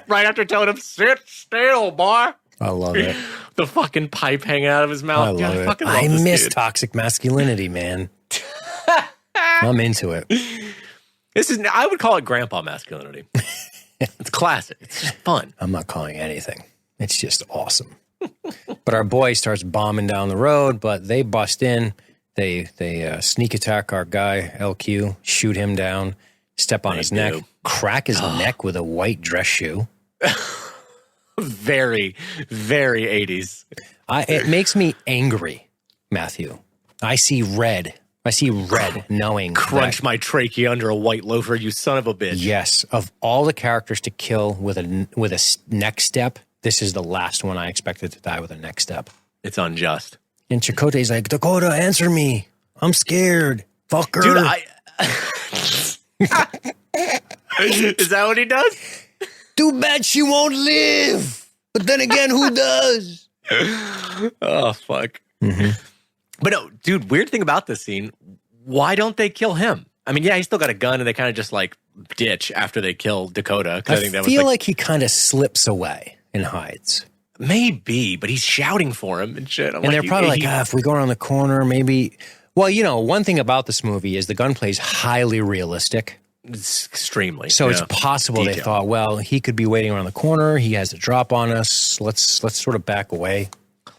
C: Right after telling him, sit still, boy.
A: I love it.
C: The fucking pipe hanging out of his mouth.
A: I love it. I miss toxic masculinity, man. I'm into it.
C: I would call it grandpa masculinity. It's classic. It's just fun.
A: I'm not calling it anything. It's just awesome. But our boy starts bombing down the road, but they bust in. They sneak attack our guy, LQ, shoot him down, step on his neck, crack his neck with a white dress shoe.
C: Very, very 80s.
A: It makes me angry, Matthew. I see red knowing
C: crunch my trachea under a white loafer, you son of a bitch.
A: Yes, of all the characters to kill with a neck step, this is the last one I expected to die with a neck step.
C: It's unjust.
A: And Chakotay's like, Dakota, answer me. I'm scared. Fucker.
C: Dude, is that what he does?
A: Too bad she won't live. But then again, who does?
C: Oh, fuck.
A: Mm-hmm.
C: But no, dude, weird thing about this scene, why don't they kill him? I mean, yeah, he's still got a gun and they kind of just like ditch after they kill Dakota.
A: I feel like he kind of slips away and hides.
C: Maybe, but he's shouting for him and shit.
A: And they're probably like, if we go around the corner, maybe. Well, you know, one thing about this movie is the gunplay is highly realistic.
C: It's extremely.
A: So it's possible they thought, well, he could be waiting around the corner. He has a drop on us. Let's sort of back away.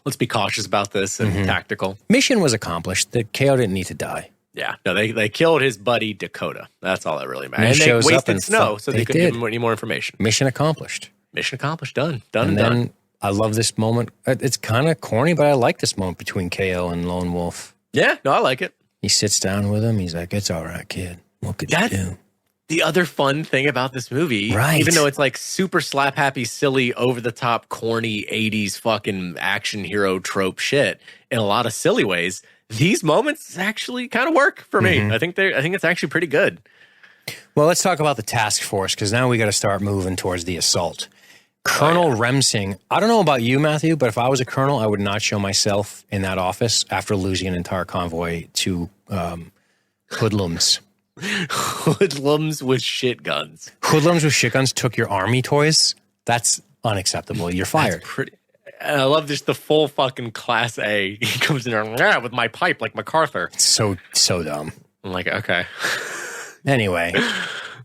C: Let's be cautious about this and tactical.
A: Mission was accomplished. The KO didn't need to die.
C: Yeah. No, they killed his buddy Dakota. That's all that really matters.
A: And
C: they wasted Snow, so they couldn't give him any more information.
A: Mission accomplished.
C: Mission accomplished. Done and
A: then
C: done.
A: I love this moment. It's kind of corny, but I like this moment between KO and Lone Wolf.
C: Yeah. No, I like it.
A: He sits down with him. He's like, it's all right, kid. What could you do?
C: the other fun thing about this movie,
A: Right.
C: even though it's like super slap happy, silly, over the top, corny 80s fucking action hero trope shit in a lot of silly ways, these moments actually kind of work for me. I think it's actually pretty good.
A: Well, let's talk about the task force, because now we got to start moving towards the assault. Colonel Remsing, I don't know about you, Matthew, but if I was a colonel, I would not show myself in that office after losing an entire convoy to hoodlums.
C: Hoodlums with shit guns.
A: Hoodlums with shit guns took your army toys. That's unacceptable. You're fired.
C: That's pretty. And I love just the full fucking Class A. He comes in there with my pipe like MacArthur.
A: So dumb.
C: I'm like, okay.
A: Anyway.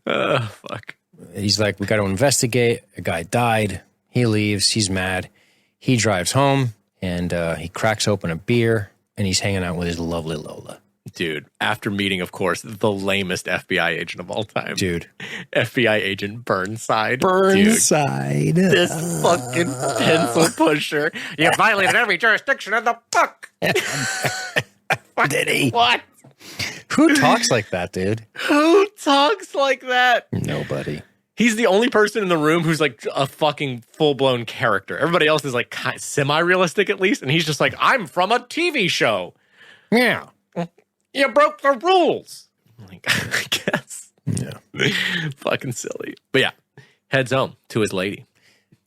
C: Fuck.
A: He's like, we got to investigate. A guy died. He leaves. He's mad. He drives home and he cracks open a beer and he's hanging out with his lovely Lola.
C: Dude, after meeting, of course, the lamest FBI agent of all time.
A: Dude.
C: FBI agent Burnside.
A: Burnside.
C: Dude, this fucking pencil pusher. You violated every jurisdiction in the book.
A: Did he?
C: What?
A: Who talks like that, dude?
C: Who talks like that?
A: Nobody.
C: He's the only person in the room who's like a fucking full-blown character. Everybody else is like semi-realistic at least. And he's just like, I'm from a TV show.
A: Yeah.
C: You broke the rules. I'm like, I guess.
A: Yeah.
C: Fucking silly. But yeah, heads home to his lady.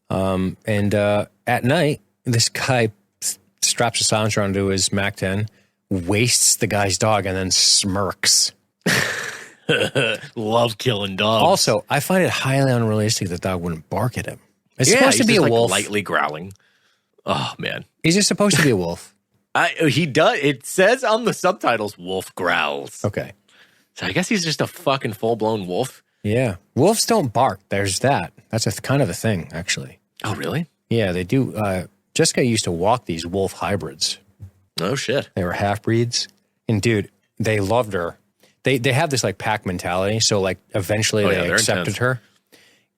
A: And at night, this guy straps a silencer onto his MAC-10, wastes the guy's dog, and then smirks.
C: Love killing dogs.
A: Also, I find it highly unrealistic that dog wouldn't bark at him. It's supposed to be a wolf.
C: Lightly growling. Oh, man.
A: Is it supposed to be a wolf?
C: He does. It says on the subtitles, wolf growls.
A: Okay.
C: So I guess he's just a fucking full-blown wolf.
A: Yeah. Wolves don't bark. There's that. That's kind of a thing, actually.
C: Oh, really?
A: Yeah, they do. Jessica used to walk these wolf hybrids.
C: Oh, shit.
A: They were half-breeds. And, dude, they loved her. They have this, like, pack mentality. So, like, eventually they accepted
C: intense.
A: her.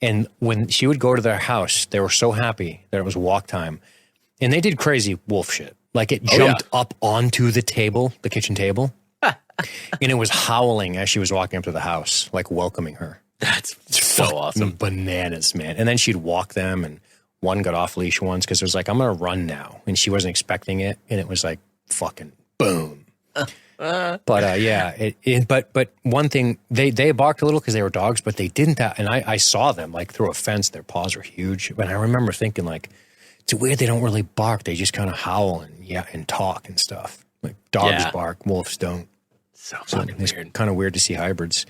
A: And when she would go to their house, they were so happy that it was walk time. And they did crazy wolf shit. Like, it jumped up onto the table, the kitchen table. And it was howling as she was walking up to the house, like, welcoming her.
C: That's so awesome.
A: Bananas, man. And then she'd walk them, and one got off leash once because it was like, I'm going to run now. And she wasn't expecting it. And it was like, fucking boom. But yeah, but one thing, they barked a little because they were dogs, but they didn't. And I saw them like through a fence. Their paws were huge. But I remember thinking like, it's weird they don't really bark. They just kind of howl and talk and stuff. Like dogs bark, wolves don't.
C: So fucking
A: it's
C: weird.
A: kind of weird to see hybrids.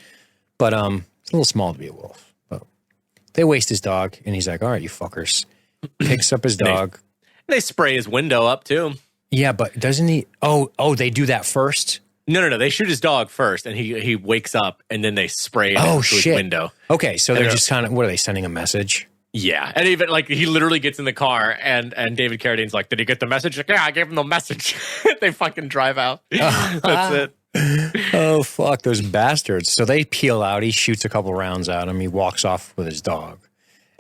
A: But it's a little small to be a wolf. But they waste his dog, and he's like, all right, you fuckers. Picks up his dog.
C: They spray his window up too.
A: Yeah, but doesn't he? Oh, they do that first?
C: No. They shoot his dog first, and he wakes up, and then they spray it into his window.
A: Okay, so they're just kind of, what are they, sending a message?
C: Yeah, and even like he literally gets in the car, and David Carradine's like, "Did he get the message?" Like, yeah, I gave him the message. They fucking drive out. That's it.
A: Oh fuck, those bastards! So they peel out. He shoots a couple rounds at him. He walks off with his dog,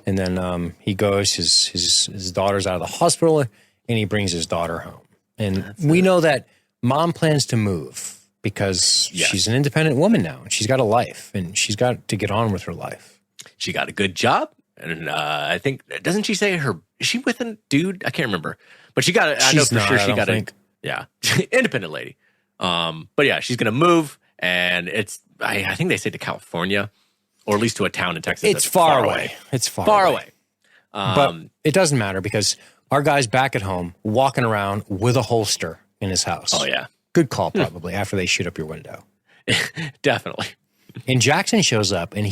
A: and then he goes. His daughter's out of the hospital, and he brings his daughter home. And we know that mom plans to move because she's an independent woman now, and she's got a life, and she's got to get on with her life.
C: She got a good job. And I think, doesn't she say is she with a dude? I can't remember. But she got, I know for sure she got independent lady. But yeah, she's going to move. And I think they say to California, or at least to a town in Texas.
A: It's far away. It's far away. But it doesn't matter because our guy's back at home walking around with a holster in his house.
C: Oh, yeah.
A: Good call, probably, after they shoot up your window.
C: Definitely.
A: And Jackson shows up, and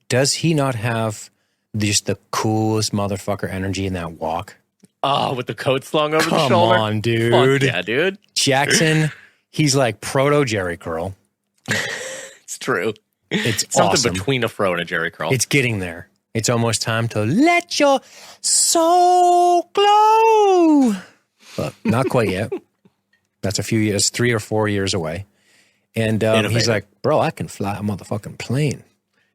A: does he not have just the coolest motherfucker energy in that walk?
C: Oh, with the coat slung over the shoulder?
A: Come on, dude.
C: Fuck yeah, dude.
A: Jackson, he's like proto Jerry Curl.
C: It's true.
A: It's
C: something
A: awesome.
C: Between a fro and a Jerry Curl.
A: It's getting there. It's almost time to let your soul glow. But not quite yet. That's a few years, 3 or 4 years away. And he's like, bro, I can fly a motherfucking plane.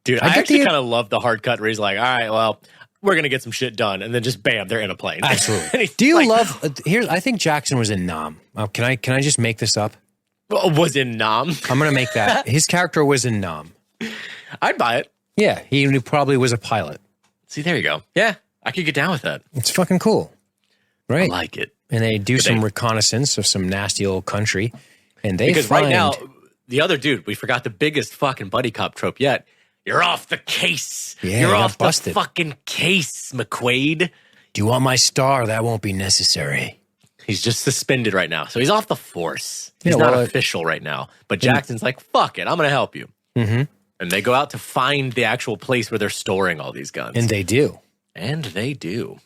C: Dude, I actually kind of love the hard cut where he's like, all right, well, we're going to get some shit done. And then just bam, they're in a plane.
A: Absolutely. Do you love, I think Jackson was in Nam. Can I just make this up?
C: Was in Nam?
A: I'm going to make that. His character was in Nam.
C: I'd buy it.
A: Yeah, he probably was a pilot.
C: See, there you go. Yeah, I could get down with that.
A: It's fucking cool. Right.
C: I like it.
A: And they do some reconnaissance of some nasty old country. And they
C: Because
A: find...
C: right now, the other dude, we forgot the biggest fucking buddy cop trope yet. You're off the case.
A: Yeah,
C: You're
A: got
C: off
A: busted.
C: the fucking case, McQuade.
A: Do you want my star? That won't be necessary.
C: He's just suspended right now. So he's off the force.
A: Yeah,
C: He's not
A: well,
C: official right now. But Jackson's like, fuck it. I'm going to help you.
A: Mm-hmm.
C: And they go out to find the actual place where they're storing all these guns.
A: And they do.
C: And they do.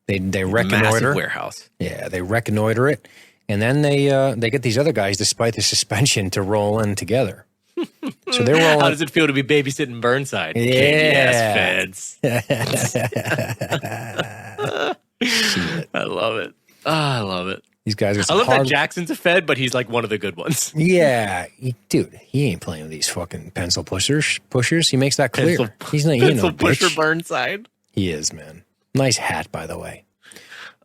A: They
C: Massive
A: reconnoiter.
C: warehouse.
A: Yeah, they reconnoiter it. And then they get these other guys, despite the suspension, to roll in together. So they're rolling.
C: How does it feel to be babysitting Burnside?
A: Yeah.
C: Feds. I love it. I love it.
A: These guys got
C: I
A: some
C: love
A: hard...
C: that Jackson's a Fed, but he's like one of the good ones.
A: Yeah, dude, he ain't playing with these fucking pencil pushers. He makes that clear. He's not,
C: pencil pusher Burnside.
A: He is, man. Nice hat, by the way.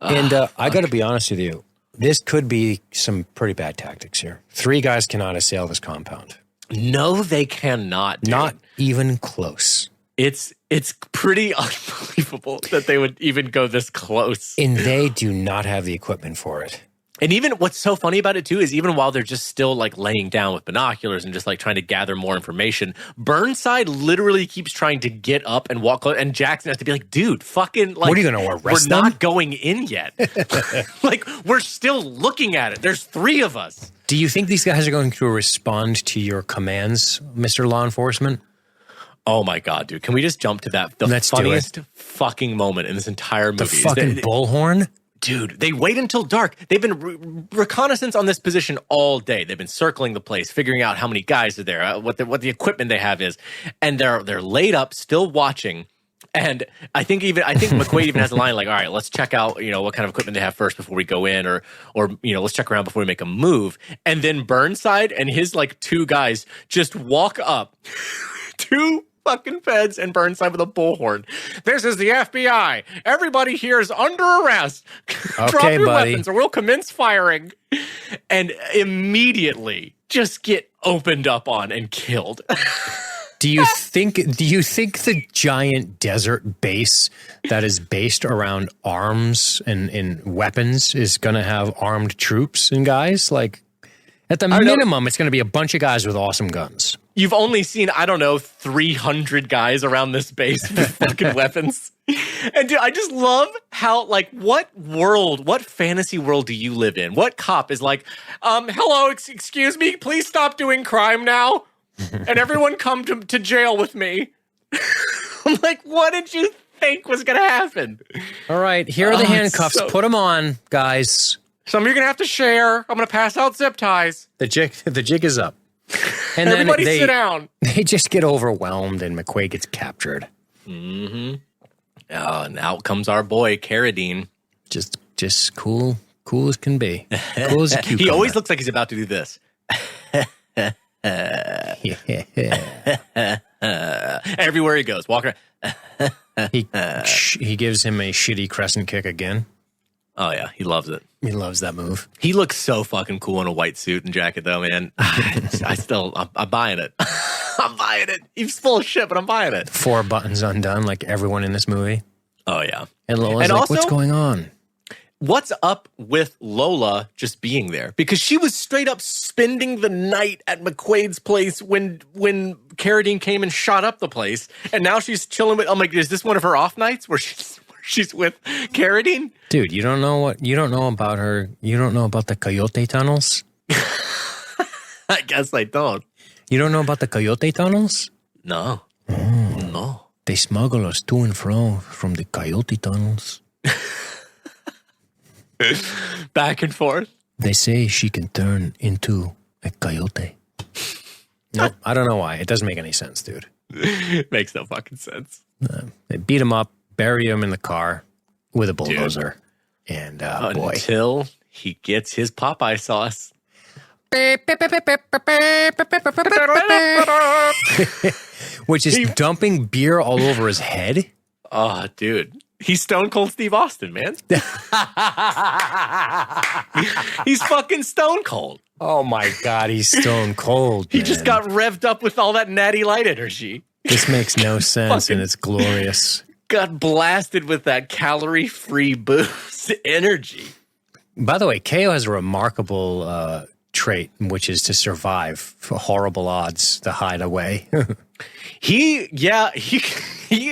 A: And I got to be honest with you. This could be some pretty bad tactics here. 3 guys cannot assail this compound.
C: No, they cannot. Dude.
A: Not even close.
C: It's pretty unbelievable that they would even go this close.
A: And they do not have the equipment for it.
C: And even what's so funny about it too is even while they're just still like laying down with binoculars and just like trying to gather more information, Burnside literally keeps trying to get up and walk close, and Jackson has to be like, dude, fucking like,
A: what are you going to arrest them?
C: We're not going in yet. Like, we're still looking at it. There's 3 of us.
A: Do you think these guys are going to respond to your commands, Mr. Law Enforcement?
C: Oh my God, dude. Can we just jump to that? The
A: Let's
C: funniest fucking moment in this entire movie.
A: The fucking bullhorn?
C: Dude, they wait until dark. They've been reconnaissance on this position all day. They've been circling the place, figuring out how many guys are there, what the equipment they have is, and they're laid up, still watching. And I think McQuade even has a line like, "All right, let's check out what kind of equipment they have first before we go in, or let's check around before we make a move." And then Burnside and his like 2 guys just walk up, 2 fucking feds and Burnside with a bullhorn. This is the FBI. Everybody here is under arrest. Drop your weapons or we'll commence firing. And immediately just get opened up on and killed.
A: Do you think the giant desert base that is based around arms and weapons is going to have armed troops and guys? Like, at the minimum, it's going to be a bunch of guys with awesome guns.
C: You've only seen, 300 guys around this base with fucking weapons. And dude, I just love how, like, what fantasy world do you live in? What cop is like, hello, excuse me, please stop doing crime now. And everyone come to jail with me. I'm like, what did you think was going to happen?
A: All right, here are the handcuffs. Put them on, guys.
C: Some of you are going to have to share. I'm going to pass out zip ties.
A: The jig is up. And
C: everybody
A: then
C: sit down.
A: They just get overwhelmed and McQuade gets captured.
C: Mm-hmm. Oh, and out comes our boy, Carradine.
A: Just cool as can be. Cool as a cucumber.
C: He always looks like he's about to do this. Everywhere he goes, walk around.
A: He gives him a shitty crescent kick again.
C: Oh yeah, he loves it.
A: He loves that move.
C: He looks so fucking cool in a white suit and jacket, though, man. I'm buying it. I'm buying it. He's full of shit, but I'm buying it.
A: 4 buttons undone, like everyone in this movie.
C: Oh yeah.
A: And Lola's like, also, what's going on?
C: What's up with Lola just being there? Because she was straight up spending the night at McQuade's place when Carradine came and shot up the place, and now she's chilling with. I'm like, is this one of her off nights where she's with Carradine?
A: Dude, you don't know about her. You don't know about the coyote tunnels?
C: I guess I don't.
A: You don't know about the coyote tunnels?
C: No. No.
A: They smuggle us to and fro from the coyote tunnels.
C: Back and forth.
A: They say she can turn into a coyote. Nope, I don't know why. It doesn't make any sense, dude.
C: Makes no fucking sense.
A: They beat him up, bury him in the car with a bulldozer. Dude. And boy.
C: Until he gets his Popeye sauce.
A: Which is dumping beer all over his head.
C: Oh, dude. He's Stone Cold Steve Austin, man. He's fucking Stone Cold.
A: Oh my God, he's stone cold.
C: He just got revved up with all that natty light energy.
A: This makes no sense, and it's glorious.
C: Got blasted with that calorie-free boost energy.
A: By the way, KO has a remarkable trait, which is to survive for horrible odds, to hide away.
C: He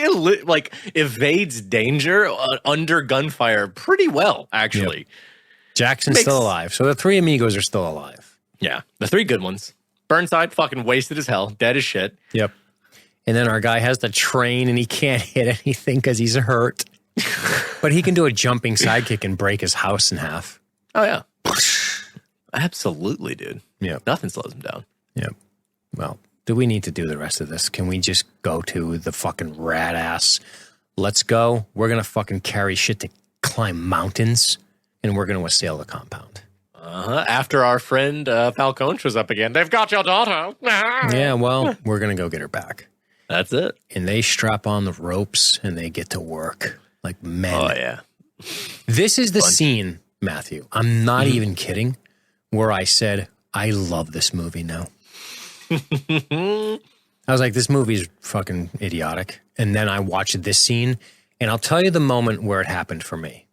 C: like evades danger under gunfire pretty well, actually.
A: Yep. Jackson's still alive, so the three amigos are still alive.
C: Yeah, the three good ones. Burnside, fucking wasted as hell, dead as shit.
A: Yep. And then our guy has the train, and he can't hit anything because he's hurt. But he can do a jumping sidekick and break his house in half.
C: Oh, yeah. Absolutely, dude.
A: Yep.
C: Nothing slows him down.
A: Yep. Well, do we need to do the rest of this? Can we just go to the fucking rat ass? Let's go. We're going to fucking carry shit to climb mountains, and we're going to assail the compound.
C: After our friend Falcone shows up again, they've got your daughter.
A: Yeah, well, we're going to go get her back.
C: That's it.
A: And they strap on the ropes, and they get to work like men.
C: Oh, yeah.
A: This is the scene, Matthew. I'm not even kidding, where I said, I love this movie now. I was like, this movie's fucking idiotic. And then I watched this scene, and I'll tell you the moment where it happened for me.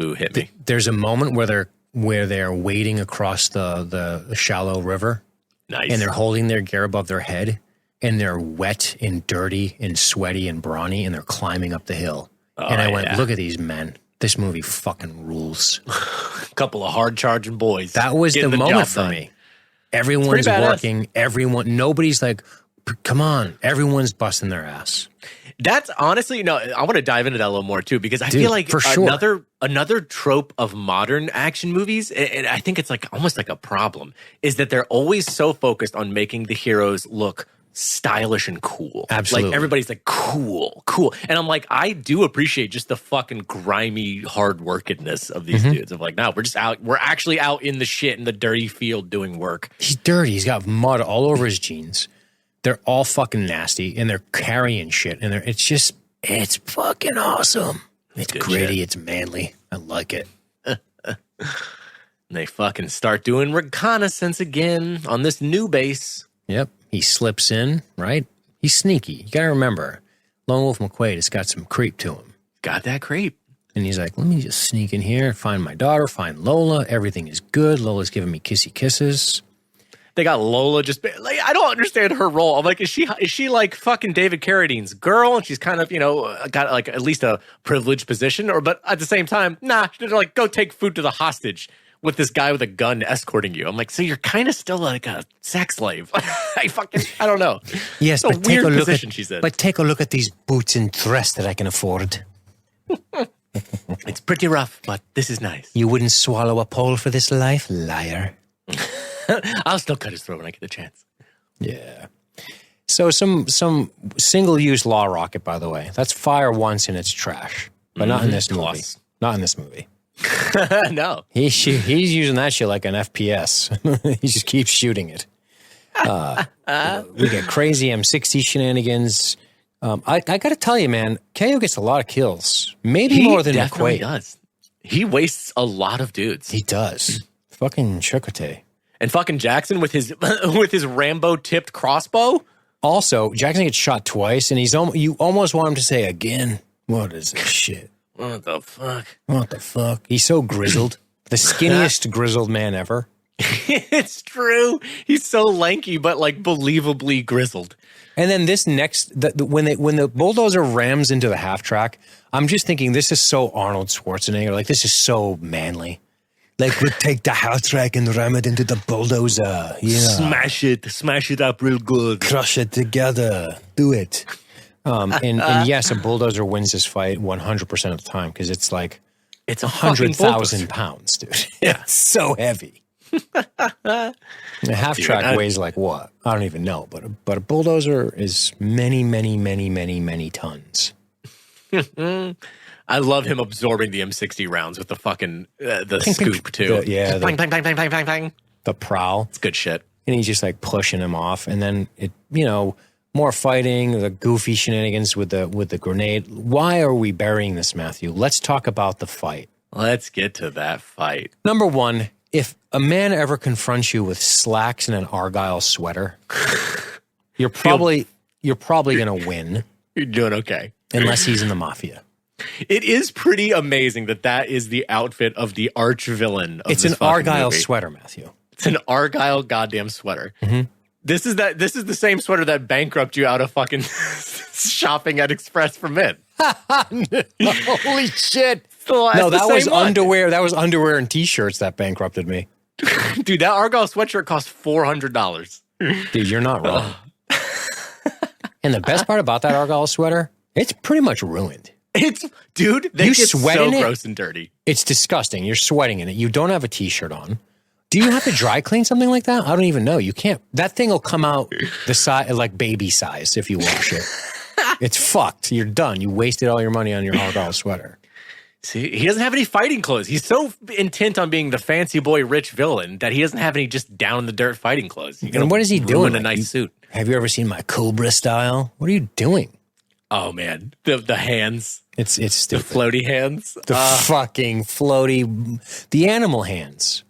C: Ooh, hit me.
A: There's a moment where they're wading across the shallow river.
C: Nice.
A: And they're holding their gear above their head, and they're wet and dirty and sweaty and brawny, and they're climbing up the hill. Oh, and I went, look at these men. This movie fucking rules.
C: A couple of hard-charging boys.
A: That was the moment for me. Everyone's working. Nobody's like, come on. Everyone's busting their ass.
C: That's honestly, I want to dive into that a little more too, because I feel like
A: for sure.
C: another trope of modern action movies, and I think it's like almost like a problem, is that they're always so focused on making the heroes look stylish and cool.
A: Absolutely.
C: Like everybody's like, cool. And I'm like, I do appreciate just the fucking grimy hard workedness of these dudes. Of like, no, we're actually out in the shit in the dirty field doing work.
A: He's dirty. He's got mud all over his jeans. They're all fucking nasty, and they're carrying shit, and it's fucking awesome. It's gritty. Shit. It's manly. I like it.
C: And they fucking start doing reconnaissance again on this new base.
A: Yep. He slips in, right? He's sneaky. You got to remember, Lone Wolf McQuade has got some creep to him.
C: Got that creep.
A: And he's like, let me just sneak in here, find my daughter, find Lola. Everything is good. Lola's giving me kissy kisses.
C: They got Lola just like, I don't understand her role. I'm like, is she like fucking David Carradine's girl? And she's kind of, got like at least a privileged position, but at the same time, nah, she's like, go take food to the hostage with this guy with a gun escorting you. I'm like, so you're kind of still like a sex slave. I don't know.
A: Yes,
C: it's a weird position she's in.
A: But take a look at these boots and dress that I can afford.
C: It's pretty rough, but this is nice.
A: You wouldn't swallow a pole for this life, liar.
C: I'll still cut his throat when I get the chance.
A: Yeah. So some single-use law rocket, by the way. That's fire once and it's trash. But not in this movie. Not in this movie.
C: No.
A: He's using that shit like an FPS. He just keeps shooting it. We get crazy M60 shenanigans. I got to tell you, man, KO gets a lot of kills. Maybe more than McQuade.
C: He does. He wastes a lot of dudes.
A: He does. Fucking Chakotay.
C: And fucking Jackson with his Rambo-tipped crossbow.
A: Also, Jackson gets shot twice, and you almost want him to say again, what is this shit?
C: What the fuck?
A: What the fuck? He's so grizzled. The skinniest grizzled man ever.
C: It's true. He's so lanky, but like believably grizzled.
A: And then this next, when the bulldozer rams into the half track, I'm just thinking this is so Arnold Schwarzenegger. Like, this is so manly. Like, we take the half track and ram it into the bulldozer. Yeah.
C: Smash it up real good.
A: Crush it together. Do it. And yes, a bulldozer wins this fight 100% of the time because it's like, it's 100,000 pounds, dude.
C: Yeah.
A: It's so heavy. The half track weighs like what? I don't even know, but a bulldozer is many, many, many, many, many tons.
C: I love him absorbing the M60 rounds with the fucking the scoop too.
A: Bang,
C: bang, bang, bang, bang, bang, bang.
A: The prowl.
C: It's good shit.
A: And he's just like pushing him off, and then more fighting, the goofy shenanigans with the grenade. Why are we burying this, Matthew? Let's talk about the fight.
C: Let's get to that fight.
A: Number one, if a man ever confronts you with slacks and an Argyle sweater, you're probably you're probably going to win.
C: You're doing okay.
A: Unless he's in the mafia.
C: It is pretty amazing that is the outfit of the arch villain of
A: It's
C: this
A: an Argyle
C: movie.
A: sweater, Matthew.
C: It's an Argyle goddamn sweater.
A: Mm-hmm.
C: This is the same sweater that bankrupt you out of fucking shopping at Express for Men.
A: Holy shit.
C: No,
A: that was underwear. That was underwear and t-shirts that bankrupted me.
C: Dude, that Argyle sweatshirt cost $400.
A: Dude, you're not wrong. And the best part about that Argyle sweater, it's pretty much ruined.
C: Dude, they get so gross and dirty.
A: It's disgusting. You're sweating in it. You don't have a t-shirt on. Do you have to dry clean something like that? I don't even know. You can't. That thing will come out the size, like baby size, if you wash it. It's fucked. You're done. You wasted all your money on your Argyle sweater.
C: See, he doesn't have any fighting clothes. He's so intent on being the fancy boy rich villain that he doesn't have any just down in the dirt fighting clothes.
A: And what is he doing?
C: A nice suit.
A: Have you ever seen my Cobra style? What are you doing?
C: Oh man, the hands.
A: It's stupid.
C: The floaty hands.
A: The fucking floaty, the animal hands.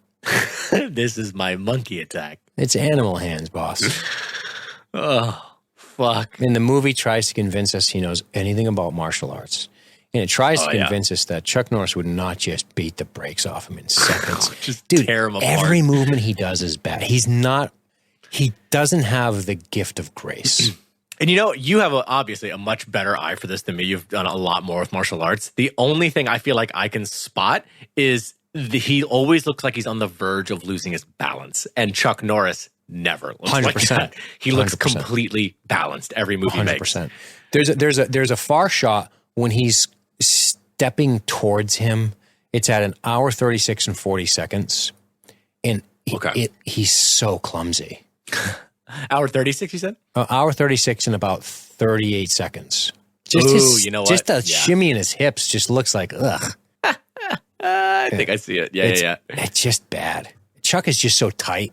C: This is my monkey attack.
A: It's animal hands, boss.
C: Oh, fuck.
A: And the movie tries to convince us he knows anything about martial arts. And it tries to convince us that Chuck Norris would not just beat the brakes off him in seconds.
C: Just
A: Dude,
C: tear him apart.
A: Every movement he does is bad. He doesn't have the gift of grace.
C: And you have obviously a much better eye for this than me. You've done a lot more with martial arts. The only thing I feel like I can spot is he always looks like he's on the verge of losing his balance. And Chuck Norris never looks
A: 100%.
C: like that. He looks
A: 100%.
C: completely balanced every movie he makes.
A: 100%. There's a far shot when he's stepping towards him. It's at 1 hour 36 and 40 seconds. And he's so clumsy.
C: Hour 36, you said?
A: 1 hour 36 in about 38 seconds. Just Just the shimmy in his hips just looks like, ugh.
C: I think I see it. Yeah.
A: It's just bad. Chuck is just so tight.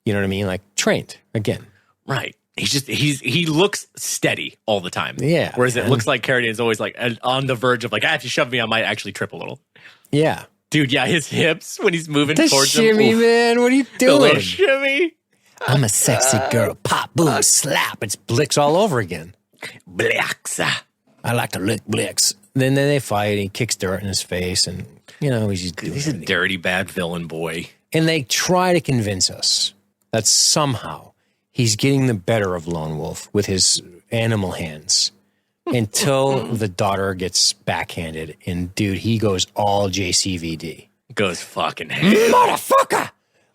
A: You know what I mean? Like trained again.
C: Right. He looks steady all the time.
A: Yeah.
C: Whereas it looks like Carradine's always like on the verge of like, if you shove me, I might actually trip a little.
A: Yeah.
C: Dude, yeah, his hips when he's moving
A: The
C: towards
A: shimmy,
C: him.
A: man. What are you
C: The
A: doing?
C: little shimmy.
A: I'm a sexy girl. Pop, boom, slap. It's Blix all over again.
C: Blix.
A: I like to lick Blix. Then they fight. And he kicks dirt in his face, and he's
C: a dirty, bad villain boy.
A: And they try to convince us that somehow he's getting the better of Lone Wolf with his animal hands until the daughter gets backhanded, and dude, he goes all JCVD.
C: Goes fucking ham.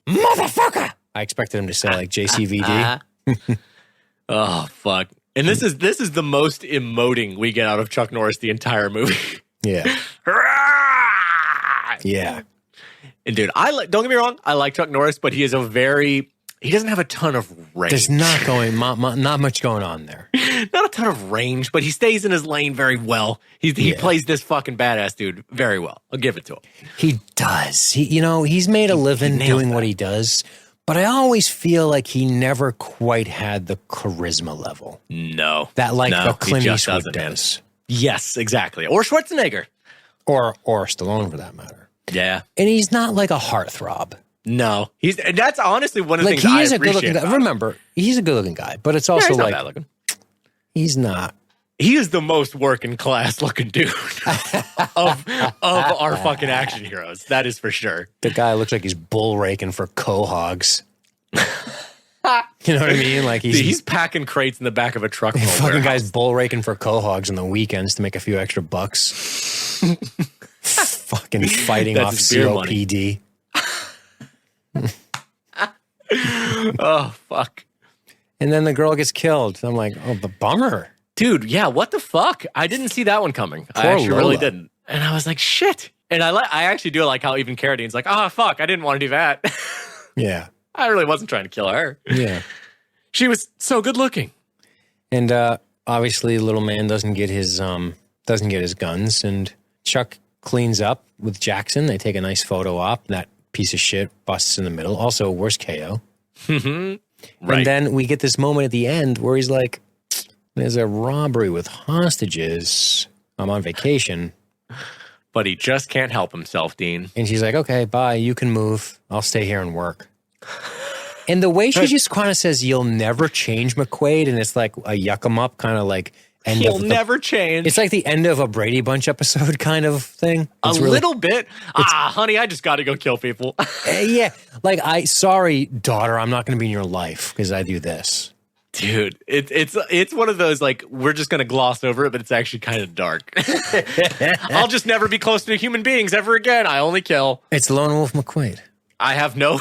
A: Motherfucker! I expected him to say like JCVD.
C: Oh fuck! And this is the most emoting we get out of Chuck Norris the entire movie.
A: Yeah. Yeah.
C: And dude, don't get me wrong, I like Chuck Norris, but he doesn't have a ton of range.
A: There's not much going on there.
C: Not a ton of range, but he stays in his lane very well. He plays this fucking badass dude very well. I'll give it to him.
A: He does. He's made a living doing what he does, but I always feel like he never quite had the charisma level.
C: No.
A: The Clint
C: he just
A: Eastwood
C: doesn't, man.
A: does.
C: Yes, exactly. Or Schwarzenegger.
A: Or Stallone for that matter.
C: Yeah.
A: And he's not like a heartthrob.
C: No. That's honestly one of the things
A: he
C: I
A: is a good
C: appreciate.
A: looking guy. Remember, he's a good looking guy, but it's also
C: he's not
A: like
C: bad looking.
A: He's not.
C: He is the most working class looking dude of our fucking action heroes. That is for sure.
A: The guy looks like he's bull raking for cohogs. You know what I mean? Like
C: he's packing crates in the back of a truck.
A: Fucking guy's bull raking for cohogs on the weekends to make a few extra bucks. Fucking fighting off COPD.
C: Oh fuck!
A: And then the girl gets killed. I'm like, oh, the bummer,
C: dude. Yeah, what the fuck? I didn't see that one coming. I actually really didn't. And I was like, shit. And I actually do like how even Carradine's like, oh fuck, I didn't want to do that.
A: Yeah,
C: I really wasn't trying to kill her.
A: Yeah,
C: she was so good looking.
A: And obviously, little man doesn't get his guns, and Chuck cleans up with Jackson. They take a nice photo op. That piece of shit busts in the middle. Also, worst KO.
C: Right.
A: And then we get this moment at the end where he's like, there's a robbery with hostages. I'm on vacation.
C: But he just can't help himself, Dean.
A: And she's like, okay, bye. You can move. I'll stay here and work. And the way she just kind of says, "You'll never change, McQuade," and it's like a yuck 'em up kind of like.
C: He'll never change.
A: It's like the end of a Brady Bunch episode kind of thing.
C: It's a little bit. Honey, I just got to go kill people.
A: Yeah. Like, sorry, daughter, I'm not going to be in your life because I do this.
C: Dude, it's one of those, like, we're just going to gloss over it, but it's actually kind of dark. I'll just never be close to human beings ever again. I only kill.
A: It's Lone Wolf McQuade.
C: I have no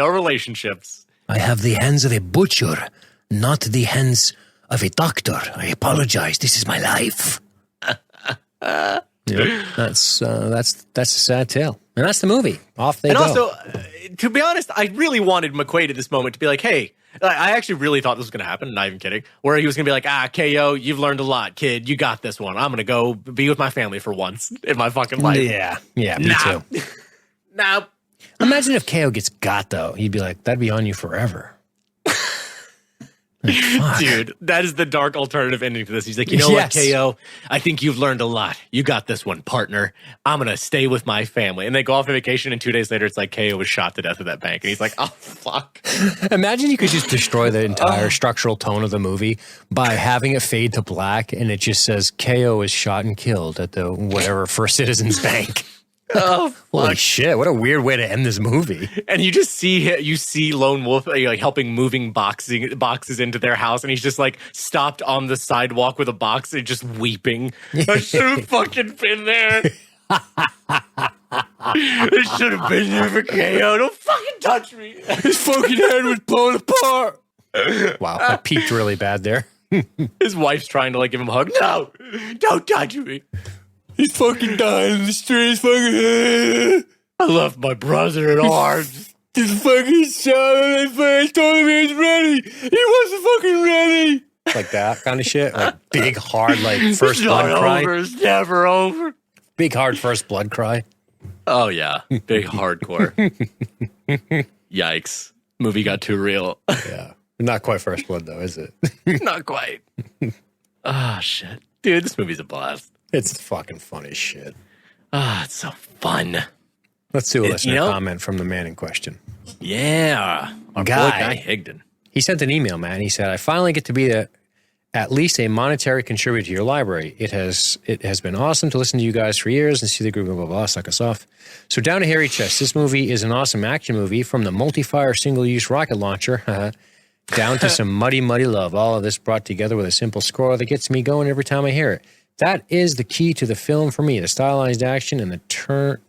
C: relationships.
A: I have the hands of a butcher, not the hands of a doctor. I apologize. This is my life. That's a sad tale. And that's the movie. Off they go.
C: And also, to be honest, I really wanted McQuade at this moment to be like, hey, I actually really thought this was going to happen. Not even kidding. Where he was going to be like, KO, you've learned a lot, kid. You got this one. I'm going to go be with my family for once in my fucking life.
A: Yeah, me too.
C: Nah.
A: Imagine if KO gets got, though. He'd be like, that'd be on you forever. Like,
C: dude, that is the dark alternative ending to this. He's like, you know what, KO? I think you've learned a lot. You got this one, partner. I'm going to stay with my family. And they go off on vacation, and 2 days later, it's like KO was shot to death at that bank. And he's like, oh, fuck.
A: Imagine you could just destroy the entire structural tone of the movie by having it fade to black, and it just says KO is shot and killed at the whatever First Citizens Bank.
C: Oh,
A: holy shit! What a weird way to end this movie.
C: And you just see Lone Wolf like helping moving boxes into their house, and he's just like stopped on the sidewalk with a box and just weeping. I should have fucking been there. I should have been there for KO. Don't fucking touch me. His fucking head was blown apart.
A: Wow, I peaked really bad there.
C: His wife's trying to like give him a hug. No, don't touch me. He's fucking dying in the streets. Fucking. I left my brother in arms. Just fucking shot in my face. Told him he was ready. He wasn't fucking ready.
A: Like that kind of shit. Like big, hard, like first blood cry.
C: It's never over.
A: Big, hard first blood cry.
C: Oh, yeah. Big, hardcore. Yikes. Movie got too real.
A: Yeah. Not quite first blood, though, is it?
C: Not quite. Ah, shit. Dude, this movie's a blast.
A: It's fucking funny shit.
C: Ah, it's so fun.
A: Let's do a listener comment from the man in question.
C: Yeah. Our boy Guy Higdon.
A: He sent an email, man. He said, I finally get to be at least a monetary contributor to your library. It has been awesome to listen to you guys for years and see the group, blah, blah, blah, suck us off. So Down to Hairy Chest. This movie is an awesome action movie from the multi-fire single-use rocket launcher down to some muddy, muddy love. All of this brought together with a simple score that gets me going every time I hear it. That is the key to the film for me, the stylized action and the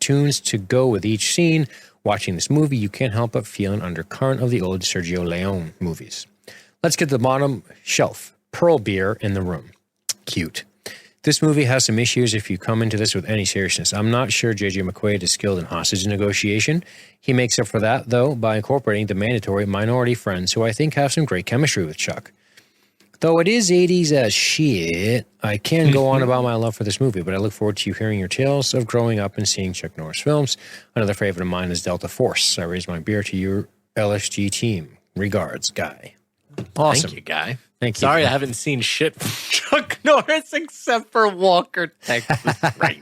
A: tunes to go with each scene. Watching this movie, you can't help but feel an undercurrent of the old Sergio Leone movies. Let's get to the bottom shelf. Pearl beer in the room. Cute. This movie has some issues if you come into this with any seriousness. I'm not sure J.J. McQuade is skilled in hostage negotiation. He makes up for that, though, by incorporating the mandatory minority friends who I think have some great chemistry with Chuck. Though it is 80s as shit, I can go on about my love for this movie, but I look forward to you hearing your tales of growing up and seeing Chuck Norris films. Another favorite of mine is Delta Force. I raise my beer to your LSG team. Regards, Guy. Awesome.
C: Thank you, Guy.
A: Thank you.
C: Sorry, I haven't seen shit from Chuck Norris except for Walker, Texas Ranger.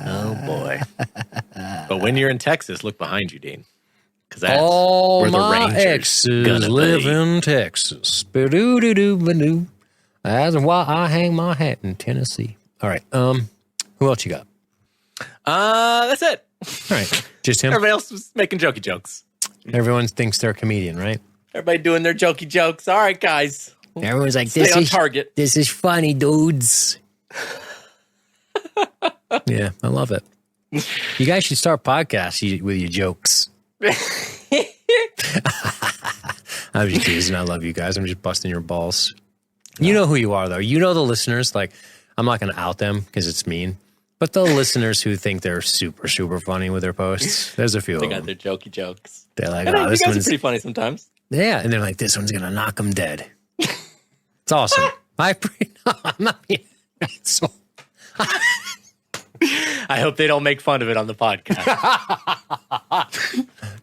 C: Oh, boy. But when you're in Texas, look behind you, Dean. Because that's where the Rangers
A: exes live in Texas. Ba-doo-doo-doo-ba-doo. That's why I hang my hat in Tennessee. All right. Who else you got?
C: That's it.
A: All right. Just him?
C: Everybody else was making jokey jokes.
A: Everyone thinks they're a comedian, right?
C: Everybody doing their jokey jokes. All right, guys.
A: Everyone's like,
C: Stay on target.
A: This is funny, dudes. Yeah, I love it. You guys should start podcasts with your jokes. I'm just teasing. I love you guys. I'm just busting your balls. You know who you are, though. You know the listeners. Like, I'm not going to out them because it's mean. But the listeners who think they're super, super funny with their posts, there's a few of them.
C: They got their jokey jokes.
A: They're like,
C: oh,
A: this one's
C: pretty funny sometimes.
A: Yeah, and they're like, this one's going to knock them dead. It's awesome. I'm not being an asshole.
C: I hope they don't make fun of it on the podcast.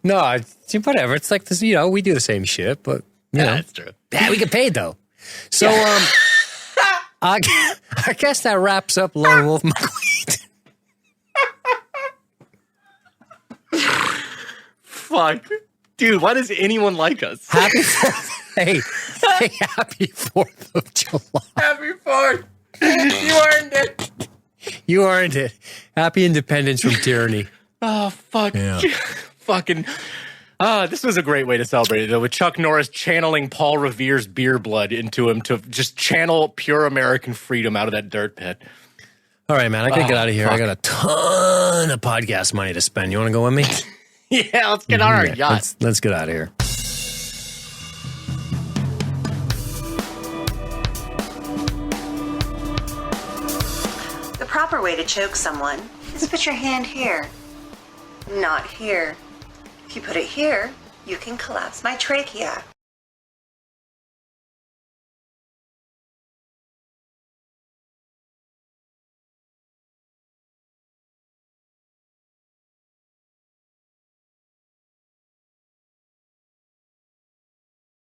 A: No, whatever. It's like this, we do the same shit, but
C: that's true.
A: Yeah, we get paid though. So I guess that wraps up Lone Wolf McQuade.
C: Fuck. Dude, why does anyone like us?
A: Happy hey, happy 4th of July.
C: Happy 4th. You earned it.
A: You earned it. Happy independence from tyranny.
C: Oh, fuck.
A: Yeah.
C: Fucking. This was a great way to celebrate it, though, with Chuck Norris channeling Paul Revere's beer blood into him to just channel pure American freedom out of that dirt pit.
A: All right, man. I gotta get out of here. Fuck. I got a ton of podcast money to spend. You want to go with me?
C: Yeah, let's get on our yacht.
A: Let's get out of here.
D: The proper way to choke someone is put your hand here, not here. If you put it here, you can collapse my trachea.